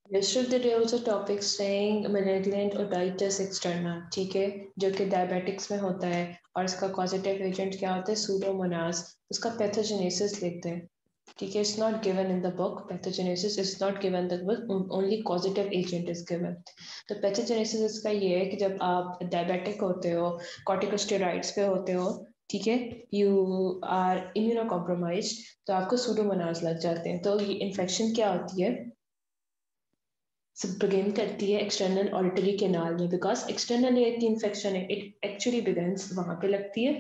Yesterday there was a topic saying malignant otitis externa, ठीक है, जो कि डायबिटिक्स में होता है और इसका कॉजेटिव एजेंट क्या होता है, सूडोमोनास। उसका पैथोजेनेसिस लिखते हैं, ठीक है। It's not given in the book, pathogenesis is not given the book, only causative agent is given. तो पैथोजेनेसिस इसका ये है कि जब आप डायबिटिक होते हो, कॉर्टिकोस्टेरॉइड्स पे होते हो, ठीक है, यू आर इम्यूनो कॉम्प्रोमाइज्ड, तो आपको सूडोमोनास लग जाते हैं। तो ये इन्फेक्शन क्या होती है, बिगिन करती है एक्सटर्नल ऑडिटरी केनाल में, बिकॉज एक्सटर्नल एयर की इन्फेक्शन है, इट एक्चुअली बिगिंस वहां पे लगती है।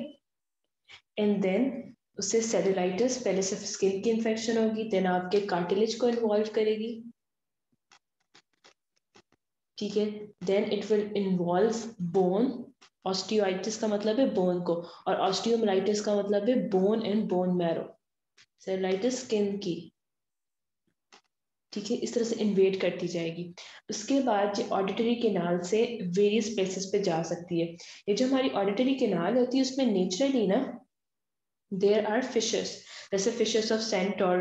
एंड देन उससे सेलुलाइटिस, पहले सिर्फ स्किन की इन्फेक्शन होगी, देन आपके कार्टिलेज को इन्वॉल्व करेगी, ठीक है। Then it will involve bone, osteitis का मतलब है बोन को, और ऑस्टियोमाइलिटिस का मतलब है bone and bone marrow. Cellulitis skin की, ठीक है, इस तरह से इन्वेट करती जाएगी। उसके बाद ये ऑडिटरी केनाल से वेरियस प्लेसेस पे जा सकती है। ये जो हमारी ऑडिटरी केनाल होती है उसमें नेचुरली ना देयर आर फिशेस, जैसे फिशेस ऑफ सेंट और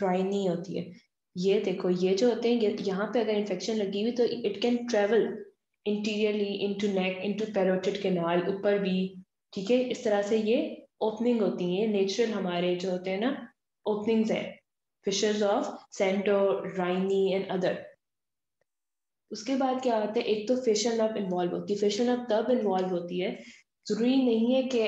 राइनी होती है। ये देखो, ये जो होते हैं, यहाँ पे अगर इन्फेक्शन लगी हुई तो it can travel interiorly into neck, into parotid canal, ऊपर भी, ठीक है। इस तरह से ये ओपनिंग होती है, नेचुरल हमारे जो होते हैं ना ओपनिंग्स है, fissures of Santorini and other. उसके बाद क्या होता है, एक तो फेशियल नर्व इन्वॉल्व होती है। फेशियल नर्व तब इन्वॉल्व होती है, जरूरी नहीं है कि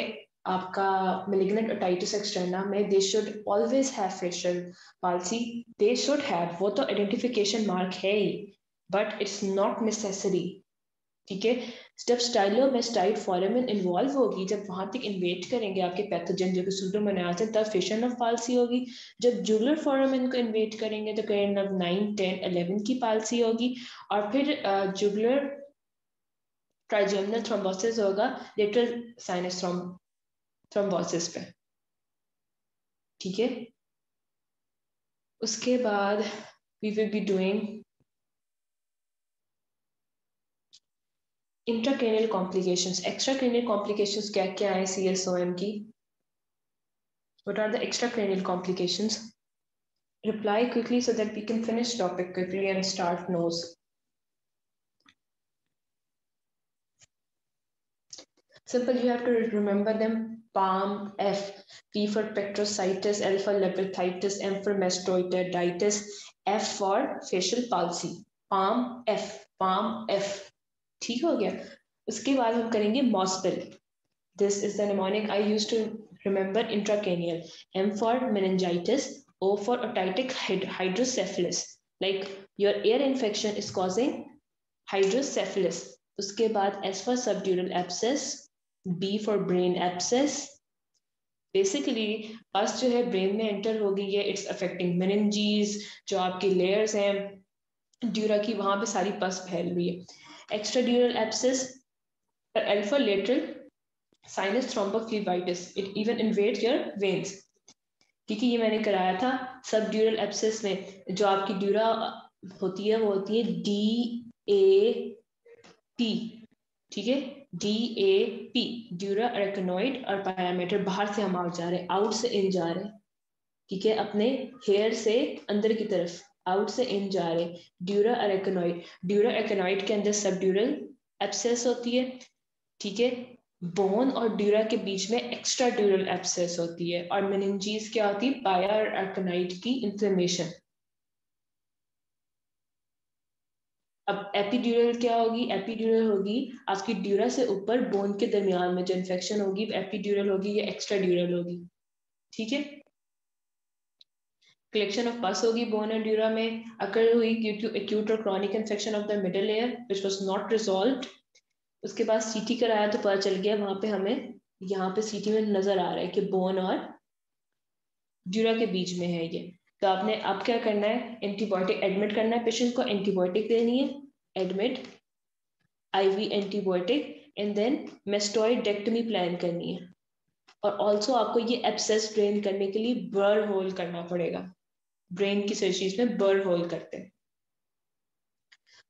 आपका मेलिग्नेंट ओटाइटिस एक्सटर्ना में they should always have facial palsy, they should have, वो तो आइडेंटिफिकेशन मार्क है ही, बट इट्स नॉट नेसेसरी, ठीक है। जब स्टाइलोमेस्टाइड फोरामेन इन्वॉल्व होगी, जब वहां तक इन्वेट करेंगे आपके पैथोजन जो कि सूडोमोनास है, तब फेशियल नर्व पाल्सी होगी। जब जुगुलर फोरामेन को इन्वेट करेंगे तो क्रेनियल नर्व 9, 10, 11 की पाल्सी होगी, और फिर जुगुलर ट्राइजेमिनल थ्रोम्बोसिस होगा लेटरल साइनस थ्रोम्बोसिस पे, ठीक है। उसके बाद we will be doing intracranial complications. Extracranial complications क्या क्या है CSOM की? What are the extracranial complications? Reply quickly so that we can finish topic quickly and start nose. Simple, you have to remember them. PALM, F, P for pectrositis, L for leprothitis, M for mastoiditis, F for facial palsy. PALM, F, PALM, F. ठीक हो गया? उसके बाद हम करेंगे मॉस्पिल. This is the mnemonic I used to remember. Intracranial. M for meningitis, O for otitic hydrocephalus. Like your ear infection is causing hydrocephalus. उसके बाद S for subdural abscess, B for brain abscess. Basically पस जो है brain में enter हो गई है, it's affecting meninges, जो आपकी लेयर्स हैं ड्यूरा की, वहां पे सारी पस फैल रही है। Extra ड्यूरल abscess, alpha lateral sinus thrombophlebitis, it even invades your veins, क्योंकि ये मैंने कराया था सब ड्यूरल एब्सेस में। जो आपकी ड्यूरा होती है वो होती है DAP, ठीक है, DAP, ड्यूरा अरेकनॉइड और पायामीटर। बाहर से हम आउट जा रहे हैं, आउट से इन जा रहे हैं, ठीक है, अपने हेयर से अंदर की तरफ, आउट से इन जा रहे हैं। ड्यूरा अरेकनॉइड, ड्यूरा अरेकनॉइड के अंदर सब ड्यूरल एब्सेस होती है, ठीक है। बोन और ड्यूरा के बीच में एक्स्ट्रा ड्यूरल एब्सेस होती है, और मेनिंजीज क्या होती है, पाया और अरेकनॉइड की इन्फ्लेमेशन। अब एपीड्यूरल क्या होगी? एपीड्यूरल होगी आपकी ड्यूरा से ऊपर बोन के दरमियान में जो इन्फेक्शन होगी एपीड्यूरल होगी या एक्स्ट्रा ड्यूरल होगी, ठीक है। कलेक्शन ऑफ पस होगी बोन एंड ड्यूरा में, अकर हुई ड्यू टू एक्यूट और chronic infection of the middle layer which was not resolved. उसके बाद सीटी कराया तो पता चल गया, वहां पे हमें यहाँ पे सीटी में नजर आ रहा है कि बोन और ड्यूरा के बीच में है ये। तो आपने अब क्या करना है, एंटीबायोटिक एडमिट करना है पेशेंट को, एंटीबायोटिक देनी है, admit, IV antibiotic, and then mastoidectomy plan करनी है। और ऑल्सो आपको ये एब्सेस ड्रेन करने के लिए बर्न होल करना पड़ेगा, ब्रेन की सर्जरीज में बर्न होल करते हैं।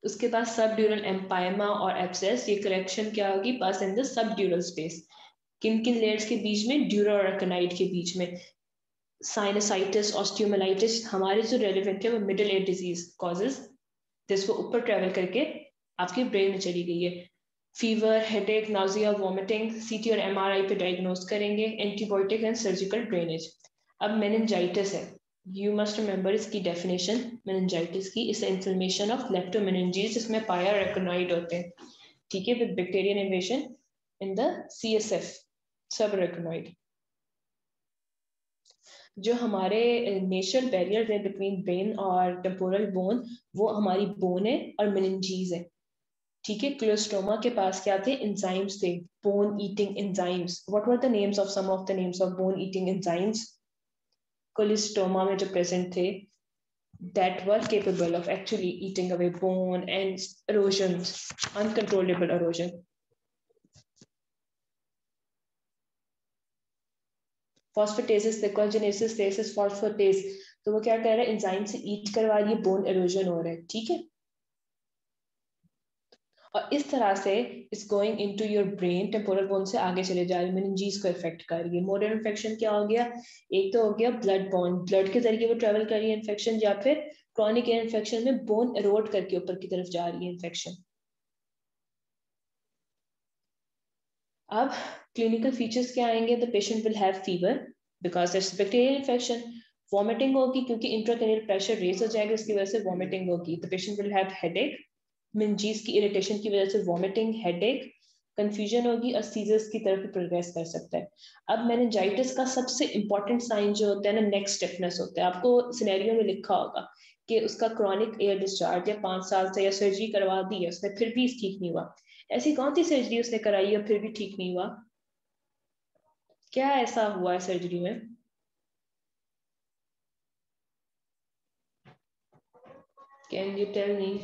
उसके बाद सब ड्यूरल एम्पायमा और एब्सेस, ये करेक्शन क्या होगी, पास इन द सब ड्यूरल स्पेस, किन किन लेयर्स के बीच में, ड्यूरा और अरेकनॉइड के बीच में। साइनसाइटिस, ऑस्टियोमाइलिटिस हमारे जो रेलिवेंट है वो मिडिल एयर डिजीज कॉजेज, जिस वो ऊपर ट्रेवल करके आपकी ब्रेन में चली गई है। फीवर, हेडेक, नाउजिया, वॉमिटिंग सीटी और एमआरआई पे डायग्नोज करेंगे, एंटीबायोटिक एंड सर्जिकल ड्रेनेज। अब मेनिंजाइटिस है, यू मस्ट रिमेंबर इसकी डेफिनेशन मेनिंजाइटिस की, इस इन्फ्लेमेशन ऑफ लेप्टोमेनिंजेस जिसमें पायरारेकोनॉइड होते हैं, ठीक है, with bacterial invasion in the CSF subarachnoid. जो हमारे नेचुरल बैरियर है बिटवीन ब्रेन और टेम्पोरल बोन, वो हमारी बोन है और मेनिंजीज है, ठीक है। क्लोस्टोमा के पास क्या थे, एंजाइम्स थे, bone eating enzymes. What were the names of some of the names of bone eating enzymes cholesteatoma में जो प्रेजेंट थे, that were capable of actually eating away bone and erosions, uncontrollable erosion. Phosphatases, glycogenesis, stasis, phosphatase, तो वो क्या कर रहा है, enzyme से ईट करवा रही है, बोन एरोजन हो रहा है, ठीक है। और इस तरह से इस going into your brain, temporal bone से आगे चले जा रही है, मेनिंजीज को इफेक्ट कर रही है। मोडल इन्फेक्शन क्या हो गया, एक तो हो गया ब्लड बॉर्न, ब्लड के जरिए वो ट्रेवल कर रही है इन्फेक्शन, या फिर क्रॉनिक इन्फेक्शन में बोन एरोड करके ऊपर की तरफ जा रही है इन्फेक्शन। अब क्लिनिकल फीचर्स क्या आएंगे, the patient will have fever because it's bacterial infection, vomiting होगी क्योंकि इंट्राक्रेनियल प्रेशर रेज हो जाएगा, इसकी वजह से वॉमिटिंग होगी। The patient will have headache, meninges की इरिटेशन की वजह से वॉमिटिंग, हेडेक, कंफ्यूजन होगी और सीजर्स की तरफ प्रोग्रेस कर सकता है। अब मेनिंजाइटिस का सबसे इंपॉर्टेंट साइन जो होता है ना, नेक स्टिफनेस होता है। आपको सिनेरियो में लिखा होगा कि उसका क्रॉनिक एयर डिस्चार्ज या 5 साल से या सर्जरी करवा दी है उसने फिर भी ठीक नहीं हुआ। ऐसी कौन सी सर्जरी उसने कराई है फिर भी ठीक नहीं हुआ, क्या ऐसा हुआ है सर्जरी में? Can you tell me,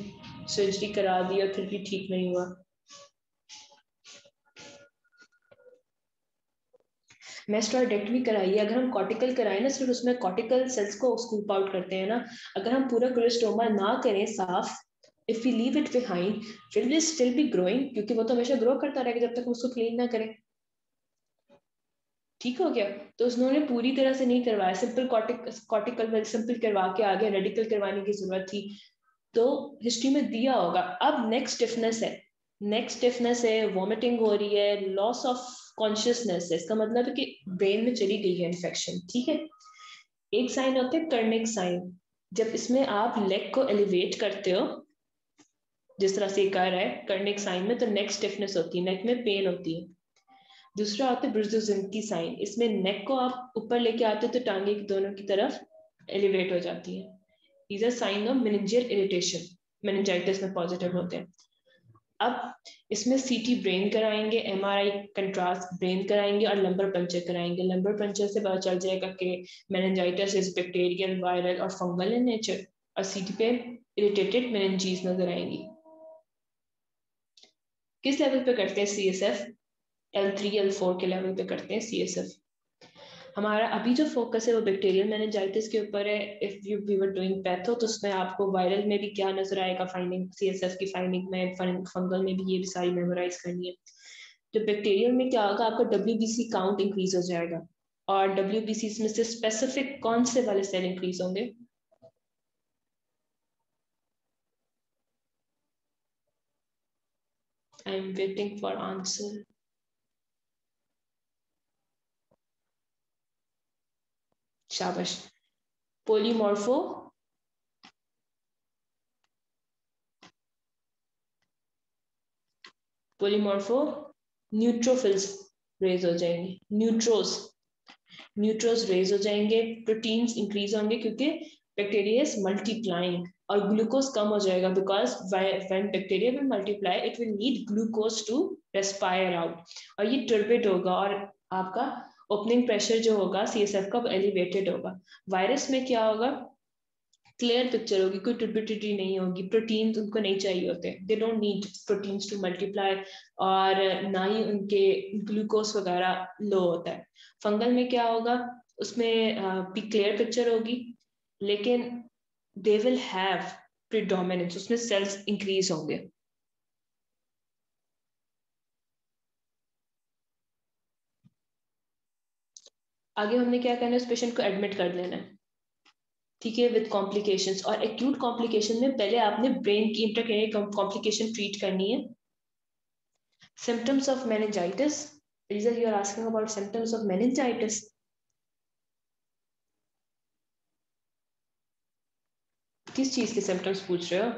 surgery करा दी और फिर भी ठीक नहीं हुआ? मेस्टोडेक्टमी कराई है, अगर हम कॉर्टिकल कराए ना, सिर्फ उसमें कॉर्टिकल सेल्स को स्कूप आउट करते हैं ना, अगर हम पूरा कोलेस्टोमा ना करें साफ, if we leave it behind, फिर विल स्टिल बी ग्रोइंग, क्योंकि वो तो हमेशा ग्रो करता रहेगा जब तक हम उसको क्लीन ना करें। ठीक हो गया, तो उन्होंने पूरी तरह से नहीं करवाया, सिंपल कॉर्टिकल सिंपल करवा के आ गया, रेडिकल करवाने की जरूरत थी तो हिस्ट्री में दिया होगा। अब नेक्स्ट स्टिफनेस है, नेक स्टिफनेस है, वॉमिटिंग हो रही है, लॉस ऑफ कॉन्शियसनेस है, इसका मतलब है कि ब्रेन में चली गई है इन्फेक्शन, ठीक है। एक साइन होता है कर्निक साइन, जब इसमें आप लेग को एलिवेट करते हो जिस तरह से कर रहा है कर्निक साइन में, तो नेक स्टिफनेस होती है, नेक में पेन होती है। दूसरा होता है ब्रुजुजिंकी साइन, इसमें नेक को आप ऊपर लेके आते हो तो टांगे की दोनों की तरफ एलिवेट हो जाती है। These are sign of meningeal irritation, meningitis में पॉजिटिव होते हैं। अब इसमें सीटी ब्रेन कराएंगे, एमआरआई कंट्रास्ट ब्रेन कराएंगे और लंबर पंचर कराएंगे। लंबर पंचर से पता चल जाएगा कि मेनिंजाइटिस इज बैक्टीरियल, वायरल और फंगल इन नेचर, और सीटी पे इरिटेटेड मेनिंजीज नजर आएंगी। किस लेवल पे करते हैं सीएसएफ? L3 L4 के लेवल पे करते हैं सीएसएफ। हमारा अभी जो फोकस है वो बैक्टीरियल मेनिंजाइटिस के ऊपर है। If you we were doing patho तो उसमें आपको वायरल में भी क्या नजर आएगा फाइंडिंग, सीएसएफ की फाइंडिंग में, फंगल में भी ये भी सारी मेमोराइज करनी है। तो बैक्टीरियल में क्या होगा, आपका डब्ल्यूबीसी काउंट इंक्रीज हो जाएगा, और डब्ल्यूबीसी में से स्पेसिफिक कौन से वाले सेल इंक्रीज होंगे? I am waiting for answer. शाबाश। पोलीमॉर्फो, पोलीमॉर्फो न्यूट्रोफिल्स रेज हो जाएंगे, न्यूट्रोस, न्यूट्रोस रेज हो जाएंगे, प्रोटीन्स इंक्रीज होंगे क्योंकि बैक्टीरिया इज मल्टीप्लाइंग, और ग्लूकोज कम हो जाएगा because when bacteria will multiply it will need glucose to respire out, और ये टर्बिड होगा, और आपका ओपनिंग प्रेशर जो होगा सीएसएफ का एलिवेटेड होगा। वायरस में क्या होगा, क्लियर पिक्चर होगी, कोई टर्बिडिटी नहीं होगी, प्रोटीन्स उनको नहीं चाहिए होते, they don't need proteins to multiply, और ना ही उनके ग्लूकोज वगैरह लो होता है। फंगल में क्या होगा, उसमें भी क्लियर पिक्चर होगी, लेकिन दे विल हैव प्रीडोमिनेंस, उसमें सेल्स इंक्रीज होंगे। आगे हमने क्या करना है, उस पेशेंट को एडमिट कर लेना है, ठीक है, विद कॉम्प्लिकेशंस। और एक्यूट कॉम्प्लिकेशन में पहले आपने ब्रेन की इंट्राक्रैनियल कॉम्प्लिकेशन ट्रीट करनी है। Symptoms of meningitis, Lisa, you are asking about symptoms of meningitis. किस चीज के सिम्टम्स पूछ रहे हो?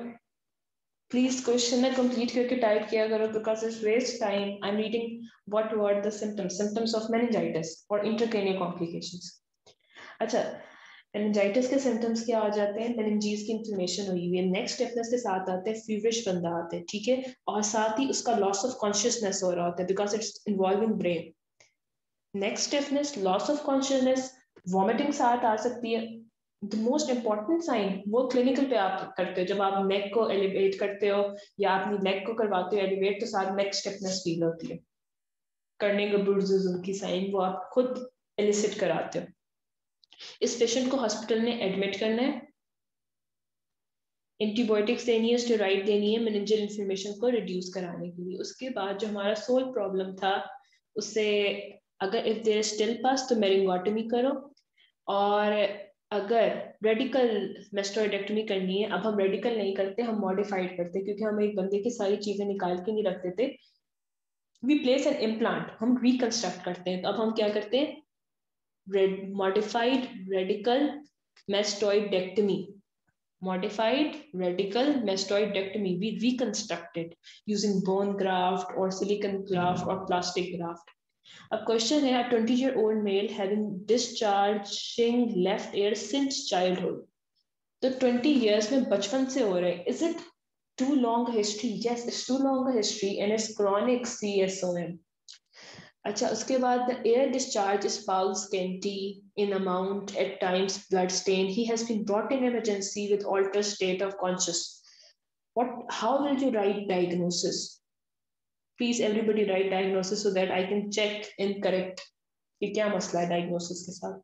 प्लीज क्वेश्चन में कंप्लीट करके टाइप किया करो, because it's waste time. I am reading what were the symptoms of meningitis और इंट्राक्रैनियल कॉम्प्लिकेशंस। अच्छा, मेनिंजाइटिस के सिम्टम्स क्या आ जाते हैं? मेनिंजीज की इन्फ्लेमेशन हुई हुई है, नेक स्टिफनेस के साथ आते हैं, फीवरिश बंदा आते हैं, ठीक है, और साथ ही उसका लॉस ऑफ कॉन्शियसनेस हो रहा होता है because it's involving brain. Neck stiffness, loss of consciousness, vomiting साथ आ सकती है। द मोस्ट इंपॉर्टेंट साइन वो क्लिनिकल पे आप करते हो, जब आप नेक को एलिवेट करते हो या अपनी नेक को करवाते हो एलिवेट, तो साथ नेक स्टिफनेस फील होती है। करने का बुर्जुज़ुम की साइन वो आप खुद एलिसिट कराते हो। इस पेशेंट को हॉस्पिटल में एडमिट करना है, एंटीबायोटिक्स देनी है, स्टेरॉइड देनी है मेनिंजियल इन्फ्लेमेशन को रिड्यूस कराने के लिए। उसके बाद जो हमारा सोल प्रॉब्लम था उससे, अगर इफ देयर इज स्टिल पास तो मेरिंगोटमी करो, और अगर रेडिकल मेस्टोइडेक्टमी करनी है, अब हम रेडिकल नहीं करते, हम मॉडिफाइड करते, क्योंकि हम एक बंदे की सारी चीजें निकाल के नहीं रखते थे। वी प्लेस एन इम्प्लांट, हम रिकंस्ट्रक्ट करते हैं। तो अब हम क्या करते हैं? Modified radical mastoidectomy, modified radical mastoidectomy. We reconstructed using bone graft or silicon graft or plastic graft. A question है, a 20-year-old male having discharging left ear since childhood. तो 20 years में बचपन से हो रहा है. Is it too long a history? Yes, it's too long a history and it's chronic CSOM. अच्छा, उसके बाद the air discharge is foul, scanty in amount, at times blood stain. He has been brought in emergency with altered state of consciousness. How will you write diagnosis? Please everybody write diagnosis so that I can check incorrect कि क्या मसला है diagnosis के साथ.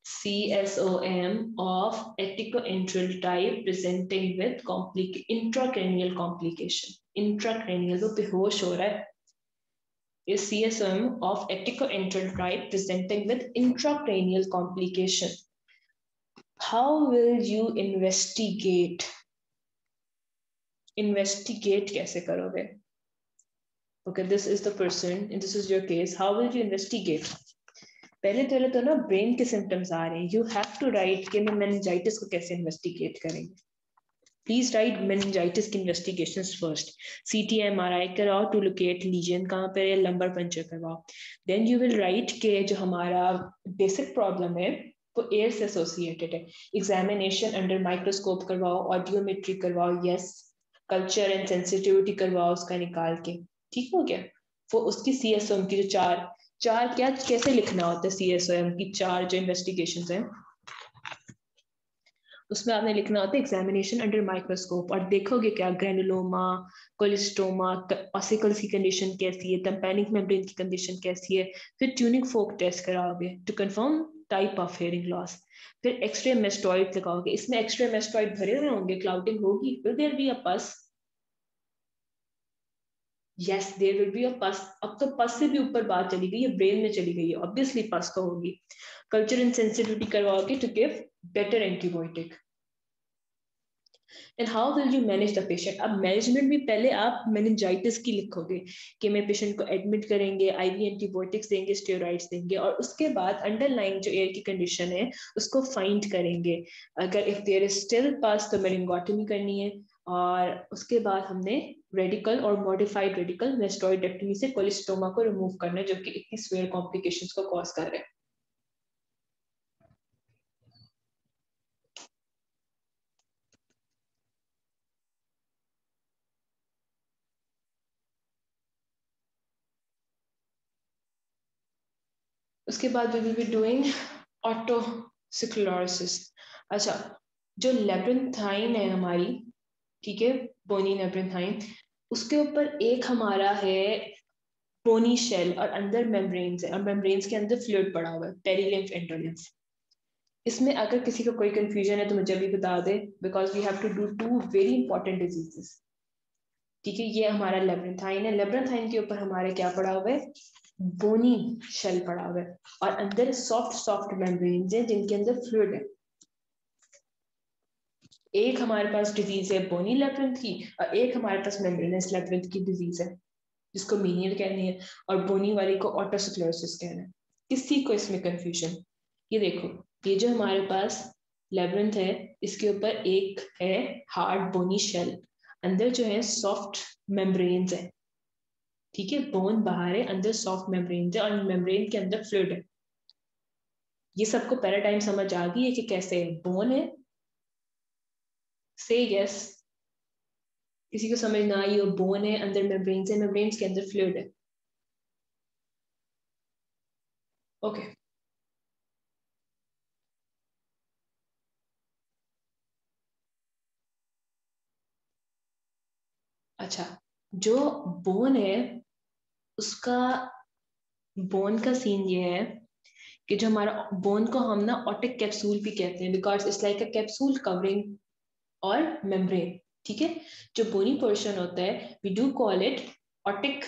CSOM of ectoenteral type presenting with intracranial complication. Intracranial तो बेहोश हो रहा है. Is CSOM of ectoenteral type presenting with intracranial complication. How will you investigate? Investigate कैसे करोगे? Okay, this is the person and this is your case. How will you investigate? पहले तो ना ब्रेन के सिम्टम्स आ रहे हैं. यू हैव टू राइट कि मैं मेनिंजाइटिस को कैसे इन्वेस्टिगेट करेंगे. प्लीज राइट मेनिंजाइटिस की इन्वेस्टिगेशंस फर्स्ट. सीटी एमआरआई कराओ टू लोकेट लीजन कहाँ पर है, लंबर पंचर करवाओ. देन यू विल राइट के जो हमारा बेसिक प्रॉब्लम है वो एयर से एसोसिएटेड है. एग्जामिनेशन अंडर माइक्रोस्कोप करवाओ, ऑडियोमेट्री करवाओ, यस, कल्चर एंड सेंसिटिविटी करवाओ उसका निकाल के. ठीक हो गया. वो उसकी सीएसओएम की जो चार क्या कैसे लिखना होता है सीएसओएम की चार जो इन्वेस्टिगेशंस हैं, उसमें आपने लिखना होता है एग्जामिनेशन अंडर माइक्रोस्कोप. और देखोगे क्या, ग्रेनुलोमा, कोलिस्टोमा, ऑसिकल्स की कंडीशन कैसी है, टाइम्पैनिक मेम्ब्रेन की कंडीशन कैसी है. फिर ट्यूनिंग फोक टेस्ट कराओगे to confirm type of hearing loss. फिर एक्सरे मेस्टॉइड लगाओगे. इसमें एक्सरे मेस्टॉइड भरे हुए होंगे, क्लाउडिंग होगी. विल देयर बी अ पस? Yes, there will be a pus. अब तो पस से भी ऊपर बात चली गई है, ब्रेन में चली गई है, ऑब्वियसली पस तो होगी. कल्चर एंड सेंसिटिविटी करवाओगे to give better antibiotic. And how will you manage the patient? अब मैनेजमेंट भी पहले आप मेनिंजाइटिस की लिखोगे कि मैं पेशेंट को एडमिट करेंगे, आईवी एंटीबायोटिक्स देंगे, स्टेरॉइड्स देंगे, और उसके बाद अंडरलाइन जो एयर की कंडीशन है उसको फाइंड करेंगे. अगर इफ देयर इज स्टिल पास तो मेनिंगोटमी करनी है, और उसके बाद हमने रेडिकल और मॉडिफाइड रेडिकल मेस्टोइडेक्टमी से कोलिस्टोमा को रिमूव करना है, जो कि इतनी सीवियर कॉम्प्लिकेशंस को कॉज कर रहे हैं. उसके बाद वी विल बी डूइंग ऑटोसिक्लोरोसिस. अच्छा, जो लेब्रिंथाइन है हमारी, ठीक है, बोनी लेब्रिंथाइन, उसके ऊपर एक हमारा है बोनी शेल और अंदर मेम्ब्रेन्स है, और मेम्ब्रेन्स के अंदर फ्लूइड पड़ा हुआ है, पेरिलिम्फ इंटरलिम्फ. इसमें अगर किसी को कोई कंफ्यूजन है तो मुझे भी बता दे, because we have to do two very important diseases. ठीक है, ये हमारा लेब्रेंथाइन है। लेब्रेंथाइन के ऊपर हमारे क्या पड़ा हुआ है, बोनी शेल पड़ा हुआ है, और अंदर सॉफ्ट सॉफ्ट मेम्ब्रेन्स हैं जिनके अंदर फ्लूइड है। एक हमारे पास डिजीज है बोनी लेब्रिंथ की, और एक हमारे पास मेम्ब्रेनस लेब्रिंथ की डिजीज है जिसको मीनियल कहनी है, और बोनी वाली को ऑटोस्क्लेरोसिस कहना है। किसी को इसमें कंफ्यूजन, ये देखो, ये जो हमारे पास लेब्रिंथ है इसके ऊपर एक है हार्ड बोनी शेल, अंदर जो है सॉफ्ट मेम्ब्रेन्स है। ठीक है, बोन बाहर है, अंदर सॉफ्ट मेम्ब्रेन्स है, और मेम्ब्रेन के अंदर फ्लूइड है। ये सबको पैराडाइम समझ आ गई है कि कैसे बोन है, से यस। किसी को समझ ना आई हो, बोन है, अंदर मेम्ब्रेन्स है, मेम्ब्रेन्स के अंदर फ्लूइड है। Okay okay. अच्छा, जो बोन है उसका, बोन का सीन ये है कि जो हमारा बोन को हम ना ऑटिक कैप्सूल भी कहते हैं, because it's like a capsule covering और मेम्ब्रेन। ठीक है, जो बोनी पोर्शन होता है we do call it otic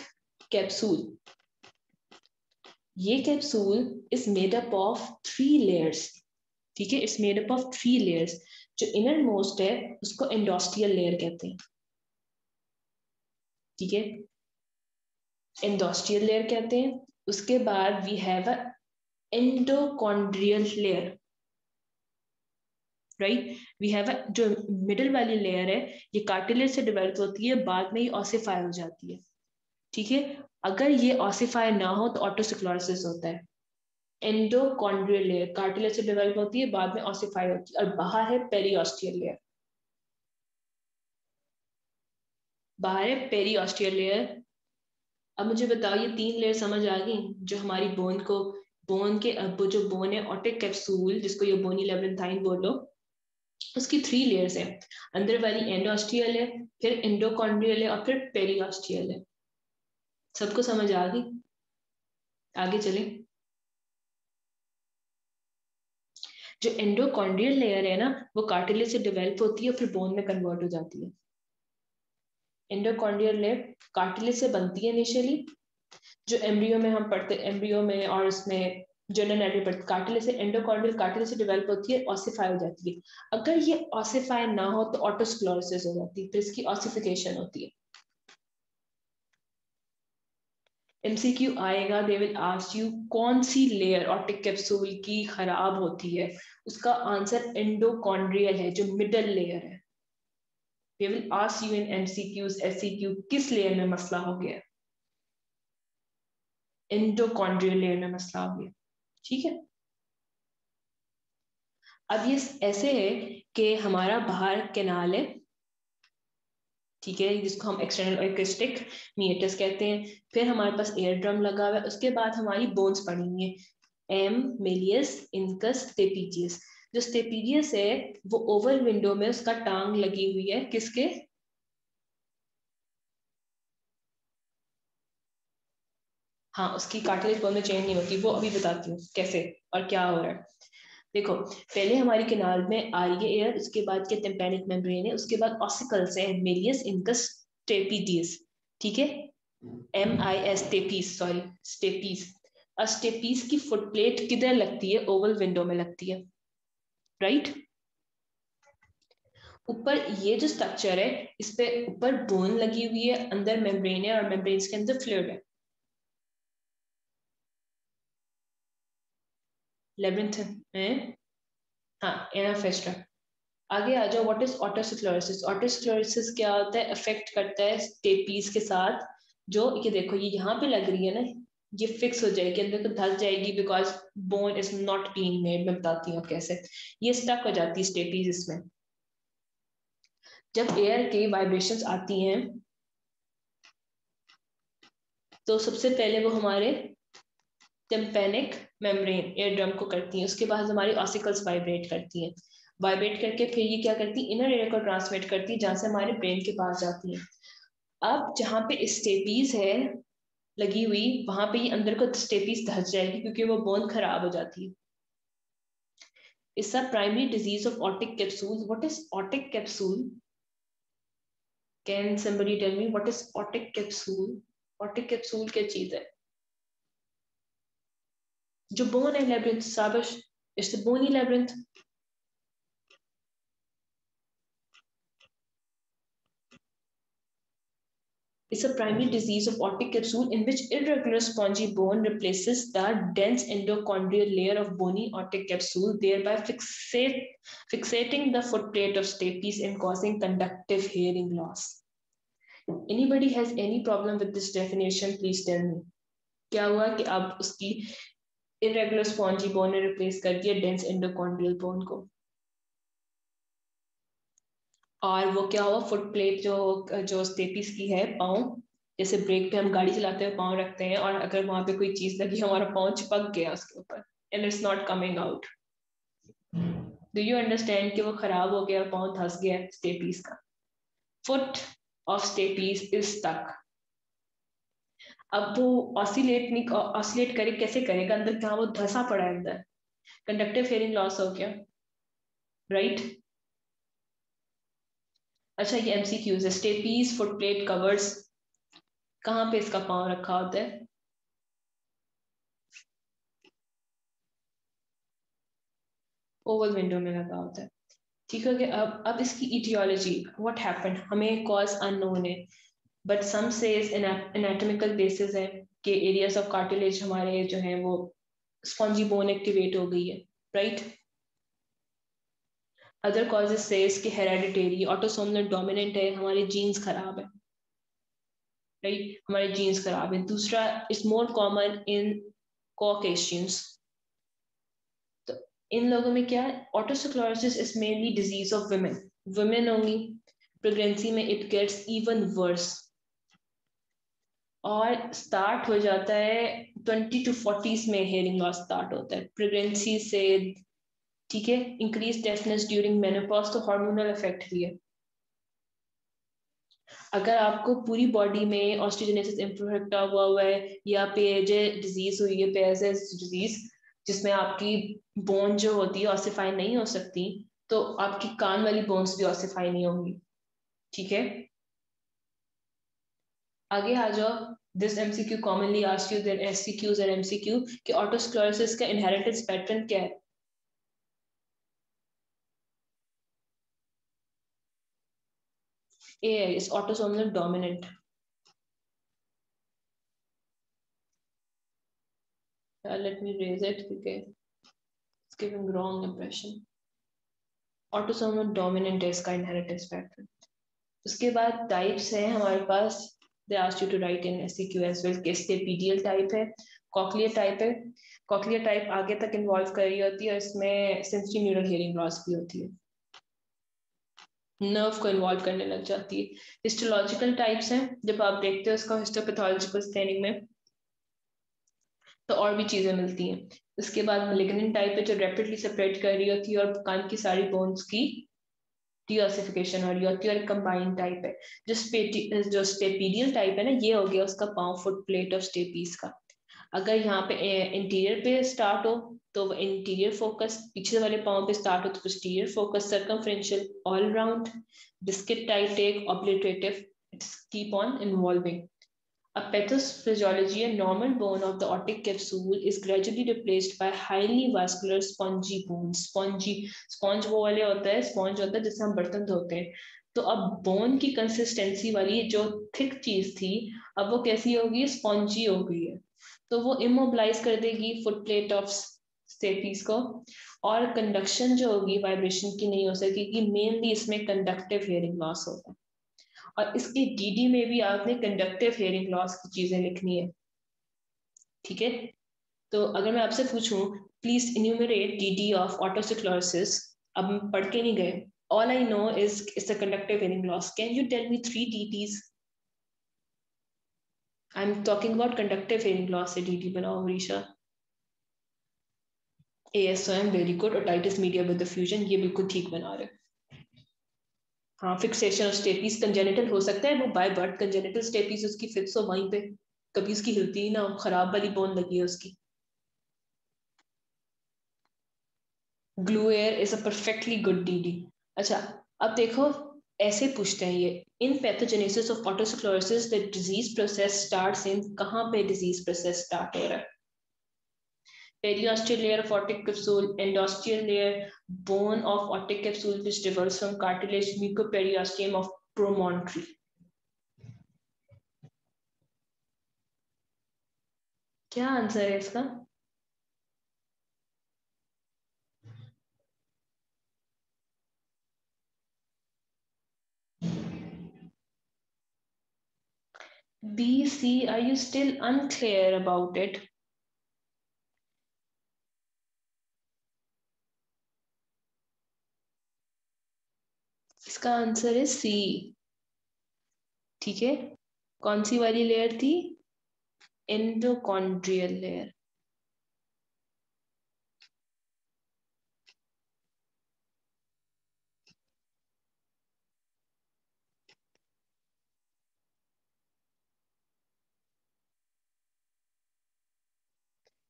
capsule. ये capsule is made up of 3 layers. ठीक है, it's made up of 3 layers. जो इनर मोस्ट है उसको एंडोस्टियल लेयर कहते हैं। ठीक है, एंडोस्टियल लेयर कहते हैं। उसके बाद we have a endochondral layer, right. We have जो मिडिल वाली लेयर है ये कार्टिलेज से डेवलप होती है, बाद में ये ऑसिफाई हो जाती है। ठीक है, अगर ये ऑसिफाई ना हो तो ऑटोस्क्लेरोसिस होता है। एंडोकॉन्ड्रियल लेयर कार्टिलेज से डेवलप होती है, बाद में ऑसिफाई होती है, और बाहर है पेरियोस्टियल लेयर। बाहर है पेरियोस्टियल लेयर। अब मुझे बताओ, ये 3 लेयर समझ आ गई जो हमारी बोन को, बोन के अब जो बोन है ऑटिक कैप्सूल जिसको ये बोनी लेब्रिंथाइन बोलो, उसकी 3 लेयर्स है। अंदर वाली एंडोस्टियल है, फिर एंडोकॉन्ड्रियल है, और फिर पेरियोस्टियल है। सबको समझ आ गई? आगे चले। जो एंडोकॉन्ड्रियल लेयर है ना वो कार्टिलेज से डेवलप होती है, फिर बोन में कन्वर्ट हो जाती है। एंडोकॉन्ड्रियल लेयर कार्टिलेज से बनती है इनिशियली, जो एम्ब्रियो में हम पढ़ते, एम्ब्रियो में और उसमें जनरल एडल्ट पढ़ते, कार्टिलेज से, एंडोकॉन्ड्रियल कार्टिलेज से डेवलप होती है, ऑसिफाई हो जाती है। अगर ये ऑसिफाई ना हो तो ऑटोस्क्लेरोसिस हो जाती है, फिर इसकी ऑसिफिकेशन होती है। एमसीक्यू आएगा, दे विल आस्क यू कौन सी लेयर ऑप्टिक कैप्सूल की खराब होती है, उसका आंसर एंडोकॉन्ड्रियल है, जो मिडल लेयर है। They will ask you in MCQs SCQ किस लेयर में मसला हो गया, एंडोकॉन्ड्रियल लेयर में मसला हो गया। ठीक है, अब ये ऐसे है कि हमारा बाहर कैनाल है, ठीक है, जिसको हम एक्सटर्नल एक्वेस्टिक मीएटस कहते हैं। फिर हमारे पास एयर ड्रम लगा हुआ है, उसके बाद हमारी बोन्स पड़ी हुई है, एम मेलियस इनकस स्टेपीजियस। जो स्टेपीजियस है वो ओवल विंडो में उसका टांग लगी हुई है, किसके, हाँ, उसकी कार्टिलेज बोन में चेंज नहीं होती, वो अभी बताती हूँ कैसे और क्या हो रहा है। देखो, पहले हमारी कैनाल में आ रही है एयर, उसके बाद के टेम्पेनिक मेम्ब्रेन है, उसके बाद ऑसिकल्स है, मेलियस इनकस स्टेपीडियस। ठीक है, MIS स्टेपीस, सॉरी स्टेपीस। और स्टेपीस की फुट प्लेट किधर लगती है, ओवल विंडो में लगती है, राइट। ऊपर ये जो स्ट्रक्चर है इस पे ऊपर बोन लगी हुई है, अंदर मेम्ब्रेन है, और मेम्ब्रेन के अंदर फ्लूइड है, लेबिरिंथ है। हाँ, एनाफेस्टा। आगे आ जाओ, व्हाट इज ऑटोस्क्लेरोसिस। ऑटोस्क्लेरोसिस क्या होता है, अफेक्ट करता है स्टेपीज के साथ। जो ये देखो, ये यहाँ पे लग रही है ना, ये फिक्स हो जाएगी, अंदर तो धस जाएगी, because bone is not being made. मैं बताती हूँ कैसे ये स्टक हो जाती है स्टेपीज इसमें। जब एयर की वाइब्रेशंस आती हैं तो सबसे पहले वो हमारे टिम्पैनिक मेम्ब्रेन एयर ड्रम को करती हैं, उसके बाद हमारी ऑसिकल्स वाइब्रेट करती हैं, वाइब्रेट करके फिर ये क्या करती है, इनर एयर को ट्रांसमिट करती है, जहां से हमारे ब्रेन के पास जाती है। अब जहां पे स्टेपीज है लगी हुई, वहां पे ये अंदर को स्टेपीज धस जाएगी क्योंकि वो बोन खराब हो जाती है। इसका primary disease of otic capsule. What is otic capsule? Can somebody tell me what is otic capsule? Otic capsule क्या चीज है? जो बोन है labyrinth, साबिश, it's the bony labyrinth. It's a primary disease of otic capsule in which irregular spongy bone replaces the dense endochondral layer of bony otic capsule, thereby fixating the footplate of stapes and causing conductive hearing loss. Anybody has any problem with this definition? Please tell me. क्या हुआ कि अब उसकी irregular spongy bone ने replace कर दिया dense endochondral bone को, और वो क्या हुआ, फुट प्लेट जो स्टेपीज की है, पाँव, जैसे ब्रेक पे हम गाड़ी चलाते हुए पाँव रखते हैं और अगर वहां पे कोई चीज लगी, हमारा पाँव चिपक गया उसके ऊपर and it's not coming out. Do you understand कि वो खराब हो गया, पाँव धंस गया स्टेपीज का. Foot of stapes is stuck. अब वो ऑसिलेट करे, कैसे करेगा, अंदर क्या वो धंसा पड़ा है अंदर, कंडक्टिव हियरिंग लॉस हो गया, राइट? अच्छा, ये एमसीक्यूज है. स्टेपीज फुट प्लेट कवर्स, कहाँ पे इसका पाँव रखा होता है? ओवल विंडो में लगा होता है. ठीक है कि अब इसकी इटियोलॉजी, व्हाट हैपेंड, हमें कॉज अननोन है, but some says anatomical basis है कि एरियाज ऑफ कार्टिलेज हमारे जो है वो स्पॉन्जी बोन एक्टिवेट हो गई है, राइट? अदर कॉजेज सेज कि हेरेडिटरी, ऑटोसोमल डोमिनेंट है, हमारे जीन्स खराब है, राइट? हमारे जीन्स खराब है. दूसरा, इट्स मोर कॉमन इन कॉकेशियंस. तो इन लोगों में क्या है, otosclerosis is mainly disease of women only. Pregnancy में इट गेट्स इवन वर्स और स्टार्ट हो जाता है 20 to 40s में. हेयरिंग लॉस स्टार्ट होता है प्रेगनेंसी से, ठीक है? इंक्रीज डेफनेस ड्यूरिंग मेनोपॉज, तो हार्मोनल इफेक्ट भी है. अगर आपको पूरी बॉडी में ऑस्टियोजेनेसिस इम्परफेक्टा हुआ है या पेजे डिजीज हुई है, पेजेस डिजीज, जिसमें आपकी बोन जो होती है ऑसिफाई नहीं हो सकती, तो आपकी कान वाली बोन्स भी ऑसिफाई नहीं होंगी, ठीक है? आगे आ जाओ. This MCQ commonly ask you, there SCQs और एमसीक्यू, कि ऑटोस्क्लेरोसिस का इनहेरिटेंस पैटर्न क्या है? ए है, is autosomal dominant. Let me raise it because it's giving wrong impression. Autosomal dominant है इसका इनहेरिटेंस पैटर्न. उसके बाद टाइप्स है हमारे पास. They asked you to write in SCQ as well. Stapedial type है, कॉक्लियर टाइप है. कॉक्लियर टाइप आगे तक इन्वॉल्व कर रही होती है, इसमें सेंसरी न्यूरल हियरिंग लॉस भी होती है, नर्व को इन्वॉल्व करने लग जाती है. हिस्टोलॉजिकल टाइप्स हैं, जब आप देखते हो इसका हिस्टोपैथोलॉजिकल स्कैनिंग में तो और भी चीजें मिलती हैं. उसके बाद मेलिग्नेंट टाइप है, जो रैपिडली सेपरेट कर रही होती है और कान की सारी बोन्स की डीऑसिफिकेशन हो रही होती है, और कंबाइंड टाइप है. जो स्टेपीडियल टाइप है ना, ये हो गया उसका पाँव, फुट प्लेट ऑफ स्टेपीज का. अगर यहाँ पे इंटीरियर पे स्टार्ट हो तो इंटीरियर फोकस, पीछे वाले पाँव पे स्टार्ट हो तो posterior focus, circumferential, all round, biscuit type take, obliterative, it's keep on involving. A pathophysiology, a normal bone of the otic capsule is gradually replaced by highly vascular spongy bones. Sponge वो वाले होता है, sponge होता है जिससे हम बर्तन धोते हैं. तो अब बोन की कंसिस्टेंसी वाली जो थिक चीज थी, अब वो कैसी होगी, स्पॉन्जी हो गई है. तो वो इमोबिलाइज कर देगी फुट प्लेट ऑफ स्टेपीज को, और कंडक्शन जो होगी वाइब्रेशन की नहीं हो सकेगी. मेनली इसमें कंडक्टिव हियरिंग लॉस होगा. और इसके डीडी में भी आपने कंडक्टिव हियरिंग लॉस की चीजें लिखनी है, ठीक है? तो अगर मैं आपसे पूछूं, please enumerate DD of otosclerosis, अब हम पढ़ के नहीं गए, all I know is it's a conductive hearing loss. Can you tell me 3 DDs? I'm talking about conductive hearing loss से DD बनाओ Marisha. ASOM very good. Otitis media with diffusion, ये बिल्कुल ठीक बना रहे. हाँ, फिक्सेशन ऑफ स्टेपीज कंजेनिटल हो सकता है, वो बाय बर्थ कंजेनिटल स्टेपीज उसकी फिक्स हो वहीं पे, कभी उसकी हिलती ही ना, खराब वाली बोन लगी है उसकी. Glue ear is a perfectly good DD. अच्छा, अब देखो ऐसे पूछते हैं ये, in pathogenesis of otosclerosis the disease process starts in, कहाँ पे डिजीज प्रोसेस स्टार्ट हो रहा है? Periosteal layer of otic capsule, endosteal layer, bone of otic capsule which develops from cartilage, mucoperiosteum of promontory. क्या आंसर है इसका? B, C, are you still unclear about it? इसका answer है C. ठीक है, कौन सी वाली लेयर थी? Endochondral layer.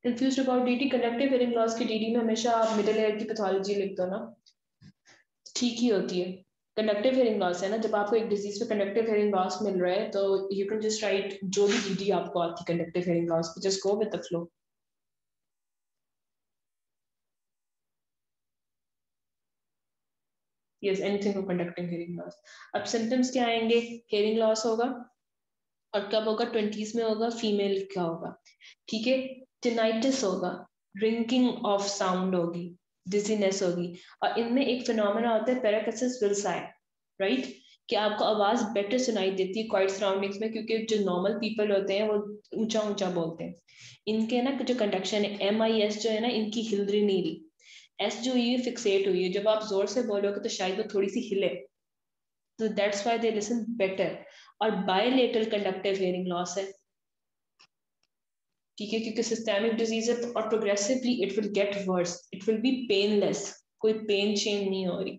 Confused about DT, conductive hearing loss की डीडी में हमेशा आप मिडिल ईयर की पैथोलॉजी लिख दो ना, ठीक ही होती है। कंडक्टिव हेयरिंग लॉस है ना, जब आपको एक डिजीज पे कंडक्टिव हेयरिंग लॉस मिल रहा है तो यू कैन जस्ट राइट जो भी डीडी आपको आती है conductive hearing loss, just go with the flow. Yes, anything for conductive hearing loss. अब सिम्टम्स क्या आएंगे? हेयरिंग लॉस होगा, और कब होगा? 20s में होगा, फीमेल क्या होगा? ठीक है, टिनाइटिस होगा, रिंकिंग ऑफ साउंड होगी, डिजीनेस होगी, और इनमें एक फिनोमेना होता है पैराकिन्सिस विल्साई, राइट, कि आपको आवाज बेटर सुनाई देती है क्वाइट सराउंडिंग्स में, क्योंकि जो नॉर्मल पीपल होते हैं वो ऊंचा ऊंचा बोलते हैं। इनके ना जो कंडक्शन है MIS जो है ना, इनकी हिल रही नहीं रही, एस जो ये फिक्सेट हुई है, जब आप जोर से बोलोगे तो शायद वो थोड़ी सी हिले, तो that's why they listen better. और बायलेटरल कंडक्टिव हेयरिंग लॉस है, ठीक है, क्योंकि सिस्टेमिक डिजीज है और progressively it will get worse, it will be painless, कोई पेन चेन नहीं हो रही।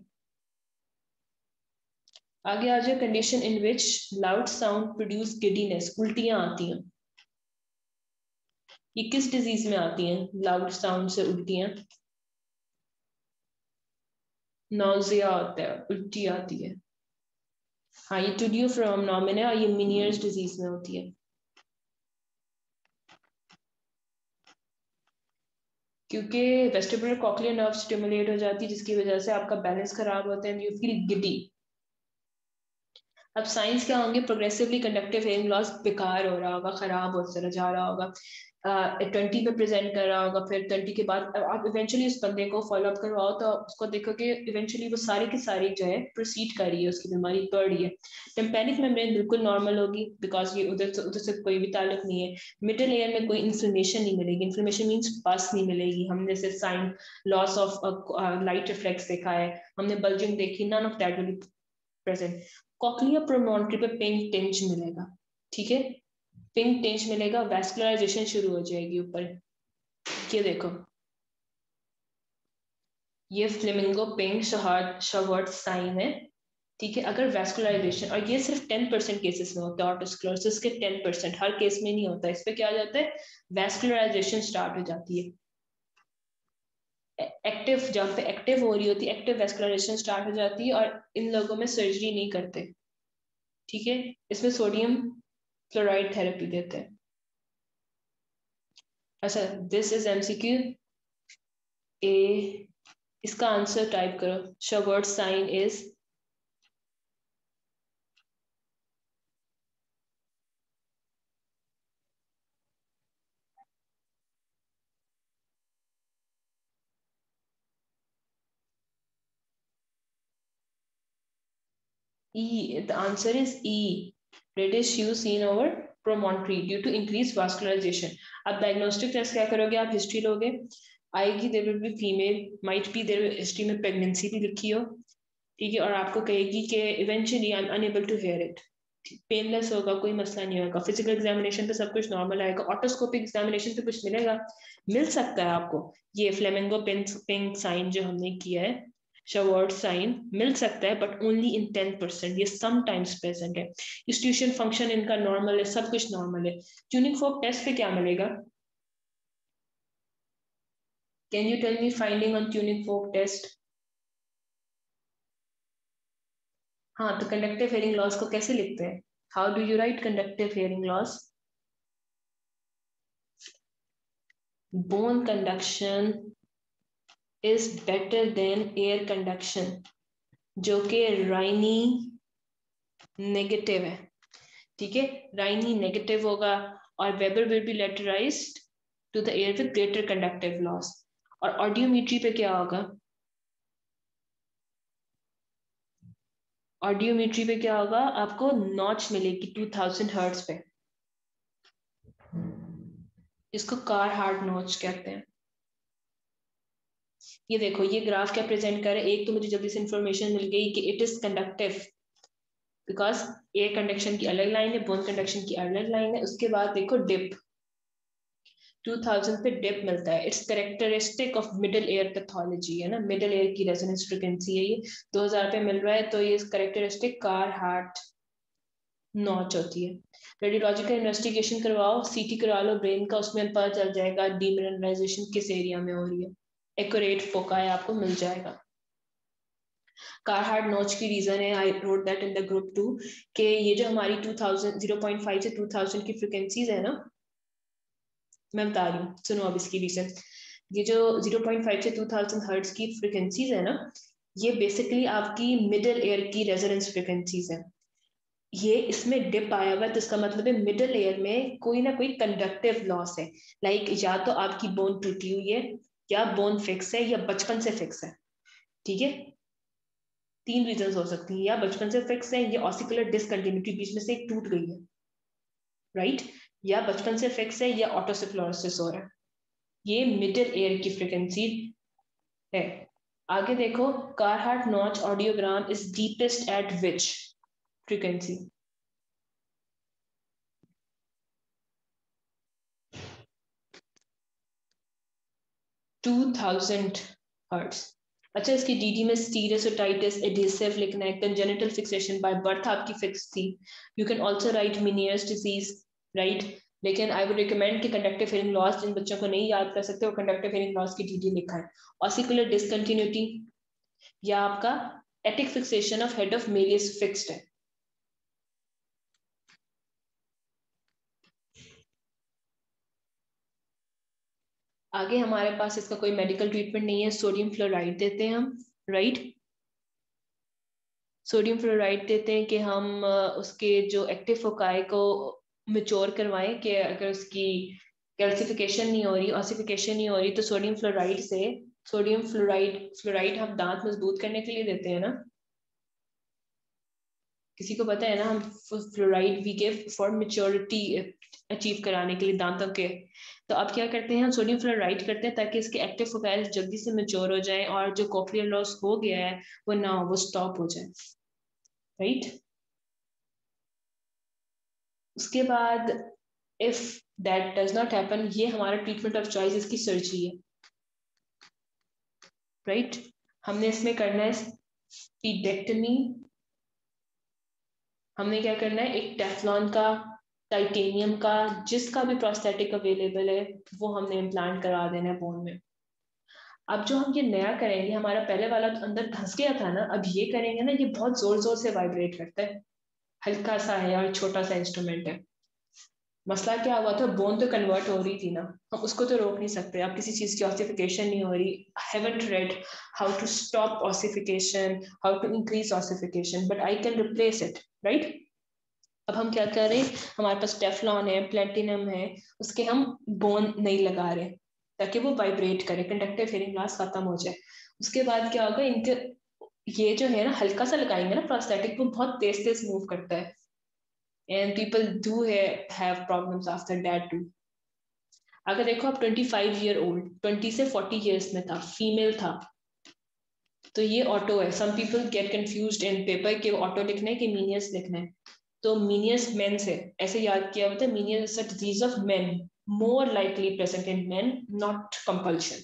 आगे आ जाए, condition in which loud sound produce giddiness, उल्टियां आती हैं। ये किस डिजीज में आती हैं लाउड साउंड से उल्टियां? नौजिया होता है, उल्टी आती है। हाँ, ये टूडियो फिनोमेनन है और ये मिनियर्स डिजीज में होती है, क्योंकि वेस्टिबुलर कॉक्लियर नर्व स्टिमुलेट हो जाती है, जिसकी वजह से आपका बैलेंस खराब होता है, यू फील गिडी। अब साइंस क्या होंगे? प्रोग्रेसिवली कंडक्टिव हेयरिंग लॉस बेकार हो रहा होगा, खराब हो चला जा रहा होगा, 20 पे प्रेजेंट कर रहा होगा, फिर 20 के बाद आप इवेंचुअली उस बंदे को फॉलो अप करवाओ तो उसको देखोगे इवेंचुअली वो सारी की सारी जो है प्रोसीड कर रही है, उसकी बीमारी बढ़ रही है। टिम्पैनिक मेम्ब्रेन बिल्कुल नॉर्मल होगी, बिकॉज ये उधर से कोई भी ताल्लुक नहीं है। मिडिल एयर में कोई इन्फ्लेमेशन नहीं मिलेगी, इन्फ्लेमेशन मीन्स पस नहीं मिलेगी, हमने जैसे sign loss of light reflex देखा है, हमने बल्जिंग देखी, none of that will present. Cochlea promontory पे पिंक टिंज मिलेगा, ठीक है, पिंक टिंज मिलेगा, वैस्कुलराइजेशन शुरू हो जाएगी ऊपर। ये देखो, ये फ्लेमिंगो पिंक शवर्ट साइन है, ठीक है। अगर वैस्कुलराइजेशन, और ये सिर्फ 10% केसेस में होता है, ऑटोस्क्लेरोसिस के 10%, हर केस में नहीं होता, इस पे क्या हो जाता है? वैस्कुलराइजेशन स्टार्ट हो जाती है, एक्टिव, जहाँ पे एक्टिव हो रही होती है, एक्टिव वैस्कुलराइजेशन स्टार्ट हो जाती है, और इन लोगों में सर्जरी नहीं करते, ठीक है, इसमें सोडियम क्लोराइड थेरेपी देते हैं। अच्छा, दिस इज MCQ ए, इसका आंसर टाइप करो, Schwartze sign is E. The answer is E. Reddish hue seen over promontory due to increased vascularization. अब diagnostic test क्या करोगे? आप हिस्ट्री लोगे, आएगी there will be female, might be there history में pregnancy भी लिखी हो, ठीक है, और आपको कहेगी कि eventually I'm unable to hear it, painless होगा, कोई मसला नहीं होगा, फिजिकल एग्जामिनेशन पे सब कुछ नॉर्मल आएगा, ऑटोस्कोपिक एग्जामिनेशन पे कुछ मिलेगा, मिल सकता है आपको, ये फ्लेमिंगो पिंक साइन जो हमने किया है, शवर्ट साइन मिल सकता है, बट ओनली इन 10%, ये समटाइम्स प्रेजेंट है। इंस्टीट्यूशन फंक्शन इनका नॉर्मल है, सब कुछ नॉर्मल है। ट्यूनिंग फोक टेस्ट पे क्या मिलेगा? Can you tell me finding on tuning fork test? हाँ, तो कंडक्टिव हेयरिंग लॉस को कैसे लिखते हैं? How do you write conductive hearing loss? Bone conduction is better than air conduction, जो कि राइनी नेगेटिव है। ठीक है, राइनी नेगेटिव होगा और Weber will be lateralised to the ear with greater conductive loss. और ऑडियोमीट्री पे क्या होगा? ऑडियोमीट्री पे क्या होगा? आपको नॉच मिलेगी 2000 हर्ट्ज पे, इसको कार हार्ट नॉच कहते हैं। ये देखो, ये ग्राफ क्या प्रेजेंट कर रहा है? एक तो मुझे जल्दी से इंफॉर्मेशन मिल गई कि it is conductive because air conduction की अलग लाइन है, बोन कंडक्शन की अलग लाइन है। उसके बाद देखो डिप, 2000 पे डिप मिलता है। It's characteristic of middle air pathology है ना, मिडिल एयर की रेजोनेंस फ्रीक्वेंसी है ये, 2000 पे मिल रहा है, तो ये कैरेक्टरिस्टिक कार हार्ट नॉच होती है। रेडियोलॉजिकल इन्वेस्टिगेशन करवाओ, सीटी करा लो ब्रेन का, उसमें पता चल जाएगा डीमिनरलाइजेशन किस एरिया में हो रही है, एक्यूरेट फोकाई आपको मिल जाएगा। कारहार्ट नॉच की रीजन है, I wrote that in the group 2, कि ये जो हमारी 2000 0.5 से 2000 की फ्रीक्वेंसीज है ना, मैं बता रही हूँ, सुनो अब इसकी रीजन। ये जो 0.5 से 2000 हर्ट्ज की फ्रीक्वेंसीज है ना, ये बेसिकली आपकी मिडिल एयर की रेजोनेंस फ्रीक्वेंसीज है। ये इसमें डिप आया हुआ है, तो इसका मतलब है मिडिल एयर में कोई ना कोई कंडक्टिव लॉस है। लाइक या तो आपकी बोन टूटी हुई है, या बोन फिक्स है, या बचपन से फिक्स है। ठीक है, तीन रीजन हो सकती हैं, या बचपन से फिक्स है, या ऑसिकुलर डिसकंटिन्यूटी बीच में से एक टूट गई है, राइट, या बचपन से फिक्स है, या ऑटोसिक्लोरोसिस हो रहा है। ये मिडिल एयर की फ्रीक्वेंसी है। आगे देखो, Carhart notch audiogram is deepest at which frequency? 2000 hertz. अच्छा, इसकी डीडी में स्टीरियोटाइटिस, एडिसिव लिखना है, कंजेनिटल फिक्सेशन बाय बर्थ आपकी फिक्स थी। You can also write Meniere's disease, right. लेकिन आई वुड रिकमेंड कि कंडक्टिव हेयरिंग लॉस जिन बच्चों को नहीं याद कर सकते वो कंडक्टिव हेयरिंग लॉस की डीडी लिखा है। ऑसिकुलर डिसकंटिन्यूटी, या आपका attic fixation of head of मेल इज फिक्स्ड है। आगे हमारे पास इसका कोई मेडिकल ट्रीटमेंट नहीं है, सोडियम फ्लोराइड देते हैं हम, राइट। सोडियम फ्लोराइड देते हैं कि हम उसके जो एक्टिव फोकाई को मिच्योर करवाएं, कि अगर उसकी कैल्सिफिकेशन नहीं हो रही, ऑसिफिकेशन नहीं हो रही, तो सोडियम फ्लोराइड से, सोडियम फ्लोराइड फ्लोराइड हम दांत मजबूत करने के लिए देते हैं ना, किसी को पता है ना, हम fluoride we give for maturity achieve कराने के लिए दांतों के। तो अब क्या करते हैं, हम सोडियम फ्लोराइड करते हैं ताकि इसके एक्टिव फोकाई जल्दी से मेच्योर हो जाए और जो कॉक्लियर लॉस हो गया है वो ना हो, वो स्टॉप हो जाए, राइट। उसके बाद if that does not happen, ये हमारा ट्रीटमेंट ऑफ चॉइस इसकी सर्जरी है, राइट। हमने इसमें करना है स्पीडेक्टमी, हमने क्या करना है, एक टेफ्लॉन का, टाइटेनियम का, जिसका भी प्रोस्थेटिक अवेलेबल है वो हमने इम्प्लांट करा देना है बोन में। अब जो हम ये नया करेंगे, हमारा पहले वाला तो अंदर धंस गया था ना, अब ये करेंगे ना, ये बहुत जोर जोर से वाइब्रेट करता है, हल्का सा है और छोटा सा इंस्ट्रूमेंट है। मसला क्या हुआ था, बोन तो कन्वर्ट हो रही थी ना, हम उसको तो रोक नहीं सकते। अब किसी चीज की ऑसिफिकेशन नहीं हो रही, haven't read how to stop ossification, how to increase ossification, but I can replace it, right? अब हम क्या कर रहे हैं, हमारे पास टेफ्लॉन है, प्लेटिनम है, उसके हम बोन नहीं लगा रहे ताकि वो वाइब्रेट करे, कंडक्टिव हेयरिंग लॉस खत्म हो जाए। उसके बाद क्या होगा, इनके ये जो है ना, हल्का सा लगाएंगे ना प्रोस्थेटिक, वो बहुत तेज तेज मूव करता है, and people do have problems after that too. अगर देखो आप 25 ईयर ओल्ड, 20 से 40 ईयर्स में था, फीमेल था, तो ये ऑटो है। Some people get confused in paper कि ऑटो लिखना है कि मीनियस लिखना है, तो मीनियस मेन से ऐसे याद किया होता है, Meniere's is a disease of men, more likely present in men, not compulsion,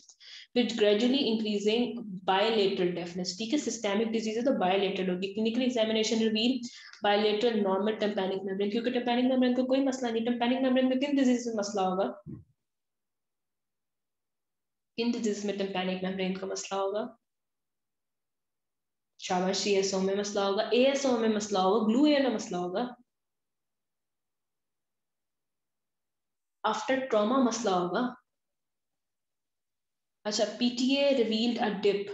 with gradually increasing bilateral deafness। ठीक है, सिस्टेमिक डिजीज है तो बायलेटरल होगी। Clinical examination reveal bilateral normal tympanic membrane, क्योंकि टेम्पैनिक मेम्ब्रेन को कोई मसला नहीं, टेम्पैनिक मेम्ब्रेन में किन डिजीज में मसला होगा, किन डिजीज में टेम्पैनिक मेम्ब्रेन का मसला होगा? शाबाश, CSO में मसला होगा, ASO में मसला होगा, ग्लू एयर में मसला होगा, आफ्टर ट्रॉमा मसला होगा। अच्छा, PTA revealed a dip.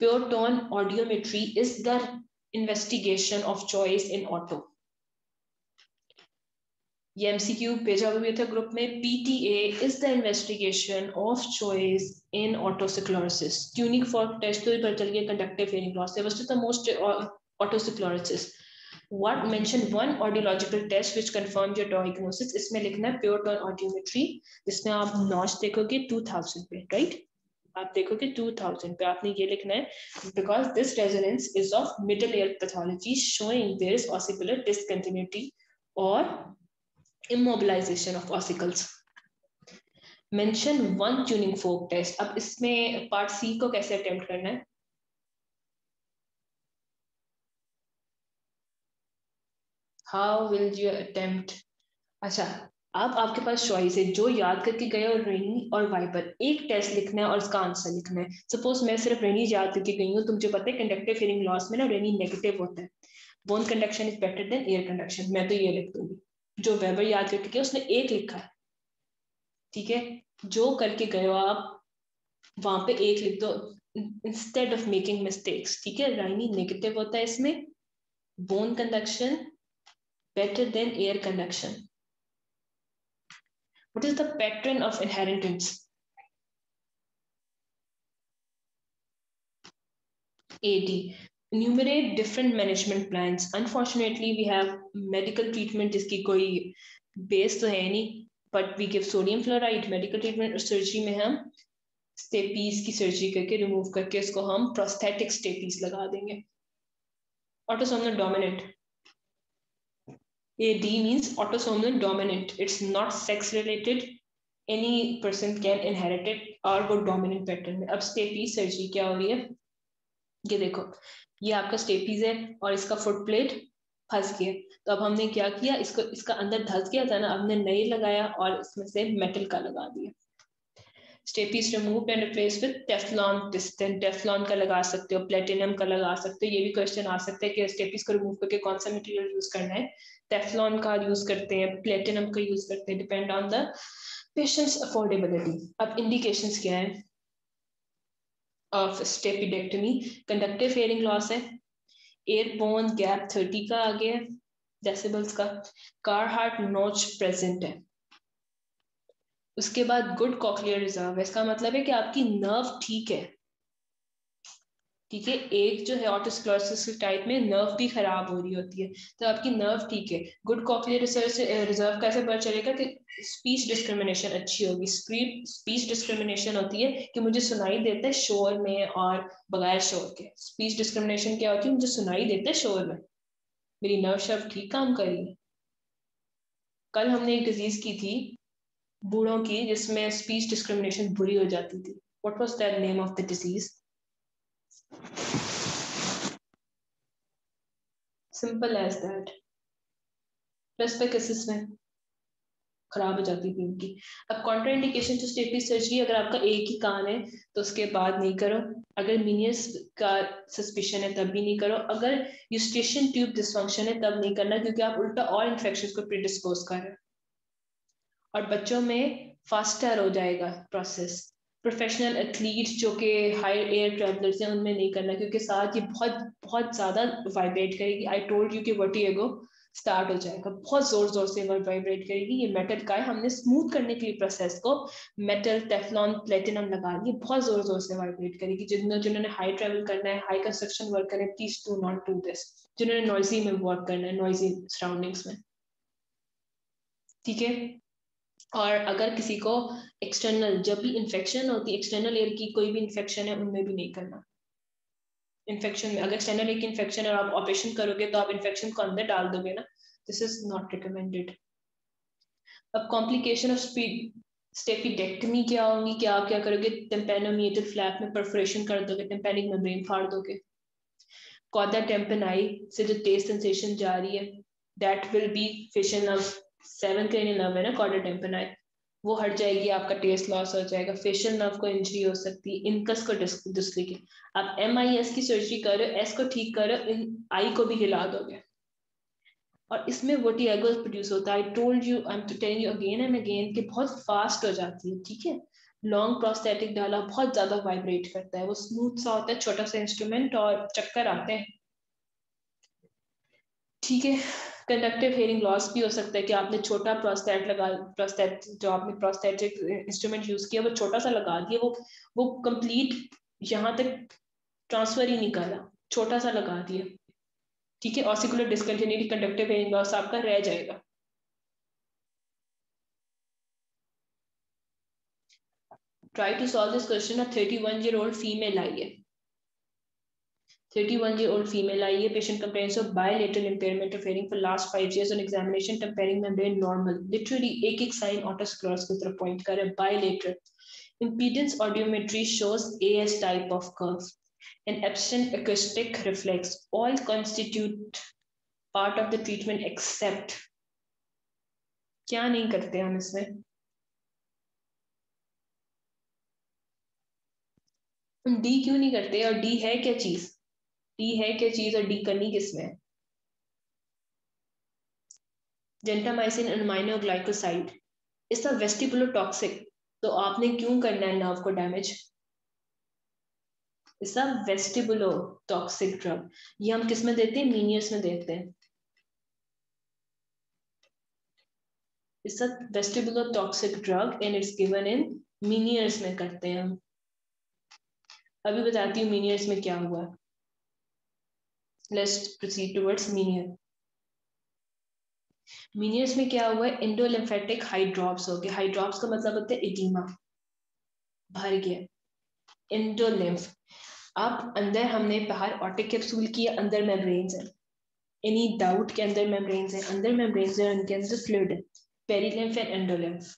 Pure tone audiometry is the investigation of choice in auto. ये MCQ भेजा हुआ था ग्रुप में। PTA is the investigation of choice in otosclerosis. Tuning fork test तो पता चल गया conductive hearing loss है, was the most otosclerosis. What mention one audiological test which confirmed your diagnosis? इसमें लिखना है pure tone audiometry, जिसमें आप notch देखोगे 2000 पे, right? आप देखोगे 2000 पे आपने ये लिखना है, because this resonance is of middle ear pathology showing there is ossicular discontinuity or immobilization of ossicles. Mention one tuning fork test. अब इसमें पार्ट C को कैसे अटेम्प्ट करना है? How will you attempt? अच्छा, अब आपके पास चॉइस है, जो याद करके गए और रेनी और वाइपर, एक टेस्ट लिखना है और उसका आंसर लिखना है। सपोज मैं सिर्फ रेनी याद करके गई हूँ, तुझे पता है कंडक्टिव हियरिंग लॉस में ना रेनी नेगेटिव होता है, bone conduction is better than air conduction, मैं तो ये लिख दूंगी। जो वेबर याद करके गया उसने एक लिखा है, ठीक है, जो करके गए हो आप वहां पे एक लिख दो इंस्टेड ऑफ मेकिंग मिस्टेक्स, ठीक है। रेनी नेगेटिव होता है इसमें, bone conduction better than air conduction. What is the pattern of inheritance? AD. Enumerate different management plans. Unfortunately, we have medical treatment जिसकी कोई base तो है नहीं, but we give sodium fluoride. Medical treatment और surgery में हम steppes की surgery करके रिमूव करके इसको हम प्रोस्थेटिक स्टेपीज लगा देंगे। Autosomal dominant. AD means autosomal dominant. It's not sex related. Any person can inherit it और वो dominant pattern में। अब स्टेपीज सर्जरी क्या हो रही है, ये देखो, ये आपका स्टेपीज है और इसका फुट प्लेट फंस गया, तो अब हमने क्या किया, इसको इसका अंदर धंस गया था ना, हमने नई लगाया और इसमें से मेटल का लगा दिया। Stapes removed and replace with Teflon distant. Teflon का लगा सकते हो, प्लेटिनम का लगा सकते हो। ये भी क्वेश्चन आ सकता है कि स्टेपीज को रिमूव करके कौन सा मटेरियल यूज करना है। टेफ्लॉन का यूज करते हैं, प्लेटिनम का यूज करते हैं, depend on the patients affordability. अब इंडिकेशंस क्या है ऑफ स्टेपिडेक्टमी? कंडक्टिव हियरिंग लॉस है, एयरबोन गैप 30 का आ गया डेसिबल्स का, कारहार्ट नोच प्रेजेंट है। उसके बाद गुड कॉक्लियर रिजर्व है, इसका मतलब है कि आपकी नर्व ठीक है, ठीक है। एक जो है ऑटोस्क्लेरोसिस टाइप में नर्व भी खराब हो रही होती है, तो आपकी नर्व ठीक है। गुड कॉक्लियर रिजर्व कैसे पता चलेगा कि स्पीच डिस्क्रिमिनेशन अच्छी होगी। स्पीच डिस्क्रिमिनेशन होती है कि मुझे सुनाई देता है शोर में और बगैर शोर के। स्पीच डिस्क्रिमिनेशन क्या होती है, मुझे सुनाई देता है शोर में, मेरी नर्व शर्व ठीक काम कर रही है। कल हमने एक डिजीज की थी बूढ़ों की जिसमें स्पीच डिस्क्रिमिनेशन बुरी हो जाती थी। What was that name of the disease? Simple as that. Presbycusis में खराब हो जाती थी उनकी। अब कॉन्ट्राइंडिकेशन टू स्टेपीज सर्जरी, अगर आपका एक ही कान है तो उसके बाद नहीं करो। अगर मीनियस का सस्पिशन है तब भी नहीं करो। अगर यूस्टेशियन ट्यूब डिसफंक्शन है तब नहीं करना, क्योंकि आप उल्टा और इन्फेक्शन को प्रीडिस्पोज कर रहे हैं और बच्चों में फास्टर हो जाएगा प्रोसेस। प्रोफेशनल एथलीट जो कि हाई एयर ट्रेवलर्स हैं उनमें नहीं करना, क्योंकि साथ ये बहुत बहुत ज्यादा वाइब्रेट करेगी। आई टोल्ड यू कि वर्टिगो स्टार्ट हो जाएगा, बहुत जोर जोर से वाइब्रेट करेगी। ये मेटल का है, हमने स्मूथ करने के लिए प्रोसेस को मेटल टेफ्लॉन प्लेटिनम लगा दिए, बहुत जोर जोर से वाइब्रेट करेगी। जिन्होंने हाई ट्रेवल करना है, हाई कंस्ट्रक्शन वर्क करना है, please do not do this. जिन्होंने नॉइजी में वर्क करना है, नॉइजी सराउंडिंग्स में, ठीक है। और अगर किसी को एक्सटर्नल, जब भी इन्फेक्शन होती है एक्सटर्नल एयर की, कोई भी इन्फेक्शन है उनमें भी नहीं करना। इन्फेक्शन में अगर एक्सटर्नल एयर की इन्फेक्शन है और आप ऑपरेशन करोगे तो आप इन्फेक्शन को अंदर डाल दोगे ना, दिस इज नॉट रिकमेंडेड। अब कॉम्प्लिकेशन ऑफ स्पीड स्टेपिडेक्टमी क्या होंगी, क्या आप क्या करोगे, टिम्पैनोमिएटल फ्लैप में परफोरेशन कर दोगे, टिम्पैनिक मेम्ब्रेन फाड़ दोगे। कॉदा टेम्पेनाई से जो टेस्ट सेंसेशन जा रही है, that will be fission of 7 cranial nerve है ना, कॉडा टेम्पेनाई, वो हट जाएगी, आपका टेस्ट लॉस हो जाएगा, फेशियल नर्व को इंजरी हो सकती है, इनकस को डिस्लोकेट। आप MIS की सर्जरी कर रहे हो, एस को ठीक कर रहे हो, इन आई को भी हिला दोगे, और इसमें वर्टिगो प्रोड्यूस होता है। I told you, I am telling you again and again कि बहुत फास्ट हो जाती है, ठीक है। लॉन्ग प्रोस्थेटिक डाला बहुत ज्यादा वाइब्रेट करता है, वो स्मूथ सा होता है, छोटा सा इंस्ट्रूमेंट, और चक्कर आते हैं, ठीक है। कंडक्टिव हेयरिंग लॉस भी हो सकता है कि आपने छोटा प्रोस्थेट जो आपने प्रोस्थेटिक इंस्ट्रूमेंट यूज किया वो छोटा सा लगा दिया, वो कंप्लीट यहाँ तक ट्रांसफर ही नहीं कर रहा, छोटा सा लगा दिया, ठीक है। Ossicular discontinuity, conductive hearing loss आपका रह जाएगा। Try to solve this question. A 31-year-old female आई है, 31-year-old female आई है, patient complains of bilateral impairment of hearing for last 5 years on examination tempering membrane normal, literally एक एक sign otosclerosis की तरफ point कर रहा है, bilateral impedance audiometry shows AS type of curve and absent acoustic reflex, all constitute part of the treatment except, क्या नहीं करते हम इसमें, हम डी क्यों नहीं करते, और डी है क्या चीज, डी है क्या चीज और डी करनी किसमें है। जेंटामाइसिन अमाइनोग्लाइकोसाइड इज द वेस्टिबुलोटॉक्सिक, तो आपने क्यों करना है नर्व को damage, is the vestibulotoxic drug. ये हम किस में देते हैं, मीनियर्स में देते हैं, is the vestibulotoxic drug and it's given in Meniere's में करते हैं हम। अभी बताती हूँ मीनियर्स में क्या हुआ, लेट्स प्रोसीड टुवर्ड्स मीनियर। मीनियर्स में क्या हुआ है, इंडोलिम्फेटिक हाइड्रॉप्स हो गए, हाइड्रॉप्स का मतलब होता है एडिमा, भर गया, इंडोलिम्फ। अब अंदर हमने बाहर ऑटिक कैप्सूल की, अंदर मेम्ब्रेन्स है, एनी डाउट के अंदर मेम्ब्रेन्स है, अंदर मेम्ब्रेन्स है, उनके अंदर फ्लूइड है, perilymph and endolymph,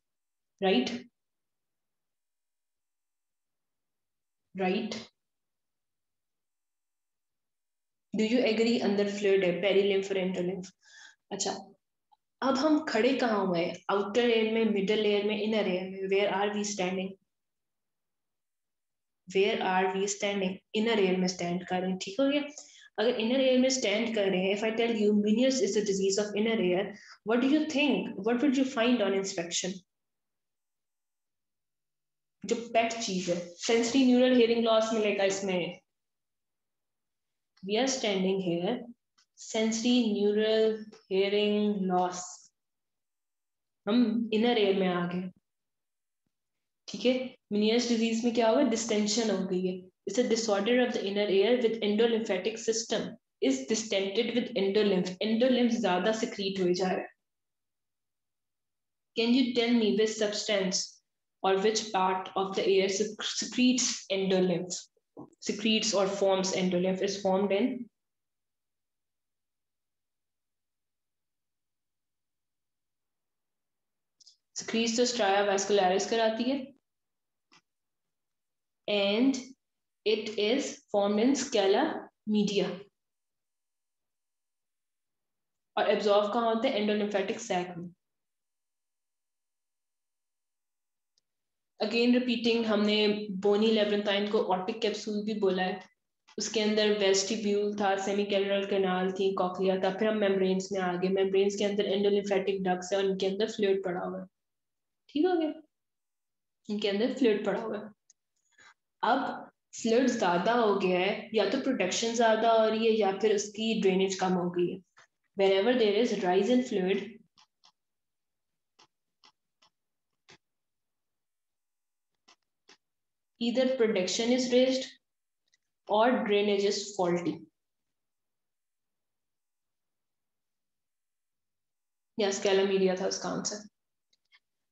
right, right, do you agree, अंदर फ्लूइड है, पेरिलिम्फ और एंडोलिम्फ। अच्छा, अब हम खड़े कहाँ हुए हैं, आउटर एयर में, मिडल एयर में, इनर एयर में, where are we standing, where are we standing, inner ear में स्टैंड कर रहे हैं, ठीक हो गया। अगर इनर एयर में स्टैंड कर रहे हैं, if I tell you Meniere's is the disease of inner ear, what do you think, what would you find on inspection, जो पेट चीज है, सेंसरी न्यूरल हियरिंग लॉस मिलेगा इसमें, we are standing here, sensory neural hearing loss, हम inner ear में आ गए, ठीक है। मीनियर्स डिजीज में क्या होगा, डिस्टेंशन हो गई है, it's a disorder of the inner ear with endolymphatic system is distended with endolymph, endolymph ज्यादा सिक्रीट हो जा रहा है। Can you tell me which substance or which part of the air secretes endolymph, secretes or forms endolymph, is formed in, secretes तो striae वास्कुलरिस कराती है, and it is formed in scala media, और absorb कहाँ होते हैं, endolymphatic sac में। Again repeating, हमने बोनी लेब्रेंथाइन को ऑटिक कैप्सूल भी बोला है, उसके अंदर वेस्टिब्यूल था, सेमिकेलरल कैनाल थी, कॉक्लिया था, फिर हम मेम्ब्रेन्स में आ गए, मेम्ब्रेन्स के अंदर एंडोलिम्फेटिक डक्ट्स है, उनके अंदर फ्लूइड पड़ा हुआ है, ठीक हो गया, इनके अंदर फ्लूइड पड़ा हुआ है। अब फ्लूइड ज्यादा हो गया है, या तो प्रोडक्शन ज्यादा हो रही है या फिर उसकी ड्रेनेज कम हो गई है। whenever there is rise in fluid, either production is raised or drainage is faulty, या स्केलामीडिया था उसका आंसर,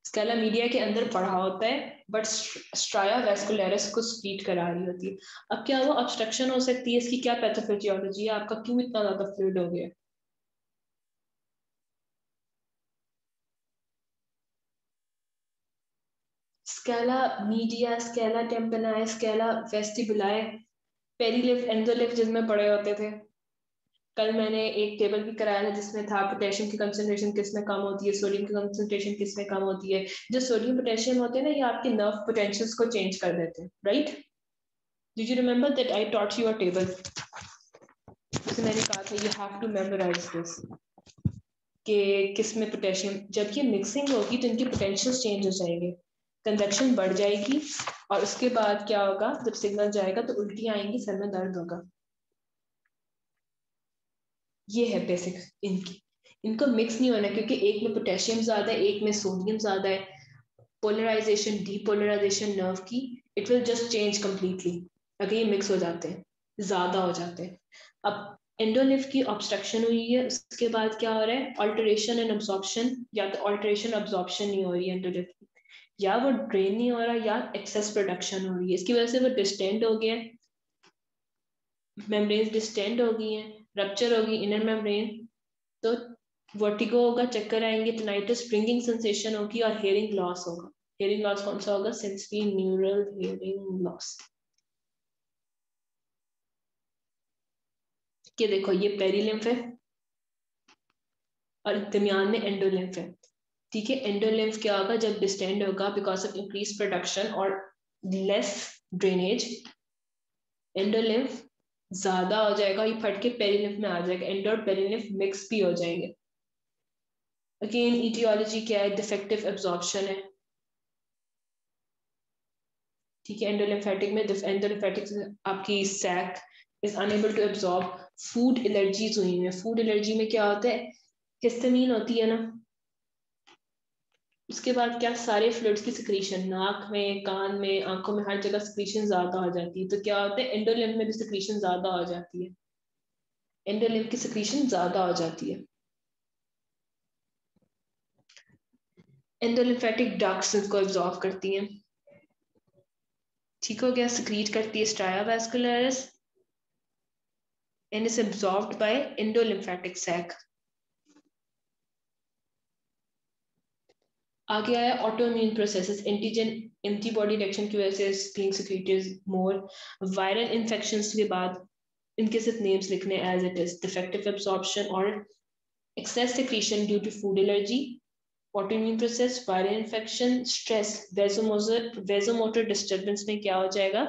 स्केलामीडिया के अंदर पड़ा होता है बट स्ट्राया वेस्कुलरिस को स्प्लीट करा रही होती है। अब क्या हुआ, ऑब्स्ट्रक्शन हो सकती है, इसकी क्या पैथोफिजियोलॉजी है, आपका क्यों इतना ज्यादा फ्लूइड हो गया, scala media, scala tympani, scala vestibuli, perilymph, endolymph जिसमें पड़े होते थे, कल मैंने एक टेबल भी कराया था जिसमें था पोटेशियम की कंसंट्रेशन किस में कम होती है, सोडियम की कंसंट्रेशन किस में कम होती है। जो सोडियम पोटेशियम होते हैं ना, ये आपके नर्व पोटेंशियल्स को चेंज कर देते हैं, right. Did you remember that I taught you a table? जैसे मैंने कहा था you have to memorize this कि किस में पोटेशियम, जब ये मिक्सिंग होगी तो इनकी पोटेंशियल्स चेंज हो जाएंगे, कंडक्शन बढ़ जाएगी, और उसके बाद क्या होगा, जब सिग्नल जाएगा तो उल्टी आएंगी, सर में दर्द होगा। ये है बेसिक इनकी। इनको मिक्स नहीं होना, क्योंकि एक में पोटेशियम ज्यादा है, एक में सोडियम ज्यादा है। पोलराइजेशन, डीपोलराइजेशन नर्व की, it will just change completely अगर ये मिक्स हो जाते हैं, ज्यादा हो जाते हैं। अब एंडोलिम्फ की ऑब्स्ट्रक्शन हुई है, उसके बाद क्या हो रहा है, अल्टरेशन एंड अब्जॉर्प्शन, या तो अल्टरेशन अब्जॉर्प्शन नहीं हो रही है एंडोलिम्फ की, या वो ड्रेन नहीं हो रहा, या एक्सेस प्रोडक्शन हो रही है, इसकी वजह से वो डिस्टेंड हो गया, मेम्ब्रेन डिस्टेंड हो गई है, रप्चर होगी इनर मेम्ब्रेन, तो वर्टिगो होगा, चक्कर आएंगे, टिनाइटिस, स्प्रिंगिंग सेंसेशन होगी, और हेयरिंग लॉस होगा। हेयरिंग लॉस कौन सा होगा, सेंसरी न्यूरल हेयरिंग लॉस। ये देखो ये पेरिलिम्फ है और दरमियान में एंडोलिम्फ है, ठीक है। एंडोलिम्फ क्या होगा, जब डिस्टेंड होगा बिकॉज ऑफ इंक्रीज प्रोडक्शन और लेस ड्रेनेज, एंडोलिम्फ ज्यादा हो जाएगा, ये फट के पेरिलिम्फ में आ जाएगा, एंडो और पेरिलिम्फ मिक्स भी हो जाएंगे। अगेन ईटियोलॉजी क्या है, डिफेक्टिव एब्जॉर्प्शन है, ठीक है। एंडोलिम्फेटिक में एंडोलिम्फेटिक आपकी sac is unable to absorb food allergies हुई है। फूड एलर्जी में क्या होता है, हिस्टामिन होती है ना, उसके बाद क्या, सारे फ्लूइड्स की सिक्रीशन, नाक में, कान में, आंखों में, हर जगह सिक्रीशन ज्यादा हो जाती है, तो क्या होता है, एंडोलिम्फ में भी सिक्रीशन ज्यादा हो जाती है, एंडोलिम्फ की सिक्रीशन ज्यादा हो जाती है। एंडोलिम्फेटिक डक्ट्स इसको एब्जॉर्ब करती हैं, ठीक हो गया, सिक्रीट करती है stria vascularis and is absorbed by endolymphatic sac. आगे आया autoimmune processes, antigen antibody reaction की वजह से being secreted more, viral infections के बाद इनके सिर्फ नेम्स लिखने as it is, defective absorption और excess secretion due to food allergy, autoimmune process, viral infection, stress, vasomotor disturbance में क्या हो जाएगा,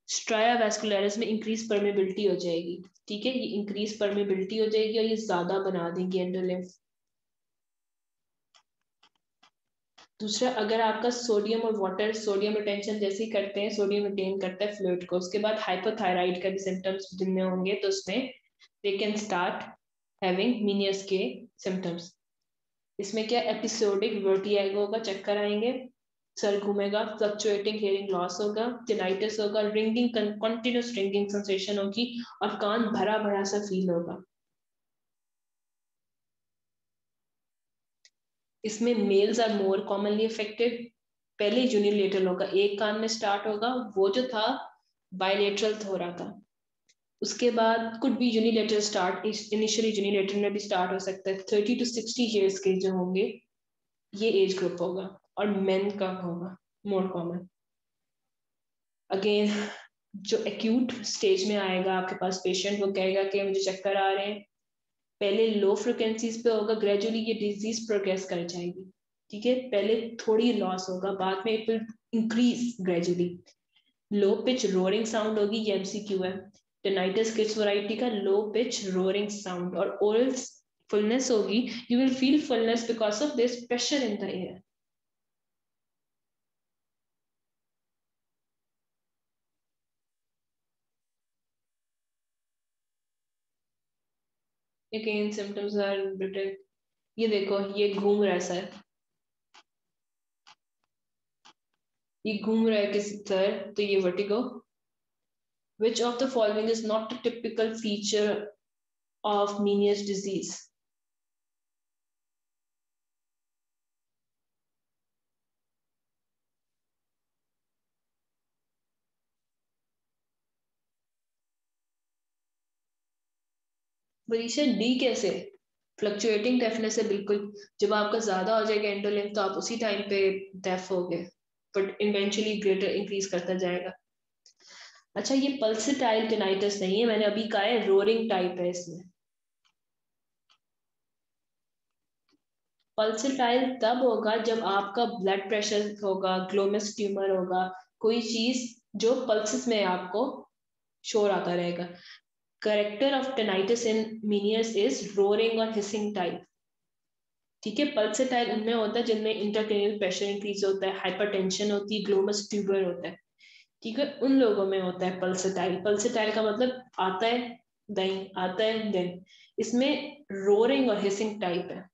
स्ट्राया वैस्कुलरिस में इंक्रीज परमेबिलिटी हो जाएगी, ठीक है, ये इंक्रीज परमेबिलिटी हो जाएगी और ये ज्यादा बना देंगे एंडोलिम्फ। दूसरा, अगर आपका सोडियम और वाटर, सोडियम रिटेंशन जैसे ही करते हैं, सोडियम रिटेन करता है फ्लूइड को, उसके बाद हाइपोथायराइड का भी सिम्टम्स जिनमें होंगे, तो उसमें दे कैन स्टार्ट हैविंग मीनियस के सिम्टम्स। इसमें क्या, एपिसोडिक वर्टिगो होगा, चक्कर आएंगे, सर घूमेगा, फ्लक्चुएटिंग हेयरिंग लॉस होगा, टिनाइटिस होगा, रिंगिंग, कंटिन्यूस रिंगिंग सेंसेशन होगी, और कान भरा भरा सा फील होगा। इसमें males are more commonly affected. पहले यूनिलेटरल होगा, एक कान में स्टार्ट होगा, वो जो था बायलेटरल हो रहा था, उसके बाद could be unilateral start, initially unilateral में भी स्टार्ट हो सकता है। 30 to 60 ईयर्स के जो होंगे ये एज ग्रुप होगा, और मेन का होगा मोर कॉमन। अगेन जो एक्यूट स्टेज में आएगा आपके पास पेशेंट, वो कहेगा कि मुझे चक्कर आ रहे हैं, पहले लो फ्रिक्वेंसीज पे होगा, ग्रेजुअली ये डिजीज प्रोग्रेस कर जाएगी, ठीक है। पहले थोड़ी लॉस होगा, बाद में it will increase gradually. Low pitch roaring sound होगी, ये एमसीक्यू है। टिनाइटिस किस वैरायटी का, लो पिच रोरिंग साउंड, और ओरल फुलनेस होगी, you will feel fullness because of this pressure in the ear. Again symptoms are written, ये देखो ये घूम रहा है सर, ये घूम रहा है किसी तरह, तो ये vertigo. Which of the following is not a typical feature of Meniere's disease? Manisha D कैसे, फ्लक्चुएटिंग डेफनेस है बिल्कुल, जब आपका ज्यादा हो जाएगा एंडोलिम्फ तो आप उसी टाइम पे डेफ हो गए, बट इवेंचुअली ग्रेटर इंक्रीज करता जाएगा। अच्छा ये पल्सेटाइल टिनाइटिस नहीं है, मैंने अभी कहा है रोरिंग टाइप है इसमें। पल्सेटाइल तब होगा जब आपका ब्लड प्रेशर होगा, ग्लोमस ट्यूमर होगा, कोई चीज जो पल्सेस में आपको शोर आता रहेगा। Character of tinnitus in Meniere's is roaring और हिसिंग टाइप। ठीक है, पल्सेटाइल उनमें होता है जिनमें इंट्राक्रेनियल प्रेशर इंक्रीज होता है, हाइपरटेंशन होती है, ग्लोमस ट्यूबर होता है। ठीक है, उन लोगों में होता है पल्सेटाइल। पल्सेटाइल का मतलब आता है देन, आता है देन। इसमें रोरिंग और हिसिंग टाइप है।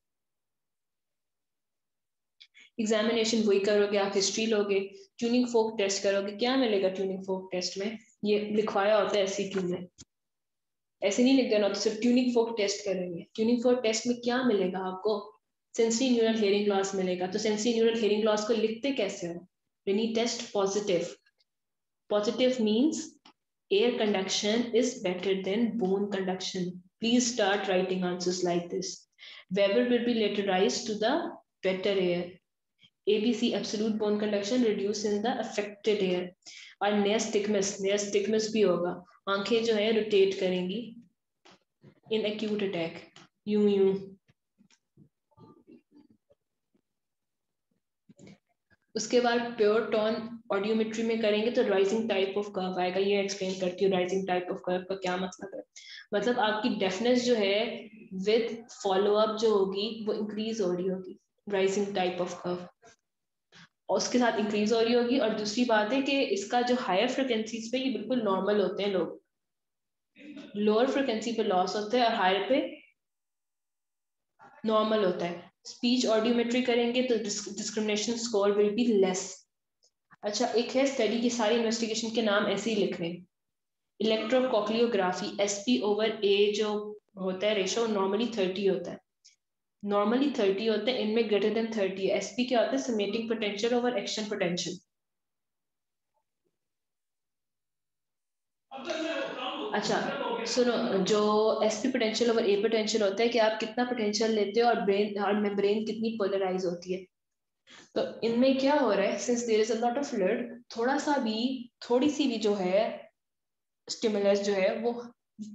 एग्जामिनेशन वही करोगे आप, हिस्ट्री लोगे, ट्यूनिंग फोक टेस्ट करोगे, क्या मिलेगा ट्यूनिंग फोक टेस्ट में? ये लिखवाया होता है एससीक्यू में, ऐसे नहीं लिख देना, तो सिर्फ ट्यूनिंग फोक टेस्ट करेंगे। ट्यूनिंग फोक टेस्ट में क्या मिलेगा आपको? सेंसरी न्यूरल हेयरिंग लॉस मिलेगा। तो सेंसरी न्यूरल हेयरिंग लॉस को लिखते कैसे हो? When you test positive, positive means air conduction is better than bone conduction. Please start writing answers like this. Weber will be letterized to the better air. ABC absolute bone conduction reduce in the affected air. और nystagmus भी होगा, आंखें जो है rotate करेंगी इन acute attack, यूं यूं। उसके बाद प्योर टोन ऑडियोमेट्री में करेंगे तो राइजिंग टाइप ऑफ कर्व आएगा। ये एक्सप्लेन करती हूँ राइजिंग टाइप ऑफ कर्व का क्या मतलब है। मतलब आपकी डेफनेस जो है विद फॉलो अप जो होगी वो इंक्रीज हो रही होगी, राइजिंग टाइप ऑफ कर्व, और उसके साथ इंक्रीज हो रही होगी। और दूसरी बात है कि इसका जो हायर फ्रिक्वेंसीज पे ये बिल्कुल नॉर्मल होते हैं लोग, लोअर फ्रिक्वेंसी पे लॉस होता है और हायर पे नॉर्मल होता है। स्पीच ऑडियोमेट्री करेंगे तो discrimination score will be less. अच्छा एक है स्टडी की सारी इन्वेस्टिगेशन के नाम ऐसे ही लिखने। इलेक्ट्रोकॉक्लियोग्राफी, एसपी ओवर ए जो होता है रेशो नॉर्मली 30 होता है, नॉर्मली 30 होते हैं, इनमें ग्रेटर देन 30 है। एसपी क्या होता है? समेटिंग पोटेंशियल ओवर एक्शन पोटेंशियल। अच्छा सुनो, जो एसपी पोटेंशियल ओवर ए पोटेंशियल होता है कि आप कितना पोटेंशियल लेते हो और ब्रेन और मेम्ब्रेन कितनी पोलराइज होती है। तो इनमें क्या हो रहा है, since there is a lot of fluid, थोड़ा सा भी, थोड़ी सी भी जो है स्टिमुलस जो है वो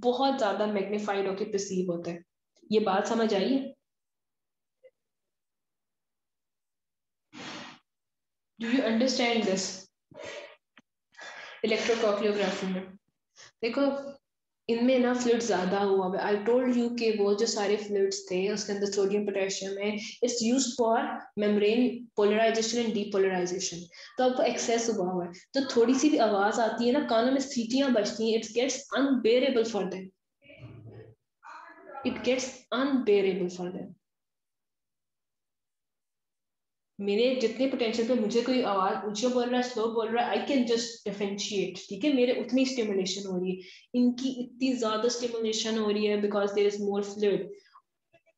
बहुत ज्यादा मैग्नीफाइड होकर परसीव होता है। ये बात समझ आई है? Do you understand this? Electrocochleography में देखो, इनमें ना फ्लूइड ज्यादा हुआ है। आई टोल्ड यू कि वो जो सारे फ्लूइड्स थे उसके अंदर सोडियम पोटेशियम है, it's used for membrane polarization and depolarization. तो अब वो एक्सेस हुआ है, तो थोड़ी सी भी आवाज आती है ना, कानों में सीटियां बजती हैं, it gets unbearable for them, it gets unbearable for them. मेरे जितने पोटेंशियल पे मुझे कोई आवाज ऊंचा बोल रहा है, स्लो बोल रहा है, आई कैन जस्ट डिफरेंशिएट। ठीक है, मेरे उतनी स्टिमुलेशन हो रही है, इनकी इतनी ज्यादा स्टिमुलेशन हो रही है because there is more fluid,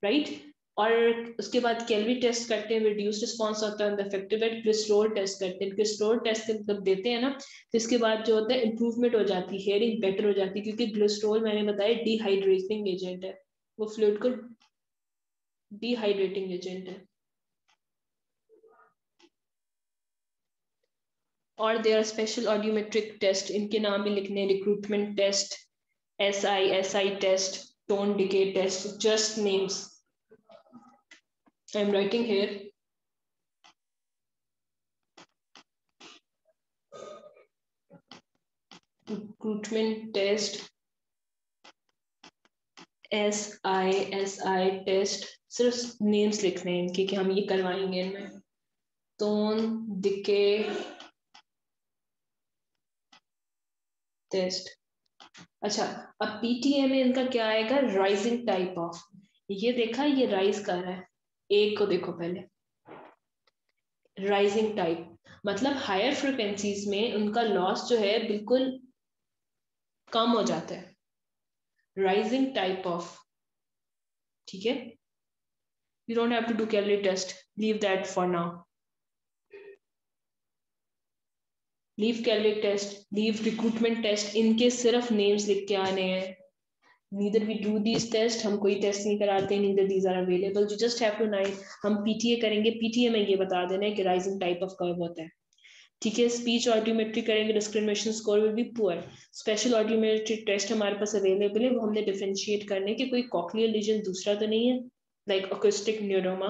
right. और उसके बाद कैलरी टेस्ट करते हैं, रिड्यूस रिस्पॉन्स होता है इफेक्टिव एट। ग्लिसरोल टेस्ट करते हैं, ग्लिसरोल टेस्ट जब देते हैं ना तो इसके बाद जो होता है इंप्रूवमेंट हो जाती है, हेयरिंग बेटर हो जाती है, क्योंकि ग्लिसरोल मैंने बताया डिहाइड्रेटिंग एजेंट है, वो फ्लूइड को डिहाइड्रेटिंग एजेंट है। और there are special audiometric test, इनके नाम भी लिखने, recruitment test, SI test, tone decay test, just names I am writing here. Recruitment test, SI test, सिर्फ नेम्स लिखने हैं इनके कि हम ये करवाएंगे इनमें। Tone decay test. अच्छा अब पीटीए में इनका क्या आएगा? Rising type of. ये देखा, ये राइज कर रहा है, एक को देखो पहले, राइजिंग टाइप मतलब हायर फ्रिक्वेंसीज में उनका लॉस जो है बिल्कुल कम हो जाता है, राइजिंग टाइप ऑफ। ठीक है, you don't have to do calorie test, leave that for now, leave calorie test, leave recruitment test, इनके सिर्फ नेम्स लिख के आने हैं। Neither we do these test, हम कोई टेस्ट नहीं कराते, neither these are available, you just have to night. हम पीटीए करेंगे, पीटीए में ये बता देना है कि राइजिंग टाइप ऑफ कर्व होता है। ठीक है, स्पीच ऑडियोमेट्री करेंगे, discrimination score will be poor. Special audiometry test हमारे पास अवेलेबल है, वो हमने डिफरेंशिएट करने की कोई कॉक्लियर लीजन दूसरा तो नहीं है, लाइक अकोस्टिक न्यूरोमा।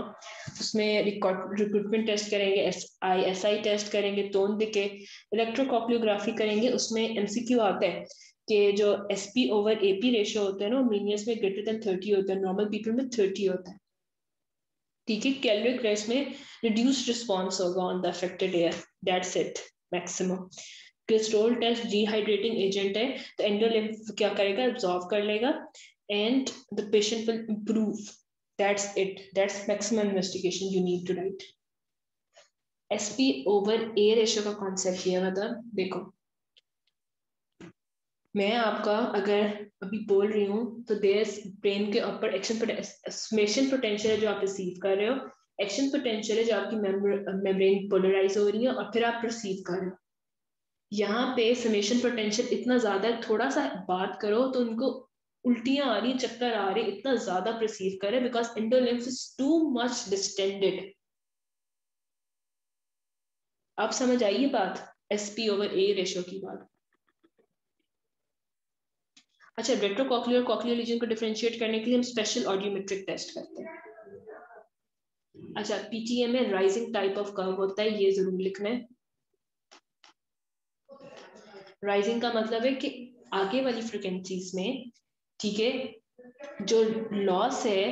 उसमें रिक्रूटमेंट टेस्ट करेंगे, SI टेस्ट करेंगे, टोन डिके, इलेक्ट्रोकॉक्लियोग्राफी करेंगे। उसमें MCQ आता है कि जो SP/AP रेशियो होता है ना, मीनियस में ग्रेटर देन 30 होता है, नॉर्मल पीपल में 30 होता है। ठीक है, कैलोरिक रेस में रिड्यूस्ड रिस्पॉन्स होगा on the affected ear, that's it maximum. Glycerol test dehydrating agent है, तो एंडोलिम्फ क्या करेगा, एब्जॉर्ब कर लेगा and the patient will improve, that's it, that's maximum investigation you need to write. SP/A ratio का concept ये मतलब देखो, मैं आपका अगर अभी बोल रही हूँ तो देयर ब्रेन के ऊपर एक्शन पोटेंशियल है जो आप रिसीव कर रहे हो, एक्शन पोटेंशियल है जो आपकी मेम्ब्रेन पोलराइज हो रही है और फिर आप रिसीव कर रहे हो। यहाँ पे समेशन पोटेंशियल इतना ज्यादा है, थोड़ा सा बात करो तो उनको उल्टियां आ रही, चक्कर आ रही, इतना ज्यादा परसीव करे because endolymph is too much distended. आप समझ आइए बात, SP/A रेशियो की बात। अच्छा, रेट्रोकॉक्लियर और कॉक्लियर लीजन को डिफरेंशिएट करने के लिए हम स्पेशल ऑडियोमेट्रिक टेस्ट करते हैं। अच्छा, PTM में राइजिंग टाइप ऑफ कर्व होता है, ये जरूर लिखना है। राइजिंग का मतलब है कि आगे वाली फ्रिक्वेंसीज में, ठीक है, जो लॉस है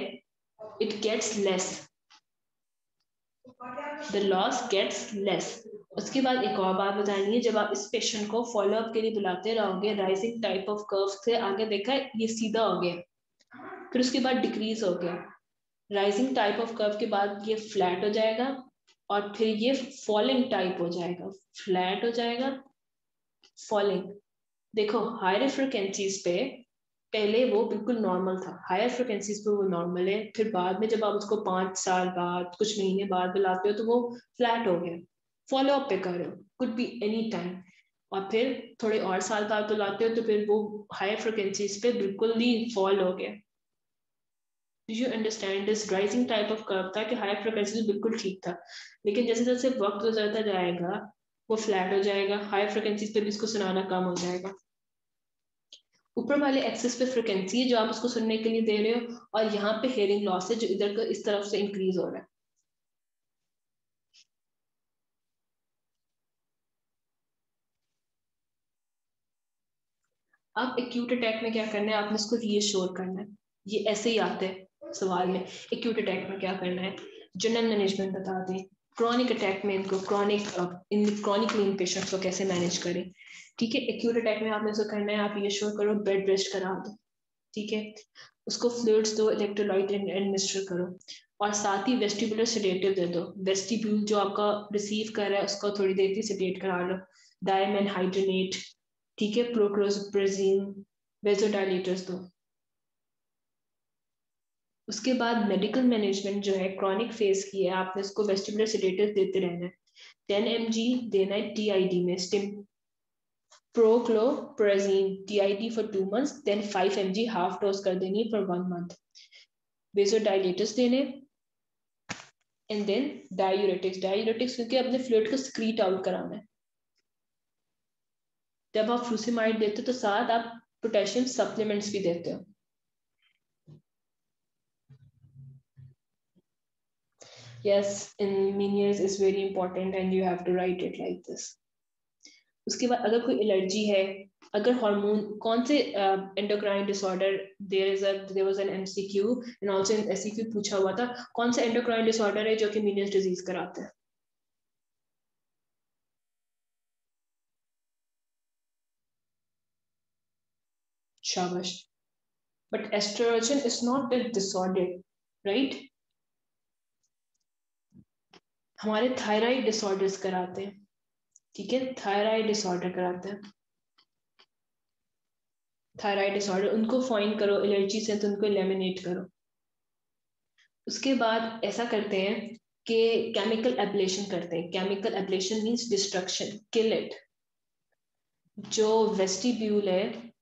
it gets less, the loss gets less. उसके बाद एक और बात बतानी है, जब आप इस पेशेंट को फॉलोअप के लिए बुलाते रहोगे, राइजिंग टाइप ऑफ कर्व से आगे देखा है ये सीधा हो गया, फिर उसके बाद डिक्रीज हो गया, राइजिंग टाइप ऑफ कर्व के बाद ये फ्लैट हो जाएगा और फिर ये फॉलिंग टाइप हो जाएगा, फ्लैट हो जाएगा, फॉलिंग। देखो हायर फ्रिक्वेंसीज पे पहले वो बिल्कुल नॉर्मल था, हायर फ्रिक्वेंसीज पे वो नॉर्मल है, फिर बाद में जब आप उसको 5 साल बाद, कुछ महीने बाद बुलाते हो तो वो फ्लैट हो गया, फॉलो अप पे कर रहे हो, कुड बी एनी टाइम, और फिर थोड़े और साल बाद बुलाते हो तो फिर वो हायर फ्रिक्वेंसीज पे बिल्कुल ही फॉल हो गया। Do you understand this rising type of curve था कि हायर फ्रिक्वेंसी बिल्कुल ठीक था, लेकिन जैसे जैसे वक्त गुजरता जाएगा वो फ्लैट हो जाएगा, हायर फ्रिक्वेंसीज पे भी इसको सुनाना कम हो जाएगा। ऊपर वाले एक्सिस पे फ्रिक्वेंसी है जो आप उसको सुनने के लिए दे रहे हो, और यहाँ पे हेयरिंग लॉस है जो इधर का इस तरफ से इंक्रीज हो रहा है। अब एक्यूट अटैक में क्या करना है, आपने इसको रीअश्योर करना है, ये ऐसे ही आते हैं सवाल में, एक्यूट अटैक में क्या करना है, जनरल मैनेजमेंट बता दें, क्रॉनिक अटैक में इनको क्रॉनिक लीन पेशेंट्स को कैसे मैनेज करें। ठीक है, एक्यूट अटैक में आपने जो करना है, आप ये श्योर करो बेड रेस्ट करा दो, ठीक है, उसको फ्लूइड्स दो, इलेक्ट्रोलाइट एडमिनिस्टर करो, और साथ ही वेस्टिबुलर सेडेटिव दे दो, वेस्टिब्यूल जो आपका रिसीव कर रहा है उसको थोड़ी देर की सेडेट करा लो, डायमन हाइड्रोनेट, ठीक है, प्रोक्लोजप्रेजिन, वेजोडाइलेटर्स दो। उसके बाद मेडिकल मैनेजमेंट जो है क्रॉनिक फेज की है, आपने उसको वेस्टिबुलर सेडेटिव देते रहना है, 10 mg देना है TID में, स्टिम prochlorperazine TID for 2 months, then 5 mg half dose कर देनी फॉर 1 month, वेजोडाइलेटर्स देने, एंड देन डायूरेटिक्स क्योंकि अपने फ्लूइड को स्क्रीट आउट कराना है। जब आप फ्लूसिमाइड देते हो तो साथ आप पोटेशियम सप्लीमेंट्स भी देते हो। Yes, in Meniere's is very important and you have to write it like this. उसके बाद अगर कोई एलर्जी है, अगर हार्मोन कौन से endocrine disorder, there was an MCQ and also in SEQ पूछा हुआ था, कौन सा एंडोक्राइन डिसऑर्डर है जो कि मीनियर्स डिजीज कराता है। शाबाश, but estrogen is not the disorder, right. हमारे थायराइड डिसऑर्डर्स कराते हैं, ठीक है, थायराइड डिसऑर्डर कराते हैं, थायराइड डिसऑर्डर उनको फाइंड करो, एलर्जी से तो उनको एलिमिनेट करो। उसके बाद ऐसा करते हैं कि केमिकल एब्लेशन करते हैं, chemical ablation means destruction, kill it. जो वेस्टिब्यूल है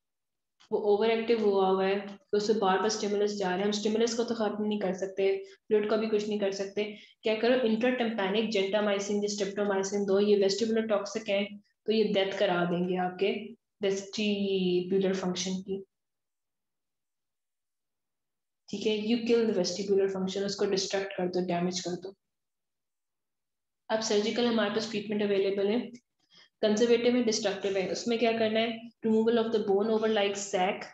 वो ओवर एक्टिव हुआ है, तो उससे बार बार स्टिमुलस जा रहे हैं। हम स्टिमुलस को तो खत्म नहीं कर सकते, फ्लूइड का भी कुछ नहीं कर सकते। क्या करो, इंट्राटेम्पैनिक जेंटामाइसिन, स्ट्रेप्टोमाइसिन दो, ये वेस्टिबुलर टॉक्सिक है, तो ये डेथ करा देंगे आपके वेस्टिबुलर फंक्शन की। ठीक है, you kill the vestibular function, उसको डिस्ट्रैक्ट कर दो, डैमेज कर दो। अब सर्जिकल हमारे पास ट्रीटमेंट अवेलेबल है, कंजर्वेटिव है, डिस्ट्रक्टिव है। उसमें क्या करना है, removal of the bone over like sac,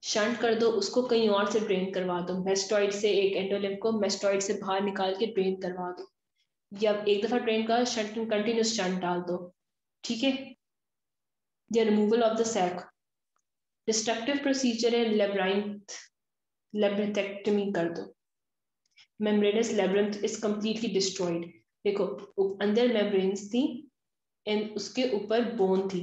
shunt कर दो, उसको कहीं और से ड्रेन करवा दो, मेस्टॉइड से एक एंडोलिम्फ को मेस्टॉइड से बाहर निकाल के ड्रेन करवा दो, या एक दफा ड्रेन का शंट कंटिन्यूस शंट डाल दो। ठीक है, या removal of the sac. Destructive procedure है लेब्रिथेक्टमी कर दो, membranous labyrinth is completely destroyed. देखो, अंदर मेम्ब्रेन्स थी एंड उसके ऊपर बोन थी,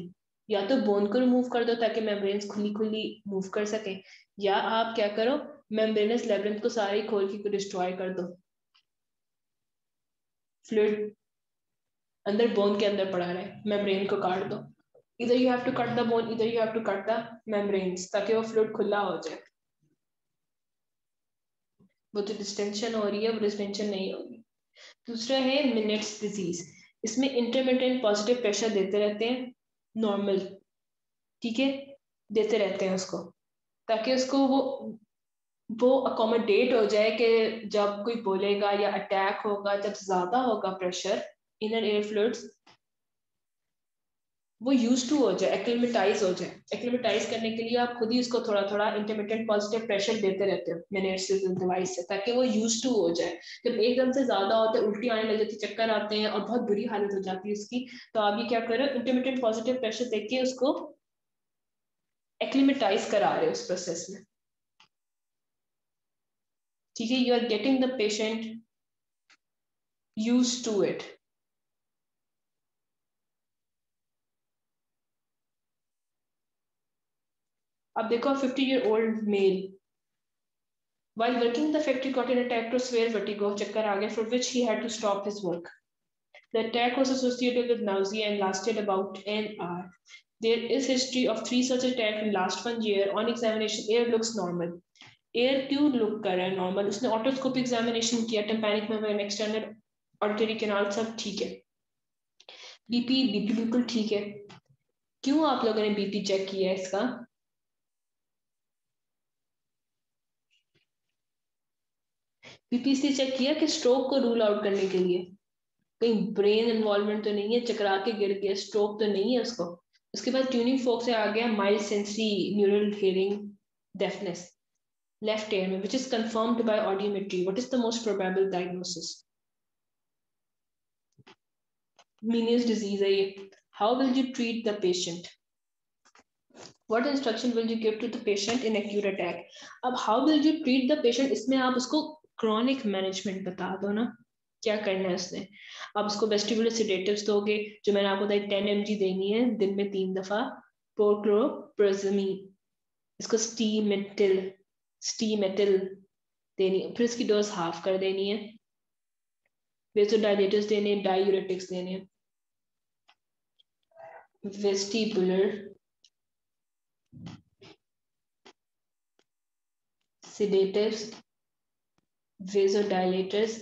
या तो बोन को रिमूव कर दो ताकि मेम्ब्रेन्स खुली खुली मूव कर सके, या आप क्या करो, मेम्ब्रेनस लेब्रिंथ को सारे खोल के डिस्ट्रॉय कर दो। फ्लूइड अंदर बोन के अंदर पड़ा रहे, मेम्ब्रेन को काट दो। इधर you have to cut the bone, इधर you have to cut the membranes, ताकि वो फ्लूइड खुला हो जाए। वो जो डिस्टेंशन हो रही है वो डिस्टेंशन नहीं होगी। दूसरा है मिनेट्स डिजीज, इसमें इंटरमिटेंट पॉजिटिव प्रेशर देते रहते हैं, नॉर्मल, ठीक है, देते रहते हैं उसको, ताकि उसको वो अकोमोडेट हो जाए कि जब कोई बोलेगा या अटैक होगा, जब ज्यादा होगा प्रेशर इनर एयर फ्लूइड्स, वो यूज टू हो जाए, एक्लिमेटाइज हो जाए। एक्लिमेटाइज करने के लिए आप खुद ही उसको थोड़ा थोड़ा इंटरमिटेंट पॉजिटिव प्रेशर देते रहते हो मिनट्स डिवाइस से, ताकि वो यूज टू हो जाए। जब एकदम से ज्यादा होता है, उल्टी आने लग जाती, चक्कर आते हैं और बहुत बुरी हालत हो जाती है उसकी, तो आप ये क्या करो, इंटरमिटेंट पॉजिटिव प्रेशर देके उसको एक्लिमेटाइज करा रहे हो उस प्रोसेस में। ठीक है, you are getting the patient use to it. अब देखो, 50-year-old male while working in the factory got an attack to severe vertigo, चक्कर आ गया, for which he had to stop his work. The attack was associated with nausea and lasted about an hour. There is history of 3 such attacks in last 1 year. On examination, air looks normal. Air क्यों look कर रहा है normal? उसने otoscopic examination किया, tympanic membrane, external auditory canal सब ठीक है, BP बिल्कुल ठीक है। क्यों आप लोगों ने बीपी चेक किया है इसका? बीपी इसलिए चेक किया कि स्ट्रोक को रूल आउट करने के लिए, कहीं ब्रेन इन्वॉल्वमेंट तो नहीं है, चकरा के गिर गया, स्ट्रोक तो नहीं है उसको। उसके बाद ट्यूनिंग फोक से आ गया mild sensory neural hearing deafness left ear में, which is confirmed by audiometry. What is the most probable diagnosis? Meniere's disease है ये। How will you treat the patient? What instruction will you give to the patient in acute attack? अब how will you treat the patient, इसमें आप उसको chronic management बता दो ना, क्या करना है उसने। आप उसको वेस्टिबुलर सिडेटिव्स दोगे, जो मैंने आपको बताया 10 mg देनी है दिन में 3 दफा, प्रोक्लोप्रोजमीन, इसको स्टीमेटिल देनी है, फिर इसकी डोज हाफ कर देनी है, वेसोडाइलेटर्स देने, डायूरेटिक्स देने, vestibular sedatives, vasodilators,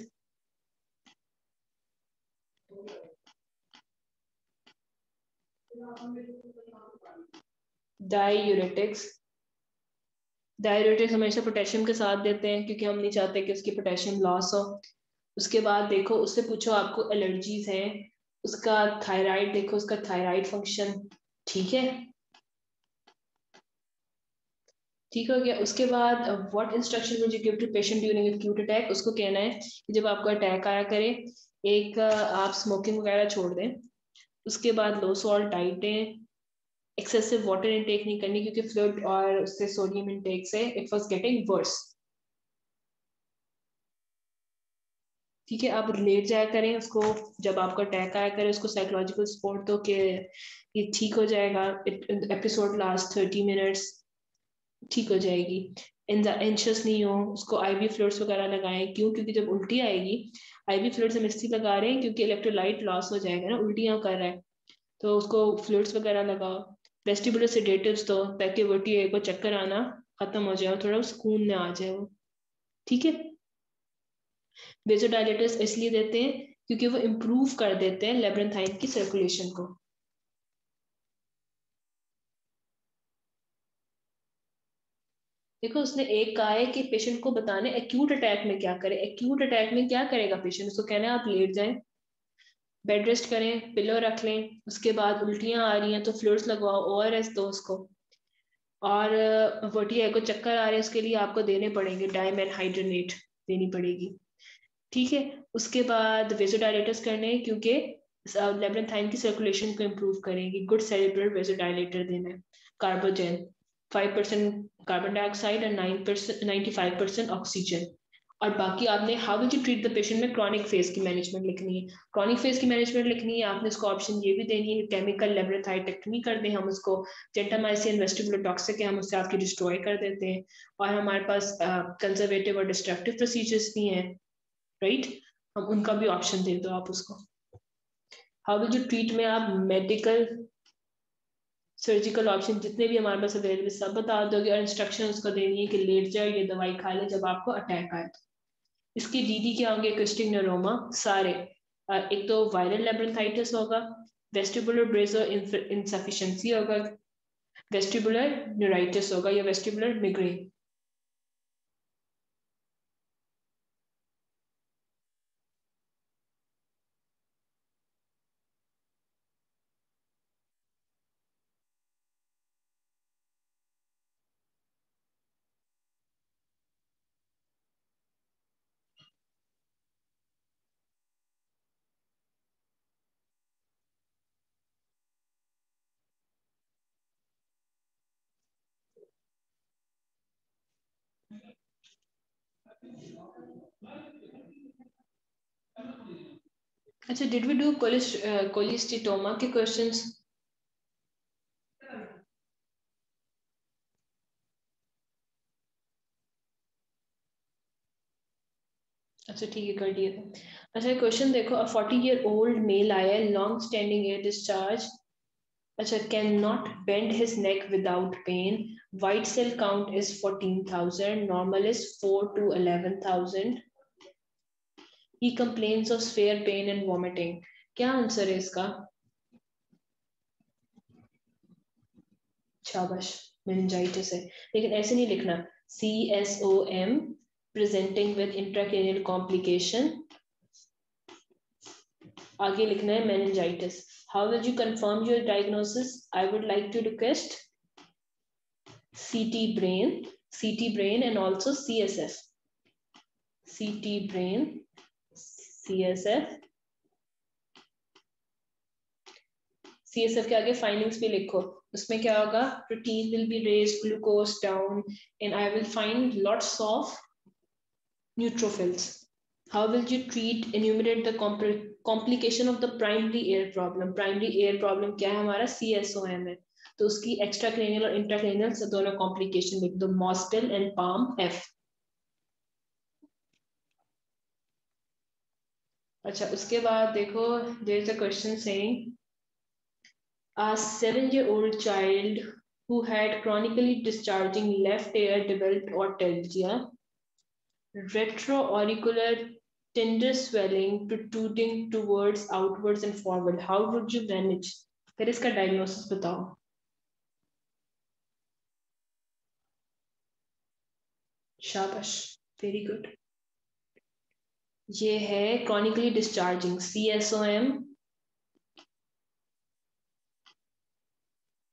diuretics. Diuretics हमेशा पोटेशियम के साथ देते हैं, क्योंकि हम नहीं चाहते कि उसकी पोटेशियम लॉस हो। उसके बाद देखो, उससे पूछो आपको एलर्जीज हैं, उसका थायराइड देखो, उसका थायराइड फंक्शन ठीक है, ठीक हो गया। उसके बाद what instruction will you give to patient during acute attack? उसको कहना है कि जब आपको अटैक आया करे, एक आप स्मोकिंग वगैरह छोड़ दें, उसके बाद लो सॉल्ट डाइट है, एक्सेसिव वाटर इनटेक नहीं करनी, क्योंकि फ्लूइड और उससे सोडियम इनटेक से इट वाज गेटिंग वर्स। ठीक है, आप लेट जाया करें उसको, जब आपको अटैक आया करे उसको साइकोलॉजिकल सपोर्ट दो कि ये ठीक हो जाएगा, एपिसोड लास्ट 30 मिनट्स, ठीक हो जाएगी। एंशियस नहीं हो, उसको आईवी फ्लूइड्स वगैरह लगाएं। क्यों? क्योंकि जब उल्टी आएगी, आईवी फ्लूइड्स हम इसलिए लगा रहे हैं क्योंकि इलेक्ट्रोलाइट लॉस हो जाएगा ना, उल्टियां कर रहा है, तो उसको फ्लूइड्स वगैरह लगाओ। वेस्टिबुलर सेडेटिव्स दो ताकि वर्टिगो को चक्कर आना खत्म हो जाए, थोड़ा सुकून में आ जाए वो, ठीक है। वेजोडाइलेटर्स इसलिए देते हैं क्योंकि वो इम्प्रूव कर देते हैं लेब्रेंथाइन की सर्कुलेशन को। देखो उसने एक कहा है कि पेशेंट को बताने एक्यूट अटैक में क्या करे। एक्यूट अटैक में क्या करेगा पेशेंट, उसको कहना है आप लेट जाएं, बेड रेस्ट करें, पिलो रख लें, उसके बाद उल्टियां आ रही हैं तो फ्लूइड्स लगवाओ, ओआरएस दो उसको, और वर्टिगो को चक्कर आ रहे हैं उसके लिए आपको देने पड़ेंगे डाइमेनहाइड्रेट देनी पड़ेगी, ठीक है। उसके बाद वेजोडाइलेटर्स करने हैं क्योंकि लेब्रेंथाइन की सर्कुलेशन को इम्प्रूव करेंगी। गुड सेरिब्रल वेजोडाइलेटर देना है। कार्बोजेन 5% कार्बन डाइऑक्साइड और 9% 95% ऑक्सीजन। और बाकी आपने how will you treat the patient में क्रॉनिक फेज की मैनेजमेंट लिखनी है। क्रॉनिक फेज की मैनेजमेंट लिखनी है आपने, उसको ऑप्शन ये भी देनी है केमिकल लेब्रेथाइटेक्टमी कर दें हम उसको, जेंटामाइसिन वेस्टिबुलर टॉक्सिक है हम उससे आपकी डिस्ट्रॉय कर देते हैं, और हमारे पास कंजर्वेटिव और डिस्ट्रक्टिव प्रोसीजर्स भी हैं, राइट, हम उनका भी ऑप्शन दे दो आप उसको। हाउ विल यू ट्रीट में आप मेडिकल सर्जिकल ऑप्शन जितने भी हमारे पास अवेलेबल सब बता दोगे, और इंस्ट्रक्शन उसको देनी है कि लेट जाए, ये दवाई खा ले जब आपको अटैक आए। इसकी डीडी क्या होंगे, एक्विस्टिक न्यूरोमा सारे, एक तो वायरल लेब्रेंथाइटिस होगा, वेस्टिबुलर ब्रेजो इनसफिशिएंसी होगा, वेस्टिबुलर न्यूराइटिस होगा या वेस्टिबुलर मिग्रेन। अच्छा, डिड वी डू कोलिस्टिटोमा के क्वेश्चंस? अच्छा ठीक है, कर दिए थे। अच्छा क्वेश्चन देखो, अ 40-year-old मेल आया है, लॉन्ग स्टैंडिंग एयर डिस्चार्ज, अच्छा can not bend his neck without pain, white cell count is 14,000, normal is 4 to 11,000, he complains of severe pain and vomiting. क्या आंसर है इसका? शाबाश, मेनिंजाइटिस है, लेकिन ऐसे नहीं लिखना, CSOM presenting with intracranial complication, आगे लिखना है meningitis. How will you confirm your diagnosis? I would like to request CT brain, CT brain and also CSF. CT brain, CSF. CSF के आगे findings भी लिखो, उसमें क्या होगा, protein will be raised, glucose down, and I will find lots of neutrophils. How will you treat, enumerate the complication of the primary air problem? Primary air problem क्या है हमारा, CSOM है, तो उसकी एक्स्ट्रा क्रेनियल और intracranial दोनों complication लिख दो, मॉस्टेल एंड पाम F। अच्छा उसके बाद देखो, there is a question saying a 7-year-old child who had chronically discharging left ear developed autalgia, retroauricular tender swelling protruding towards outwards and forward. How would you manage? फिर इसका diagnosis बताओ। शाबाश, very good. ये है chronically discharging CSOM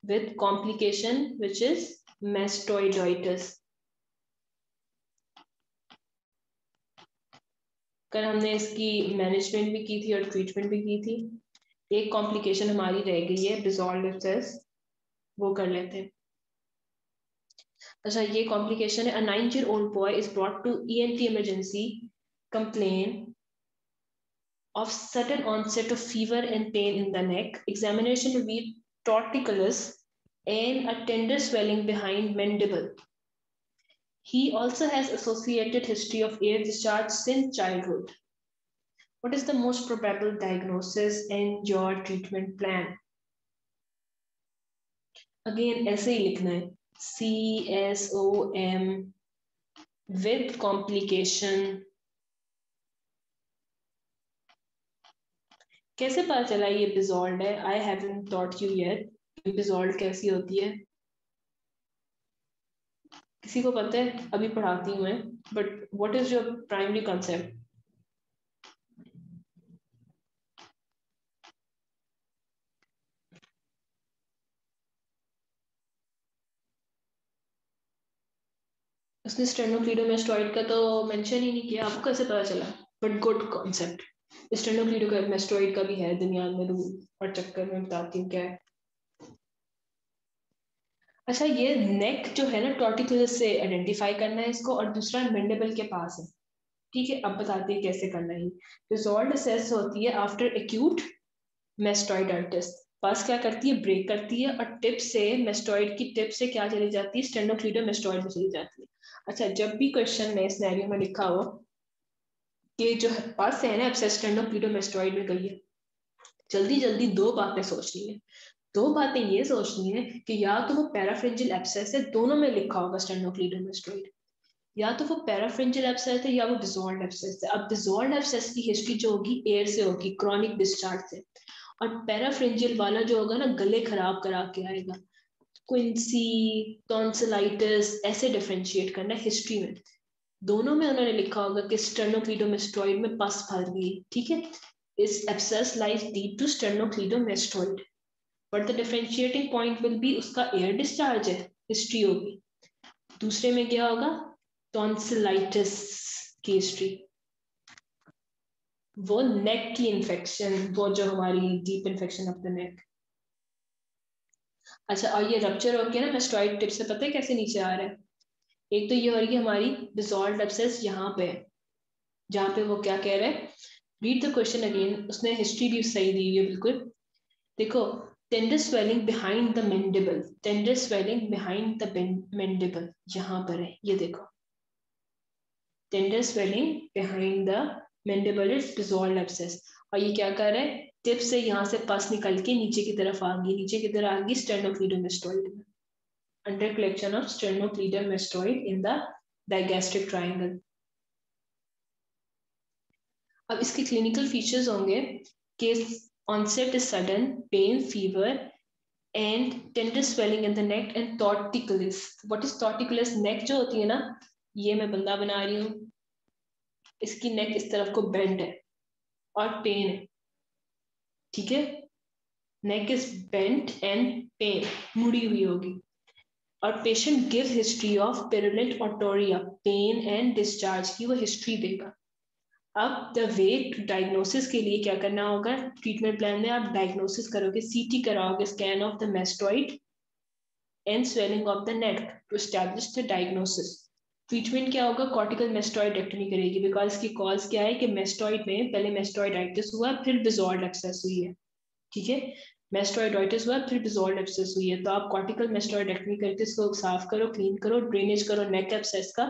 with complication which is mastoiditis। कल हमने इसकी management भी की थी और ट्रीटमेंट भी की थी। एक कॉम्प्लिकेशन हमारी रह गई है डिसॉल्व्ड एब्सेस, वो कर लेते हैं। अच्छा ये कॉम्प्लिकेशन है, a 9-year-old boy is brought to ENT emergency, complain of sudden onset of fever and pain in the neck, examination revealed torticollis and a tender swelling behind mandible. He also has associated history of air discharge since childhood. What is the most probable diagnosis and your treatment plan? Again ऐसे ही लिखना है, CSOM with complication. कैसे पता चला ये Bezold है? I haven't taught you yet Bezold कैसी होती है। किसी को पता है? अभी पढ़ाती हूँ मैं, but what is your primary concept? उसने स्टेनोक्लीडोमेस्टोइड का तो मेंशन ही नहीं किया, आपको कैसे पता चला? But good concept. स्टेनोक्लीडोमेस्टोइड का भी है दुनिया में रूल, और चक्कर में बताती हूँ क्या है। अच्छा, ये नेक जो है ना, टॉर्टिकुलस से आइडेंटिफाई करना है इसको, और दूसरा मेंडिबल के पास है। ठीक है, अब बताते हैं कैसे करना है। रिजॉल्व असेस होती है आफ्टर एक्यूट मेस्टोइडाइटिस। पस क्या करती है? ब्रेक करती है, और टिप से, मेस्टोइड की टिप से क्या चली जाती है? स्टेनोक्लीडोमेस्टोइड में चली जाती है। अच्छा, जब भी क्वेश्चन में सिनेरियो में लिखा हो कि जो पस है ना एब्सेस स्टेनोक्लीडोमेस्टोइड में गई है, जल्दी जल्दी दो बातें सोचनी है। दो बातें ये सोचनी है कि या तो वो पैराफ्रिंजियल एब्सेस है, दोनों में लिखा होगा स्टेनोक्लीडोमेस्टोइड, या तो वो पैराफ्रिंजियल एब्सेस है या वो डिसॉल्व एब्सेस है। अब डिसॉल्व एब्सेस की हिस्ट्री जो होगी एयर से होगी, क्रॉनिक डिस्चार्ज से, और पैराफ्रिंजियल वाला जो होगा ना, गले खराब करा के आएगा, क्विंसी, टॉन्सिलाइटिस, ऐसे डिफरेंशिएट करना हिस्ट्री में। दोनों में उन्होंने लिखा होगा कि स्टेनोक्लीडोमेस्टोइड में पस भर गई। ठीक है, इस abscess lies deep to sternocleidomastoid, but the differentiating point will be उसका एयर डिस्चार्ज है, हिस्ट्री होगी। दूसरे में क्या होगा? टॉन्सिलाइटिस की हिस्ट्री, वो नेक की इन्फेक्शन, वो जो हमारी डीप इन्फेक्शन ऑफ द नेक। अच्छा, और ये रप्चर होके ना मेस्टोइड टिप से पता है कैसे नीचे आ रहा है? एक तो ये हो रही है हमारी डिसॉल्व एब्सेस यहाँ पे है, जहाँ पे वो क्या कह रहा है, रीड द क्वेश्चन अगेन। उसने हिस्ट्री भी सही दी है बिल्कुल। देखो, tender swelling behind the mandible, tender swelling behind the mandible यहाँ पर है, ये देखो, tender swelling behind the mandible is dissolve abscess. और ये क्या कर रहा है? टिप से यहाँ से पस निकल के नीचे की तरफ आ गई, नीचे की तरफ आ गई स्टेनोक्लीडोमेस्टोइड में, under collection of sternocleidomastoid in the digastric triangle. अब इसके क्लिनिकल फीचर्स होंगे कि onset is sudden, pain, fever and tender swelling in the neck and torticollis. What is torticollis? Neck जो होती है ना, ये मैं बंदा बना रही हूँ, इसकी नेक इस तरफ को बेंड है और पेन है। ठीक है, neck is bent and pain, मुड़ी हुई होगी, और patient give history of purulent otorrhoea, pain and discharge की वो हिस्ट्री देगा। अब द वे टू डायग्नोसिस के लिए क्या करना होगा? ट्रीटमेंट प्लान में आप डायग्नोसिस करोगे, सीटी कराओगे, scan of the mastoid and swelling of the neck to establish the diagnosis. Treatment क्या होगा? कॉर्टिकल मेस्टोइडेक्टमी करेगी, बिकॉज इसकी कॉज क्या है कि मेस्टोइड में पहले मेस्टोइडाइटिस हुआ, फिर डिसॉल्व एब्सेस हुई है। ठीक है, मेस्टोइडाइटिस हुआ, फिर डिसॉल्व एब्सेस हुई है, तो आप कॉर्टिकल मेस्टोइडेक्टमी करके इसको साफ करो, क्लीन करो, ड्रेनेज करो नेक एब्सेस का,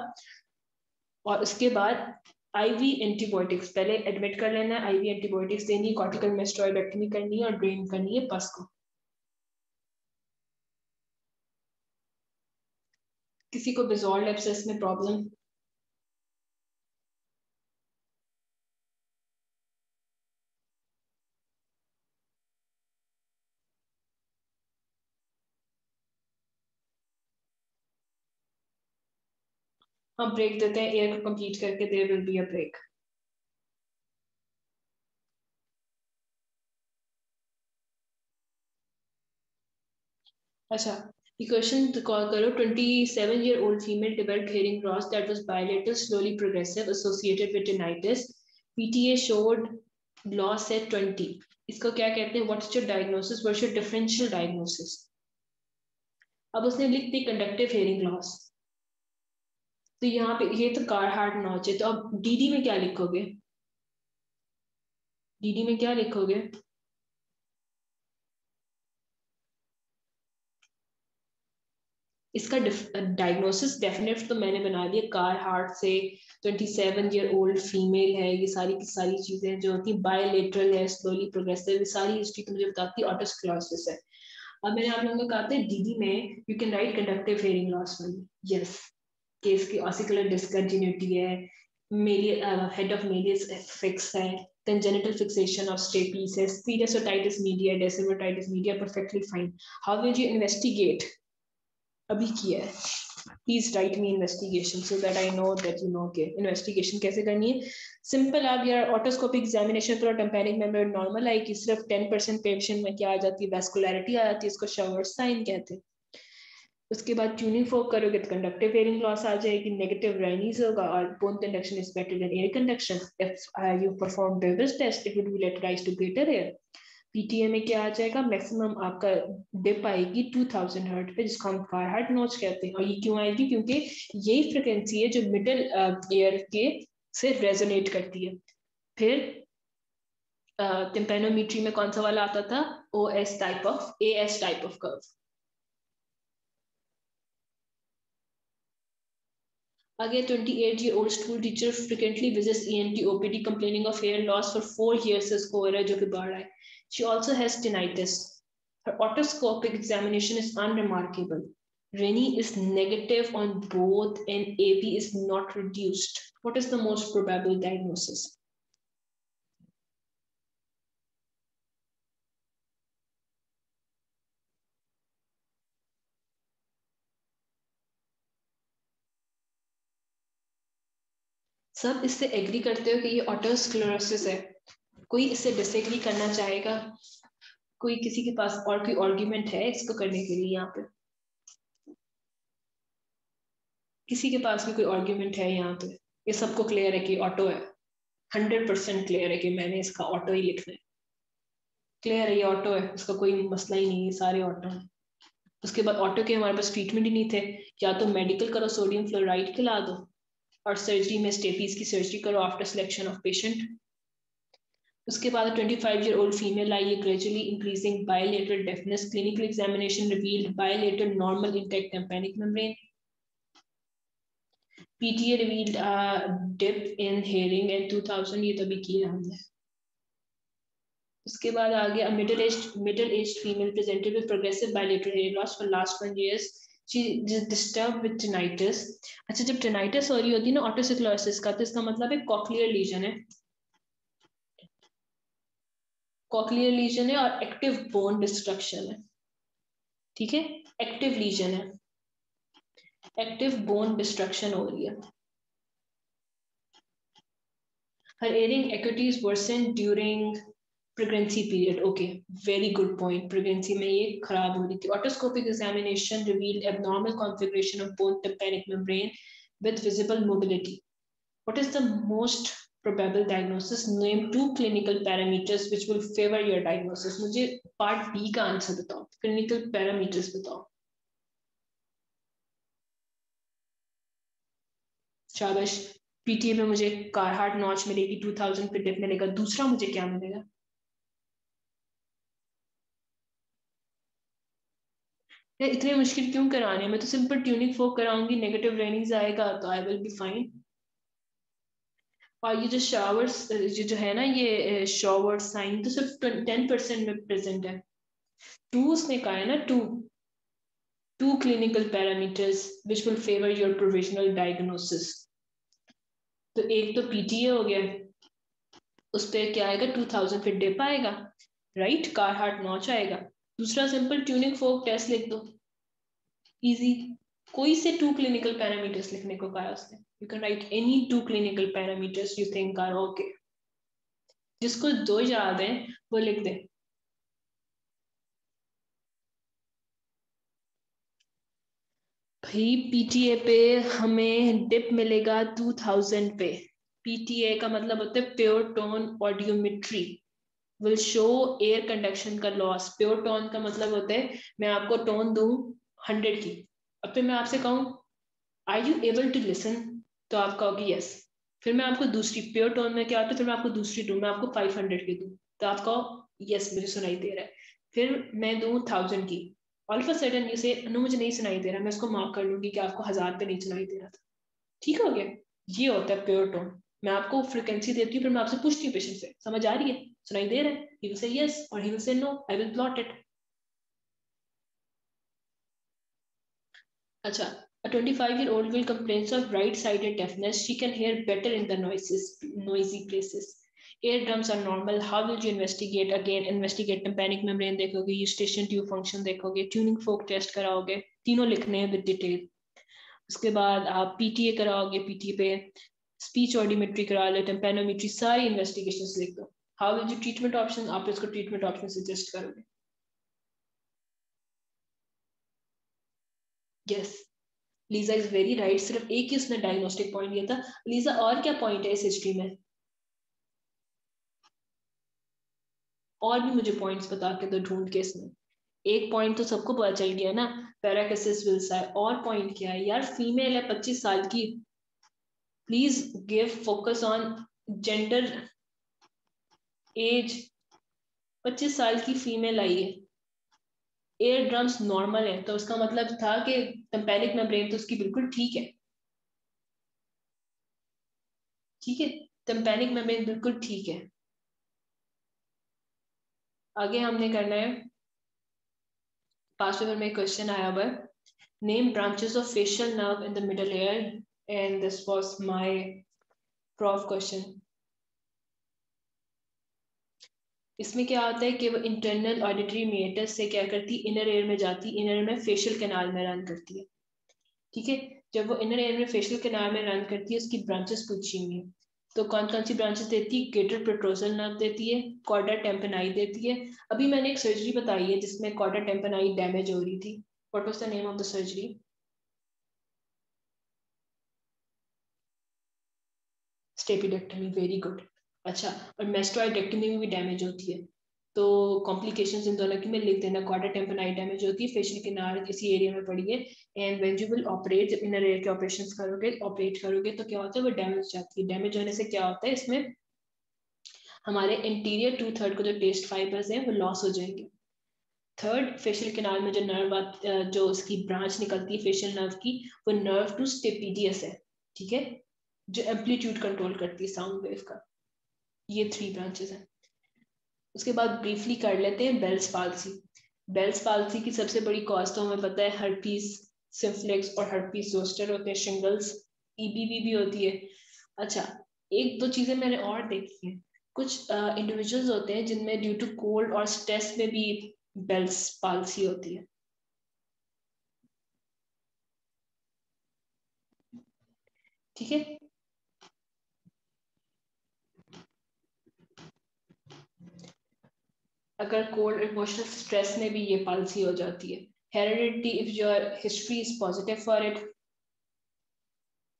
और उसके बाद आईवी एंटीबायोटिक्स पहले एडमिट कर लेना है, आईवी एंटीबायोटिक्स देनी है, कॉर्टिकल मेस्टोइडेक्टमी करनी है, और ड्रेन करनी है पस को। किसी को डिसॉल्व एब्सेस में प्रॉब्लम? हम ब्रेक देते हैं, एयर को कंप्लीट करके there will be a break. अच्छा, the question to call करो, 27-year-old female developed hearing loss that was bilateral, slowly progressive, associated with tinnitus. PTA showed loss at 20. इसको क्या कहते हैं? What's your diagnosis? What's your differential diagnosis? अब उसने लिख दी conductive hearing loss, तो यहाँ पे ये तो कारहार्ट नॉच है, तो अब डीडी में क्या लिखोगे? डीडी में क्या लिखोगे? इसका डायग्नोसिस डेफिनेट तो मैंने बना दिया, कार हार्ट से, 27-year-old फीमेल है, ये सारी की सारी चीजें जो होती है, बायोलेटरल है, स्लोली प्रोग्रेसिव, ये सारी हिस्ट्री तो मुझे बताती है ऑटोस्क्लेरोसिस है। अब मैंने आप लोगों को कहा था डीडी में you can right conductive hearing loss वाली, यस केस की ऑसिकुलर डिसकंटिन्यूटी है, हेड ऑफ मेलियस फिक्स है, congenital fixation of stapes है, serous otitis media, desimotitis media perfectly fine. How will you investigate? अभी किया है, please right me investigation so that I know that you know के investigation कैसे करनी है. Simple, आप यार ऑटोस्कोपिक एग्जामिनेशन पर टेम्पैनिक मेंबर नॉर्मल आई कि सिर्फ 10% पेशेंट में क्या आ जाती है, वैस्कुलैरिटी आ जाती है, इसको शॉवर साइन कहते हैं. उसके बाद ट्यूनिंग फोक करोगे तो कंडक्टिव हेयरिंग लॉस आ जाएगी, नेगेटिव राइनीज होगा और bone conduction is better than air conduction. If you perform Weber's test it would be lateralised to greater air. PTA में क्या आ जाएगा, मैक्सिमम आपका डिप आएगी 2000 हर्ट पे, जिसको हम कारहार्ट नॉच कहते हैं. और ये क्यों आएगी, क्योंकि यही फ्रिक्वेंसी है जो मिडिल एयर के से रेजोनेट करती है. फिर टिम्पेनोमीट्री में कौन सा वाला आता था, OS type of, as type of curve. आगे 28-year-old school teacher frequently visits ENT OPD complaining of hair loss for 4 years से इसको हो रहा है, जो कि बढ़ रहा है. She also has tinnitus. Her otoscopic examination is unremarkable. Rennie is negative on both and AP is not reduced. What is the most probable diagnosis? सब इससे एग्री करते हो कि ये ऑटोस्क्लेरोसिस है? कोई इससे डिसएग्री करना चाहेगा? कोई किसी के पास और कोई आर्गुमेंट है इसको करने के लिए? यहाँ पे किसी के पास भी कोई आर्ग्यूमेंट है यहाँ पे? ये सबको क्लियर है कि ऑटो है, 100% क्लियर है कि मैंने इसका ऑटो ही लिखना है. क्लियर है ये ऑटो है, इसका कोई मसला ही नहीं है, सारे ऑटो है. उसके बाद ऑटो के हमारे पास ट्रीटमेंट ही नहीं थे, या तो मेडिकल करो, सोडियम फ्लोराइड खिला दो, और सर्जरी में स्टेपीज की सर्जरी करो आफ्टर सिलेक्शन ऑफ पेशेंट. उसके बाद 25-year-old female I, gradually increasing bilateral deafness, clinical examination revealed bilateral normal intact tympanic membrane. PTA revealed a dip in hearing in 2000, ये तो भी किया हमने. उसके बाद आ गया middle aged female presented with progressive bilateral hair loss for last 1 year. She is disturbed with tinnitus. अच्छा, जब tinnitus हो रही होती है ना ऑटोसिक्लोसिस का, तो इसका मतलब है कॉक्लियर लीजन है, कॉक्लियर लीजन है और एक्टिव बोन डिस्ट्रक्शन है. ठीक है, एक्टिव लीजन है, एक्टिव बोन डिस्ट्रक्शन हो रही है. Her hearing acuity is worsened during pregnancy period. Okay, very good point. Pregnancy में ये खराब हो रही थी. Otoscopic examination revealed abnormal configuration of both tympanic membrane with visible mobility. What is the most probable diagnosis? Name 2 clinical parameters which will favor your diagnosis. मुझे part B का answer बताओ. Clinical parameters बताओ. शाबाश. PTA में मुझे कारहार्ट notch मिलेगी, 2000 पे dip मिलेगा. दूसरा मुझे क्या मिलेगा? यार इतने मुश्किल क्यों कराने? मैं तो सिंपल ट्यूनिंग फोक कराऊंगी, नेगेटिव रेनिंग्स आएगा तो आई विल बी फाइन. और ये जो शावर्स जो है ना, ये शावर साइन तो सिर्फ 10% में प्रेजेंट है. टू उसने कहा है ना, two clinical parameters which will favour your provisional diagnosis. तो एक तो पीटीए हो गया, उस पर क्या आएगा, 2000 फिर डिप आएगा, राइट, कारहार्ट नॉच आएगा. दूसरा सिंपल ट्यूनिंग फोक टेस्ट लिख दो, इजी. कोई से 2 clinical parameters लिखने को कहा उसने. You can write any 2 clinical parameters you think are okay. जिसको 2 याद है वो लिख दे. भाई पीटीए पे हमें डिप मिलेगा 2000 पे. पीटीए का मतलब होता है pure tone audiometry will show air conduction का लॉस. प्योर टोन का मतलब होता है मैं आपको टोन दूं 100 की, अब फिर मैं आपसे कहूं are you able to listen, तो आप कहोगे यस. फिर मैं आपको दूसरी प्योर टोन में क्या आता है, फिर मैं आपको दूसरी दूं, मैं आपको 500 की दूं, तो आप कहो यस मुझे सुनाई दे रहा है. फिर मैं दूं 1000 की, all of a sudden you से नो मुझे नहीं सुनाई दे रहा, मैं उसको मार्क कर लूंगी कि आपको 1000 पे नहीं सुनाई दे रहा था. ठीक हो गया. ये होता है प्योर टोन. मैं आपको फ्रिक्वेंसी देती हूँ, फिर मैं आपसे पूछती हूँ पेशेंट से समझ आ रही है, सुनाई दे रहा है, ही विल से यस और he will say no, I will plot it. अच्छा, a 25-year-old will complains of right-sided deafness. She can hear better in the noisy places. Eardrums are normal. How will you investigate? Again, investigate tympanic membrane देखोगे, eustachian tube function देखोगे, tuning fork test कराओगे, तीनों लिखने हैं with detail. उसके बाद आप PTA कराओगे, PTA पे स्पीच ऑडियोमेट्री करा लो, टेम्पेनोमेट्री, सारी इन्वेस्टिगेशंस लिख दो. How will you treatment option, आप इसको ट्रीटमेंट ऑप्शन सजेस्ट करोगे. Yes, Lisa is very right. सिर्फ एक ही उसने डायग्नोस्टिक पॉइंट दिया था. लीजा और क्या पॉइंट है इस हिस्ट्री में, और भी मुझे पॉइंट्स बता के दो ढूंढ के. इसमें एक पॉइंट तो सबको पता चल गया ना, पैराकिसिस विल्साई. और पॉइंट क्या है यार, फीमेल है 25 साल की. Please give focus on gender, age. 25 साल की फीमेल आई है, एयर ड्रम्स नॉर्मल है, तो उसका मतलब था कि टेम्पेनिक मेम्ब्रेन तो उसकी बिल्कुल ठीक है. ठीक है, टेम्पेनिक मेम्ब्रेन बिल्कुल ठीक है. आगे हमने करना है, पास्ट पेपर में क्वेश्चन आया हुआ है, name branches of facial nerve in the middle air, and this was my prof question. इसमें क्या होता है कि वो इंटरनल ऑडिटरी मेटस से क्या करती, इनर एयर में जाती, इनर एयर में फेशियल कैनाल में रन करती है. ठीक है, जब वो इनर एयर में फेशियल कैनाल में रन करती है, उसकी ब्रांचेस पूछी हुई है. तो कौन कौन सी ब्रांचेस देती है, ग्रेटर प्रोटोजल नर्व देती है, कॉर्डा टेम्पनाई देती है. अभी मैंने एक सर्जरी बताई है जिसमें कॉर्डा टेम्पनाई डैमेज हो रही थी. What was the name of the surgery. Stapedectomy, very good. अच्छा, और मेस्टोइडेक्टमी में भी डैमेज होती है. तो कॉम्प्लिकेशंस इन दोनों की मैं लिख देना, क्वाड्रा टेम्पनाई डैमेज होती है, फेशियल किनार किसी एरिया में पड़ी है. And when you will operate, जब इनर एयर के ऑपरेशंस करोगे, ऑपरेट करोगे, तो क्या होता है, वो डैमेज जाती है. डैमेज होने से क्या होता है, इसमें हमारे इंटीरियर 2/3 को जो टेस्ट फाइबर्स हैं वो लॉस हो जाएंगे. थर्ड, फेशियल किनार में जो नर्व, जो उसकी ब्रांच निकलती है फेशियल नर्व की, वो नर्व टू स्टेपिडियस है. ठीक है, जो एम्पलीट्यूड कंट्रोल करती है साउंड वेव का. ये 3 ब्रांचेस हैं. उसके बाद ब्रीफली कर लेते हैं बेल्स पाल्सी. बेल्स पाल्सी की सबसे बड़ी कॉज तो हमें पता है, हर्पीस सिम्प्लेक्स और हर्पीस जोस्टर होते हैं, शिंगल्स, ईबीवी भी होती है. अच्छा, एक दो चीजें मैंने और देखी हैं. कुछ इंडिविजुअल्स होते हैं जिनमें ड्यू टू कोल्ड और स्ट्रेस में भी बेल्स पाल्सी होती है. ठीक है, अगर कोल्ड इमोशनल स्ट्रेस में भी ये पाल्सी हो जाती है. Heredity, if your history is positive for it.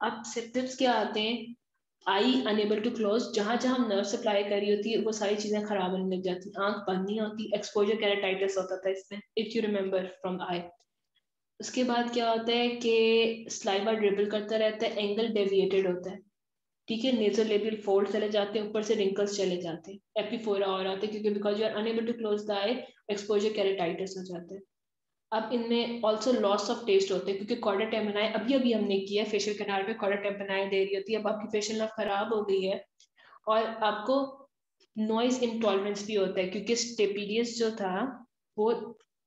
अब सिम्टम्स क्या आते हैं, आई अनेबल टू क्लोज, जहां जहां हम नर्व सप्लाई कर रही होती है वो सारी चीजें खराब होने लग जाती हैं, आंख बंद नहीं होती. एक्सपोजर कैराटाइटिस होता था इसमें, if you remember from I. उसके बाद क्या होता है कि स्लाइवा ड्रिबल करता रहता है, एंगल डेविएटेड होता है. ठीक है, नेजल लेबियल फोल्ड चले जाते हैं, ऊपर से रिंकल्स चले जाते हैं, एपिफोरा और आते हैं, क्योंकि because you are unable to close the eye, exposure keratitis हो जाता है. अब इनमें ऑल्सो लॉस ऑफ टेस्ट होते हैं, क्योंकि कॉर्डा टेम्पनाई अभी अभी हमने किया है, फेशियल कैनाल पे कॉर्डा टेम्पनाई दे रही होती है. अब आपकी फेशियल नर्व खराब हो गई है, और आपको नॉइज इंटॉलरेंस भी होता है, क्योंकि स्टेपिडियस जो था वो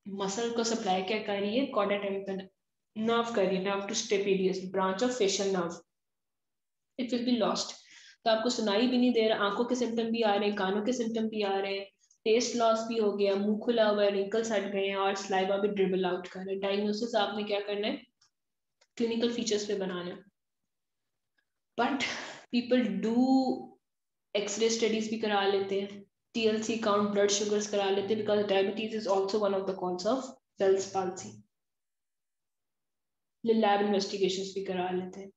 मसल को सप्लाई क्या कर रही है, कॉर्डा टेम्पनाई नर्व कर रही है, nerve to stapedius branch of facial nerve. It will be lost. तो आपको सुनाई भी नहीं दे रहा, आंखों के सिम्टम भी आ रहे हैं, कानों के सिम्टम भी आ रहे हैं, टेस्ट लॉस भी हो गया, मुंह खुला हुआ है, रिंकल्स हट गए हैं, और स्लाइवा भी ड्रिबल आउट कर रहा है. डायग्नोसिस आपने क्या करना है, क्लिनिकल फीचर्स पे बनाना है. But people do x-ray studies भी करा लेते हैं, TLC काउंट, ब्लड शुगर्स करा लेते हैं, because diabetes is also one of the cause of Bell's palsy. Lab investigations भी करा लेते हैं.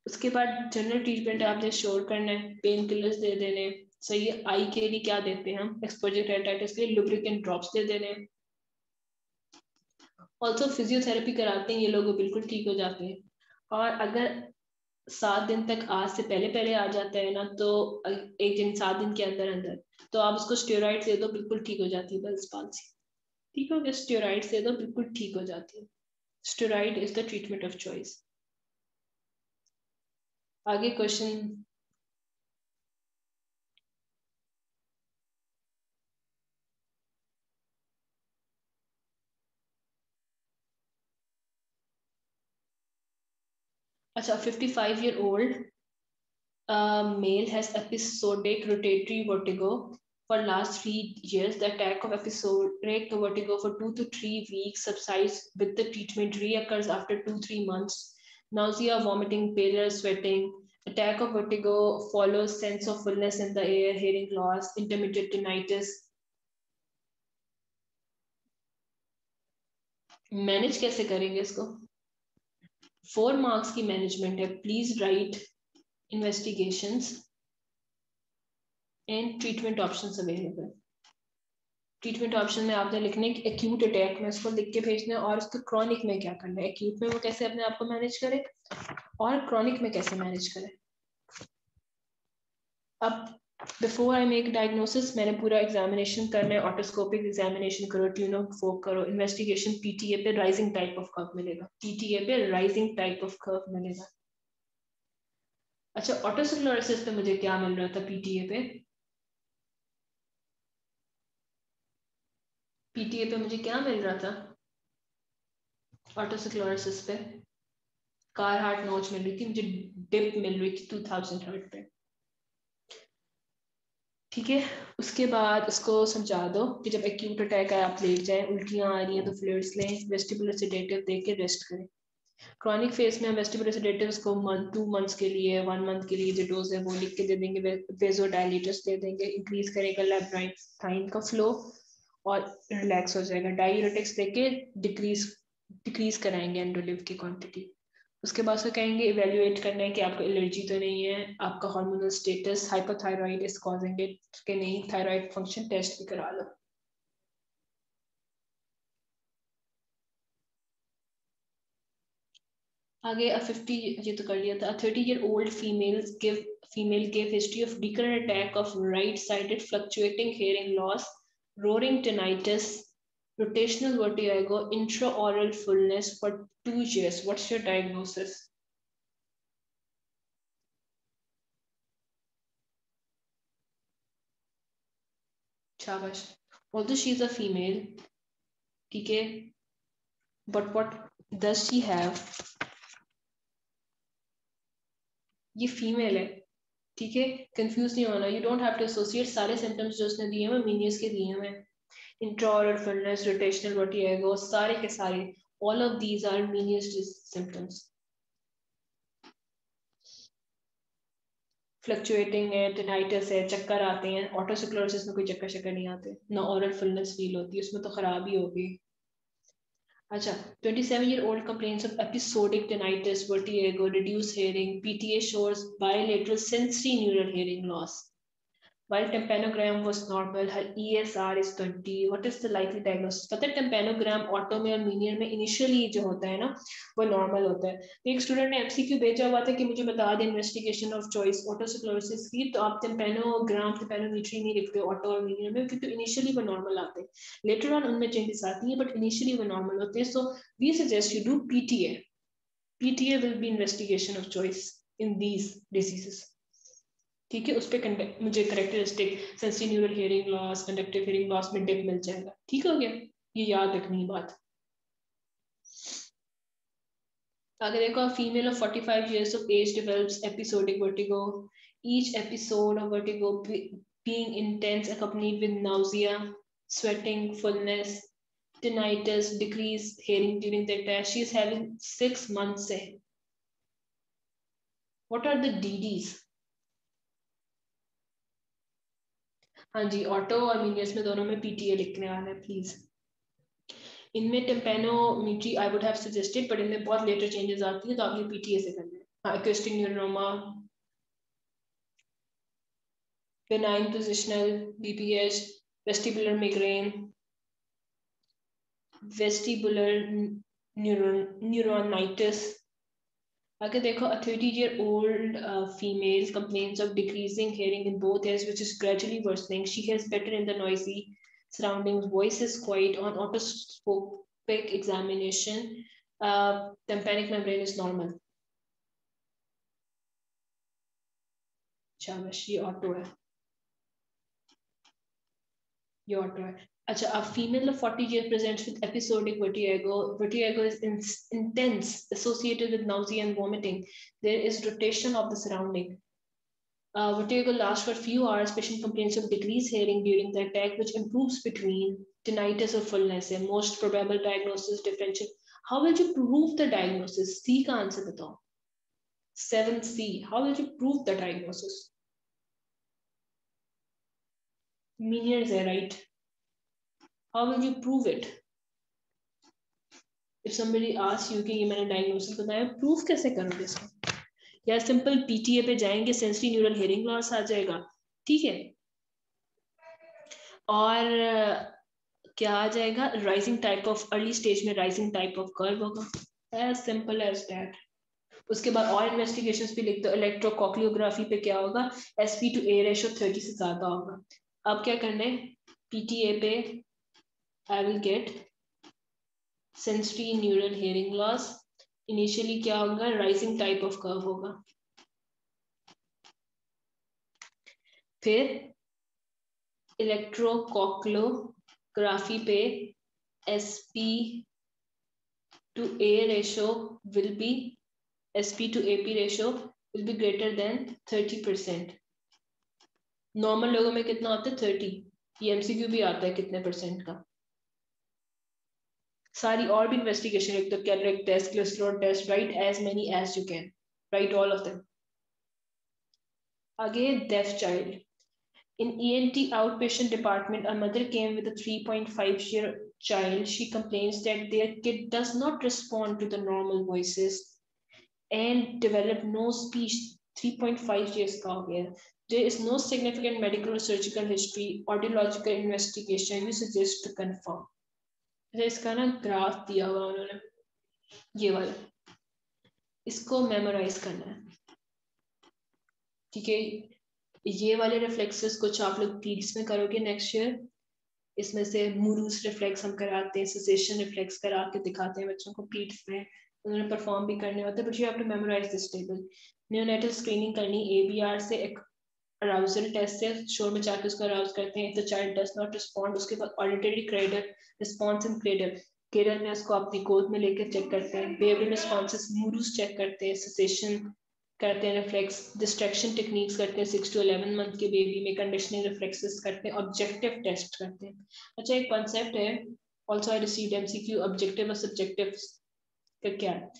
उसके बाद जनरल ट्रीटमेंट आपने श्योर करना है, पेन किलर्स दे देने. सही है, आई के लिए क्या देते हैं हम, एक्सपोजर कैराटाइटिस के लिए लुब्रिकेंट ड्रॉप्स दे देने. ऑल्सो फिजियोथेरेपी कराते हैं ये लोग, बिल्कुल ठीक हो जाते हैं. और अगर 7 दिन तक आज से पहले पहले आ जाता है ना, तो एक दिन 7 दिन के अंदर अंदर, तो आप उसको स्टेरॉइड दे दो, बिल्कुल ठीक हो जाती है बेल्स पाल्सी. ठीक हो गया, स्टेरॉइड दे दो, बिल्कुल ठीक हो जाती है. Steroid is the treatment of choice. आगे क्वेश्चन. अच्छा 55-year-old male has episodic rotatory vertigo for last 3 years. The attack of episodic vertigo for 2 to 3 weeks subsides with the treatment, reoccurs after 2-3 months. Nausea, vomiting, pallor, sweating. Attack of vertigo follows sense of fullness in the air, hearing loss, intermittent tinnitus. Manage कैसे करेंगे इसको? 4 marks की management है. Please right investigations and treatment options available. Treatment option में आपने लिखने की acute attack में उसको लिख के भेजना है, और उसको क्रॉनिक में क्या करना है, एक्यूट में वो कैसे अपने आप को मैनेज करे और क्रॉनिक में कैसे मैनेज करे. अब बिफोर आई मेक डायग्नोसिस मैंने पूरा एग्जामिनेशन करना है. ऑटोस्कोपिक एग्जामिनेशन करो, ट्यूनो फोक करो, इन्वेस्टिगेशन पीटीए पे राइजिंग टाइप ऑफ कर्व मिलेगा. पीटीए पे राइजिंग टाइप ऑफ कर्व मिलेगा. अच्छा ऑटोस्क्लेरोसिस पे मुझे क्या मिल रहा था पीटीए पे? पीटीए पे मुझे क्या मिल रहा था ऑटोस्क्लेरोसिस पे? कार हार्ट नोच मिल रही थी मुझे, डिप मिल रही थी 2000 हर्ट पे. ठीक है. उसके बाद उसको समझा दो कि जब एक्यूट अटैक है आप लेट जाए, उल्टियां आ रही हैं तो फ्लूइड्स लें, वेस्टिबुलर सेडेटिव दे के रेस्ट करें. क्रॉनिक फेज में वेस्टिबुलर सेडेटिव्स को 2 मंथ्स के लिए 1 मंथ के लिए जो डोज है वो लिख के दे देंगे. वेजोडाइलेटर्स दे देंगे, इंक्रीज करेगा लैब्राइन का फ्लो और रिलैक्स हो जाएगा. डायूरेटिक्स देके डिक्रीज कराएंगे एंडोलिव की क्वांटिटी. उसके बाद उसको कहेंगे इवेल्युएट करना है कि आपको एलर्जी तो नहीं है, आपका hormonal status hypothyroid is causing it कि नहीं, थायराइड फंक्शन टेस्ट भी करा लो. आगे 50 ये तो कर लिया था. 30-year-old female gave history of recurrent attack of right-sided fluctuating hearing loss, roaring tinnitus, rotational vertigo, intraoral fullness for 2 years. What's your diagnosis? शाबाश. Although she's a female, ठीक है, but what does she have? ये female है, ठीक है. Confuse नहीं होना. You don't have to associate सारे सिम्टम्स जो उसने दिए हैं मीनियस के दिए हैं. इंट्राऑरल फुलनेस, रोटेशनल वर्टिगो, सारे के सारे, all of these are Meniere's symptoms. Fluctuating है, टिनाइटिस है, चक्कर आते हैं. ऑटोस्क्लेरोसिस में कोई चक्कर शक्कर नहीं आते, ना ऑरल फुलनेस फील होती है, उसमें तो खराबी होगी. अच्छा 27-year-old complains of episodic tinnitus, vertigo, reduced hearing. PTA shows bilateral sensory neural hearing loss. While tympanogram was normal, her ESR is 20. What is the likely diagnosis? पता है tympanogram ऑटो में और मीनियर में इनिशियली जो होता है ना वो नॉर्मल होता है. तो एक स्टूडेंट ने एमसीक्यू भेजा हुआ था कि मुझे बता दें इन्वेस्टिगेशन ऑफ चॉइस ऑटोस्क्लेरोसिस की, तो आप टिम्पैनोमेट्री नहीं लिखते ऑटो और मीनियर में क्योंकि इनिशियली वो नॉर्मल आते हैं. लेटर ऑन उनमें चेंजेस आती हैं बट इनिशियली वो नॉर्मल होते हैं. So we suggest you do PTA. PTA will be investigation of choice in these diseases. ठीक है. उस पर मुझे characteristic sensory neural hearing loss, conductive hearing loss में डिप मिल जाएगा. ठीक हो गया. ये याद रखनी बात. आगे देखो, female of 45 years of age develops episodic vertigo. Each episode of vertigo being intense, accompanied with nausea, sweating, fullness, tinnitus, decreased hearing during the attack. She is having 6 months से. What are the DDs? हाँ जी, auto और मीनियस में दोनों में PTA लिखने वाला है please. इनमें tympanometry I would have suggested but इनमें बहुत लेटर चेंजेस आती है तो आप ये पीटीए से करना है. हाँ, acoustic neuroma, benign positional BPH, vestibular migraine, vestibular neuronitis. आगे देखो, a 30-year-old female complains of decreasing hearing in both ears, which is gradually worsening. She hears better in the noisy surroundings. Voice is quiet. On otoscopic examination, tympanic membrane is normal. शाबाश, ये auto है, ये auto है. अच्छा, a female of 40 years presents with episodic vertigo. Vertigo is intense, associated with nausea and vomiting. There is rotation of the surrounding. Vertigo lasts for a few hours. Patient complains of decreased hearing during the attack, which improves between tinnitus or fullness. A most probable diagnosis differential. How will you prove the diagnosis? C का answer बताओ. 7C. How will you prove the diagnosis? Meniere is right. How will you prove it? If somebody asks you कि ये मैंने diagnosis बताया, proof कैसे करोगे इसको? या सिंपल PTA पे जाएंगे, सेंसरी न्यूरल हेयरिंग लॉस आ जाएगा, ठीक है, और क्या आ जाएगा, rising type of, early stage में राइजिंग टाइप ऑफ कर्व होगा, एज सिंपल एज दैट. उसके बाद और इन्वेस्टिगेशंस भी लिख दो. इलेक्ट्रोकॉक्लियोग्राफी पे क्या होगा, SP/A रेशो 30 से ज्यादा होगा. अब क्या करना है, PTA पे I will get sensory neural hearing loss. Initially क्या होगा, राइजिंग टाइप ऑफ कर्व होगा. फिर इलेक्ट्रोकॉक्लियोग्राफी पे SP/A ratio will be, SP/AP ratio will be greater than 30%. Normal लोगों में कितना होता है, 30. ये MCQ भी आता है कितने परसेंट का. सारी और भी इन्वेस्टिगेशन एक तो caloric test, cholesterol test, write as many as you can, write all of them. आगे deaf child. In ENT outpatient department, a mother came with a 3.5-year child. She complains that their kid does not respond to the normal voices and develop no speech. 3.5 years का हो गया. There is no significant medical or surgical history. Audiological investigation we suggest to confirm. इसका ना graph दिया हुआ उन्होंने, ये वाला, इसको मेमोराइज करना है, ठीक है. ये वाले रिफ्लेक्सेस कुछ आप लोग पीड्स में करोगे नेक्स्ट ईयर. इसमें से मुरूस रिफ्लेक्स हम कराते हैं, सेसेशन रिफ्लेक्स करा के दिखाते हैं बच्चों को पीड्स में, उन्होंने परफॉर्म भी करने होते हैं. But you have to memorize this table. Neonatal screening करनी ABR से, एक अराउजल टेस्ट से शोर में जाके उसको अराउज करते हैं. If the child does not respond, उसके बाद auditory cradle, response in cradle, Kerala में उसको अपनी गोद में लेकर चेक करते हैं. बेबी रिस्पॉन्सेस, मुरूस चेक करते हैं, सेसेशन करते हैं, रिफ्लेक्स डिस्ट्रैक्शन टेक्निक्स करते हैं 6 to 11 मंथ के बेबी में, कंडीशनिंग रिफ्लेक्सेस करते हैं, ऑब्जेक्टिव टेस्ट करते हैं. अच्छा, एक कॉन्सेप्ट है also I received MCQ, objective और सब्जेक्टिव का क्या है.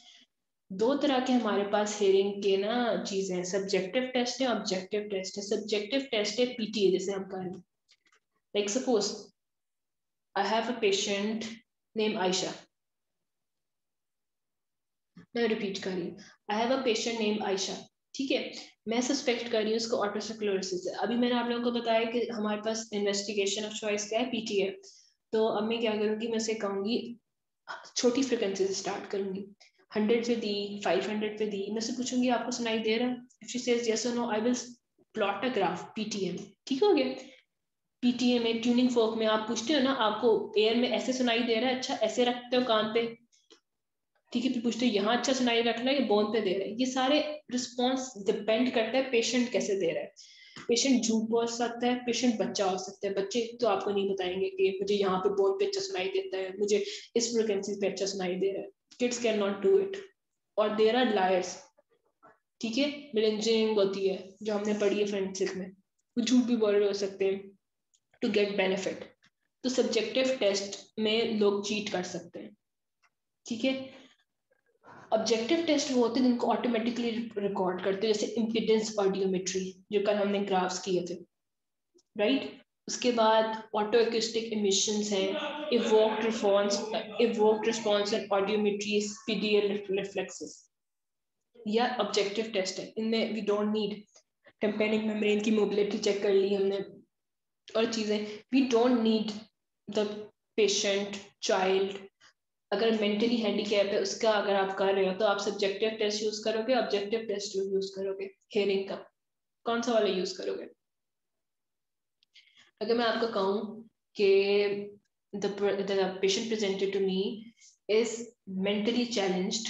दो तरह के हमारे पास हेयरिंग के ना चीजें हैं, सब्जेक्टिव टेस्ट है, ऑब्जेक्टिव टेस्ट है. सब्जेक्टिव टेस्ट है PTA, जैसे हम करें, like suppose I have a patient name Ayesha. मैं रिपीट कर रही हूँ, I have a patient name Ayesha, ठीक है. मैं सस्पेक्ट कर रही हूँ उसको ऑटोस्क्लेरोसिस है. अभी मैंने आप लोगों को बताया कि हमारे पास इन्वेस्टिगेशन ऑफ चॉइस क्या है, PTA. तो अब मैं क्या करूंगी, मैं उसे कहूंगी छोटी फ्रिक्वेंसी से स्टार्ट करूंगी, 100 पे दी, 500 पे दी. मैं से पूछूंगी आपको सुनाई दे रहा है, इफ शी सेज यस और no, I will plot a graph PTA में. ठीक हो गया. PTA में ट्यूनिंग फोक में आप पूछते हो ना, आपको एयर में ऐसे सुनाई दे रहा है, अच्छा ऐसे रखते हो कान पे, ठीक है. फिर पूछते हैं यहाँ अच्छा सुनाई रखना है, ये बोन पे दे रहा है. ये सारे रिस्पॉन्स डिपेंड करता है पेशेंट कैसे दे रहा है. पेशेंट झूठ बोल सकता है, पेशेंट बच्चा हो सकता है. बच्चे तो आपको नहीं बताएंगे कि मुझे यहाँ पे बोन पे अच्छा सुनाई देता है, मुझे इस फ्रिक्वेंसी पे अच्छा सुनाई दे रहा है. Kids can not do it, और देयर आर लायर्स, ठीक है. इंजीनियरिंग होती है जो हमने पढ़ी है फोरेंसिक में, वो झूठ भी बोल रहे हो सकते हैं टू गेट बेनिफिट. तो सब्जेक्टिव टेस्ट में लोग चीट कर सकते हैं, ठीक है. ऑब्जेक्टिव टेस्ट वो होते हैं जिनको ऑटोमेटिकली रिकॉर्ड करते हैं, जैसे इम्पीडेंस ऑडियोमेट्री जो कल हमने ग्राफ्स किए थे, राइट. उसके बाद ऑटो एक्यूस्टिक एमिशंस हैं, evoked response and audiometry, PDL reflexes. या ऑब्जेक्टिव टेस्ट है, इनमें we don't need tympanic membrane की मोबिलिटी चेक कर ली हमने और चीजें. We don't need the patient child, अगर मेंटली हैंडीकैप है उसका अगर आप कर रहे हो तो आप सब्जेक्टिव टेस्ट यूज करोगे, ऑब्जेक्टिव टेस्ट यूज करोगे. हेयरिंग का कौन सा वाला यूज करोगे. अगर मैं आपको कहूँ कि the patient presented to me is mentally challenged,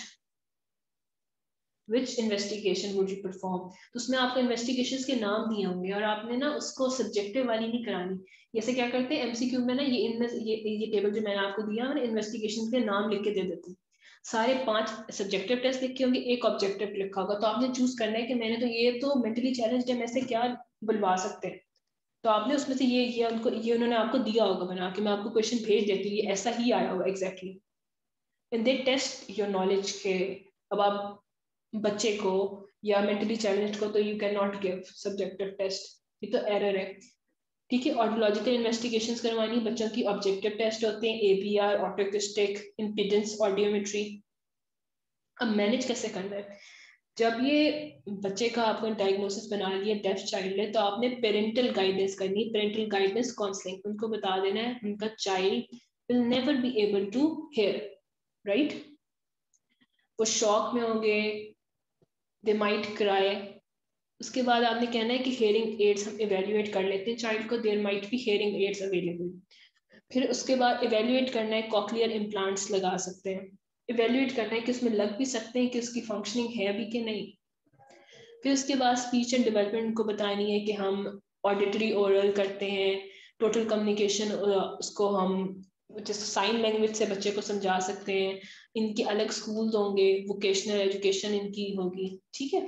which investigation would you perform. तो उसमें आपको इन्वेस्टिगेशंस के नाम दिए होंगे और आपने ना उसको सब्जेक्टिव वाली नहीं करानी। जैसे क्या करते हैं एमसीक्यू में ना, ये टेबल जो मैंने आपको दिया मैंने इन्वेस्टिगेशन के नाम लिख के दे देते हैं। सारे 5 सब्जेक्टिव टेस्ट लिखे होंगे, एक ऑब्जेक्टिव लिखा होगा, तो आपने चूज करना है कि मैंने तो ये तो मेंटली चैलेंज्ड है, मैं से क्या बुलवा सकते हैं। तो आपने उसमें से ये उनको ये उन्होंने आपको दिया होगा बना के, मैं आपको क्वेश्चन भेज देती हूँ, ये ऐसा ही आया होगा exactly. And they test your knowledge के। अब आप बच्चे को या मेंटली चैलेंज्ड को तो you can not give subjective test, ये तो एरर है। ठीक है, ऑडियोलॉजिकल इन्वेस्टिगेशंस करवानी बच्चों की, ऑब्जेक्टिव टेस्ट होते हैं एबीआर, ऑटोएकोस्टिक, इम्पीडेंस, ऑडियोमेट्री। अब मैनेज कैसे करना है, जब ये बच्चे का आपने डायग्नोसिस बना लिया डेफ चाइल्ड है, तो आपने पेरेंटल गाइडेंस करनी है, पेरेंटल गाइडेंस काउंसलिंग, उनको बता देना है उनका child will never be able to hear, right. वो शॉक में होंगे, दे माइट क्राई। उसके बाद आपने कहना है कि हेयरिंग एड्स हम इवेल्युएट कर लेते हैं चाइल्ड को, there might be hearing aids available. फिर उसके बाद इवेल्युएट करना है, कॉक्लियर इम्प्लांट्स लगा सकते हैं, इवेल्युएट करना है कि उसमें लग भी सकते हैं कि उसकी फंक्शनिंग है भी कि नहीं। फिर उसके बाद स्पीच एंड डेवलपमेंट को बतानी है कि हम ऑडिटरी ओरल करते हैं, टोटल कम्युनिकेशन उसको हम जैसे साइन लैंग्वेज से बच्चे को समझा सकते हैं, इनके अलग स्कूल होंगे, वोकेशनल एजुकेशन इनकी होगी, ठीक है।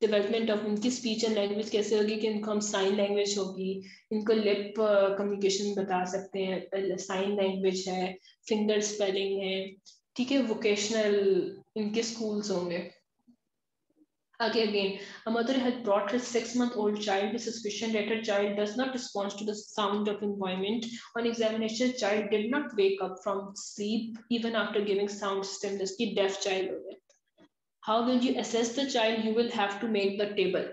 डेवलपमेंट ऑफ इनकी स्पीच एंड लैंग्वेज कैसे होगी कि इनको हम साइन लैंग्वेज होगी, इनको लिप कम्युनिकेशन बता सकते हैं, साइन लैंग्वेज है, फिंगर स्पेलिंग है, ठीक है। वोकेशनल इनके स्कूल्स होंगे। Again, a mother had brought her 6-month-old child with suspicion that her child does not respond to the sound of environment. On examination, child did not wake up from sleep even after giving sound stimulus. की deaf child हो गया. How will you assess the child? You will have to make the table.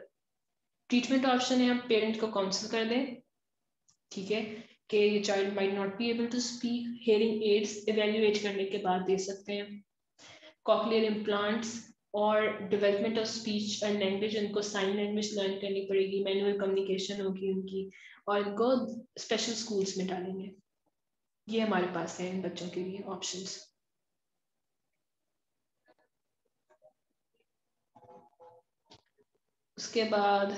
Treatment option है, हम parent को counsel कर दें, ठीक है, कि ये child might not be able to speak. Hearing aids evaluate करने के बाद दे सकते हैं. कॉकलियर इम्प्लांट्स और development of speech and language, उनको साइन लैंग्वेज लर्न करनी पड़ेगी, मैनुअल कम्युनिकेशन होगी उनकी, और इनको स्पेशल स्कूल्स में डालेंगे। ये हमारे पास है इन बच्चों के लिए ऑप्शंस। उसके बाद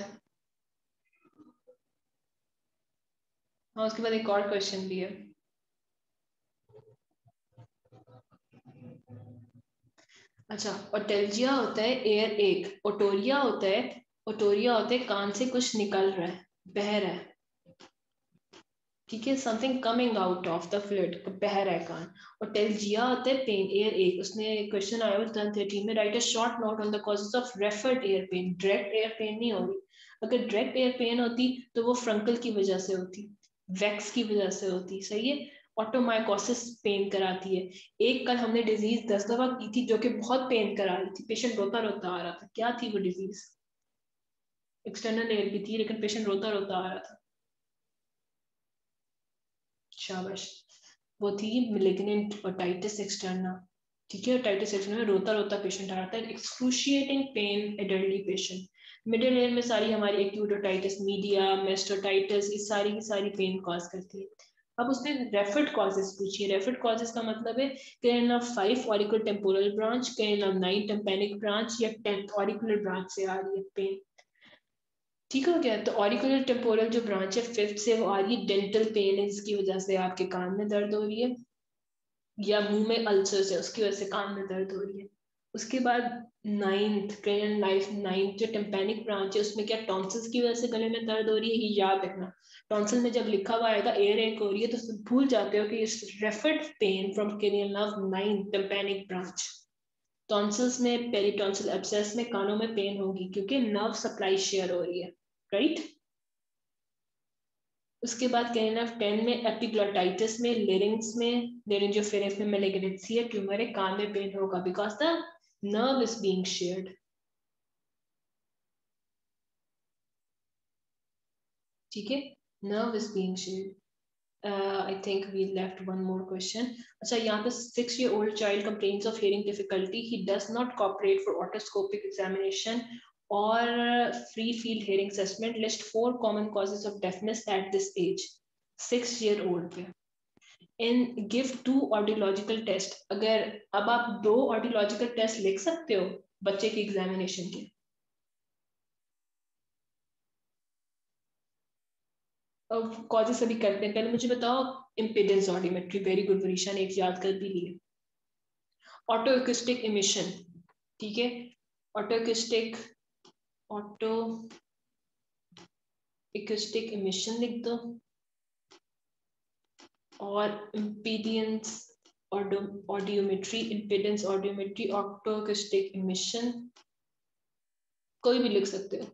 हाँ, उसके बाद एक और क्वेश्चन भी है। अच्छा, ओटेल्जिया होता है एयर एक, ओटोरिया होता है, ओटोरिया होता है कान से कुछ निकल रहा है, बह रहा है, ठीक है, something coming out of the fluid, बह रहा है कान। और टेल्जिया होता है पेन, एयर एक। उसने क्वेश्चन आया हुआ 13 में, write a short note on the causes of referred ear pain. Direct ear pain नहीं होगी, अगर डायरेक्ट एयर पेन होती तो वो फ्रंकल की वजह से होती, वैक्स की वजह से होती, सही है। ऑटोमाइकोसिस पेन कराती है। एक कल हमने डिजीज 10 दफा की थी जो कि बहुत पेन करा रही थी, पेशेंट रोता रोता आ रहा था, क्या थी वो डिजीज? एक्सटर्नल एयर की थी लेकिन पेशेंट रोता रोता आ रहा था, शाबाश। वो थी मिलिग्नेंट ओटाइटिस एक्सटर्ना, ठीक है। ओटाइटिस एक्सटर्ना में रोता रोता पेशेंट आ रहा था, एक्सक्रूशिएटिंग पेन एडल्टली पेशेंट। मिडिल एयर में सारी हमारी एक्यूट ओटाइटिस मीडिया, मेस्टोटाइटिस, ये सारी की सारी पेन कॉज करती है। अब उसने रेफर्ड कॉजेस पूछी है। रेफर्ड कॉजेस का मतलब है cranial 5 auricular temporal branch, cranial 9 tympanic branch या 10th ऑरिकुलर ब्रांच से आ रही है पेन, ठीक हो गया। तो ऑरिकुलर टेम्पोरल जो ब्रांच है 5th से, वो आ रही है डेंटल पेन है, जिसकी वजह से आपके कान में दर्द हो रही है, या मुंह में अल्सर्स है उसकी वजह से कान में दर्द हो रही है। उसके बाद 9th क्रेनियल लाइफ 9th जो टिम्पैनिक ब्रांच है, उसमें क्या टॉन्सिल्स की वजह से गले में दर्द हो रही है, ये याद रखना। टॉन्सिल में जब लिखा हुआ आएगा एयर एक हो रही है तो भूल जाते हो कि referred pain from cranial nerve 9 tympanic branch. Tonsils में पेरिटॉन्सिल एब्सेस में कानों में पेन होगी क्योंकि नर्व सप्लाई शेयर हो रही है, राइट। उसके बाद कैरिनफ 10 में एपिग्लोटाइटिस में, लेरिंग्स में, लेरिंजियोफेरेंस में मेलिग्नेंसी है, ट्यूमर है, कान में पेन होगा because the nerve is being shared, ठीक है, nerve is being shared. I think we left one more question. अच्छा, यहाँ पे 6-year-old child complains of hearing difficulty. He does not cooperate for otoscopic examination or free field hearing assessment. List 4 common causes of deafness at this age. 6-year-old पे and give 2 audiological test. अगर अब आप 2 audiological test लिख सकते हो बच्चे की examination के। अब कॉजेस अभी करते हैं, पहले मुझे बताओ impedance audiometry. Very good Varisha ने एक याद कर भी लिए। ऑटो एक्यूस्टिक इमिशन, ठीक है, ऑटो एक्यूस्टिक इमिशन लिख दो, और impedance audiometry, impedance audiometry, auto acoustic emission, कोई भी लिख सकते हो।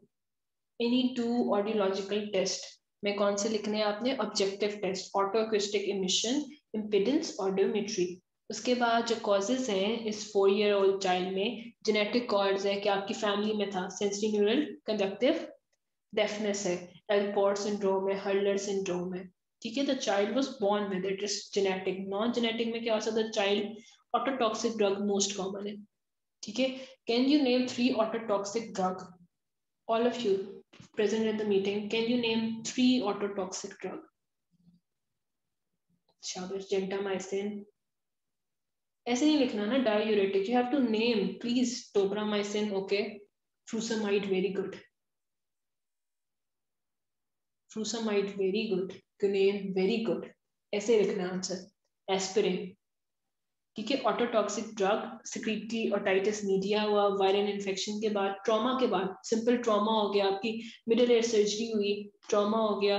एनी 2 ऑडियोलॉजिकल टेस्ट में कौन से लिखने हैं आपने? Objective test, auto acoustic emission, impedance audiometry. उसके बाद जो कॉजेज हैं इस 4 ईयर ओल्ड चाइल्ड में, जेनेटिक कॉज है कि आपकी फैमिली में था, सेंसरी न्यूरल कंडक्टिव डेफनेस है, एल्पोर्ट सिंड्रोम है, हर्लर सिंड्रोम है, ठीक है। The child was born with it, is genetic. Non genetic में क्या हो सकता है? Child ototoxic drug most common है, ठीक है। Can you name 3 ototoxic drug? All of you present at the meeting, can you name 3 ototoxic drug? शाबाश, gentamicin। ऐसे नहीं लिखना ना diuretic, you have to name please। tobramycin, okay। furosemide, very good। furosemide, very good। guanine, very good। ऐसे लिखना answer. Aspirin, ठीक है। Ototoxic drug, secretary otitis media हुआ, वायरल इन्फेक्शन के बाद, ट्रॉमा के बाद, सिंपल ट्रॉमा हो गया, आपकी मिडिल एयर सर्जरी हुई, ट्रॉमा हो गया,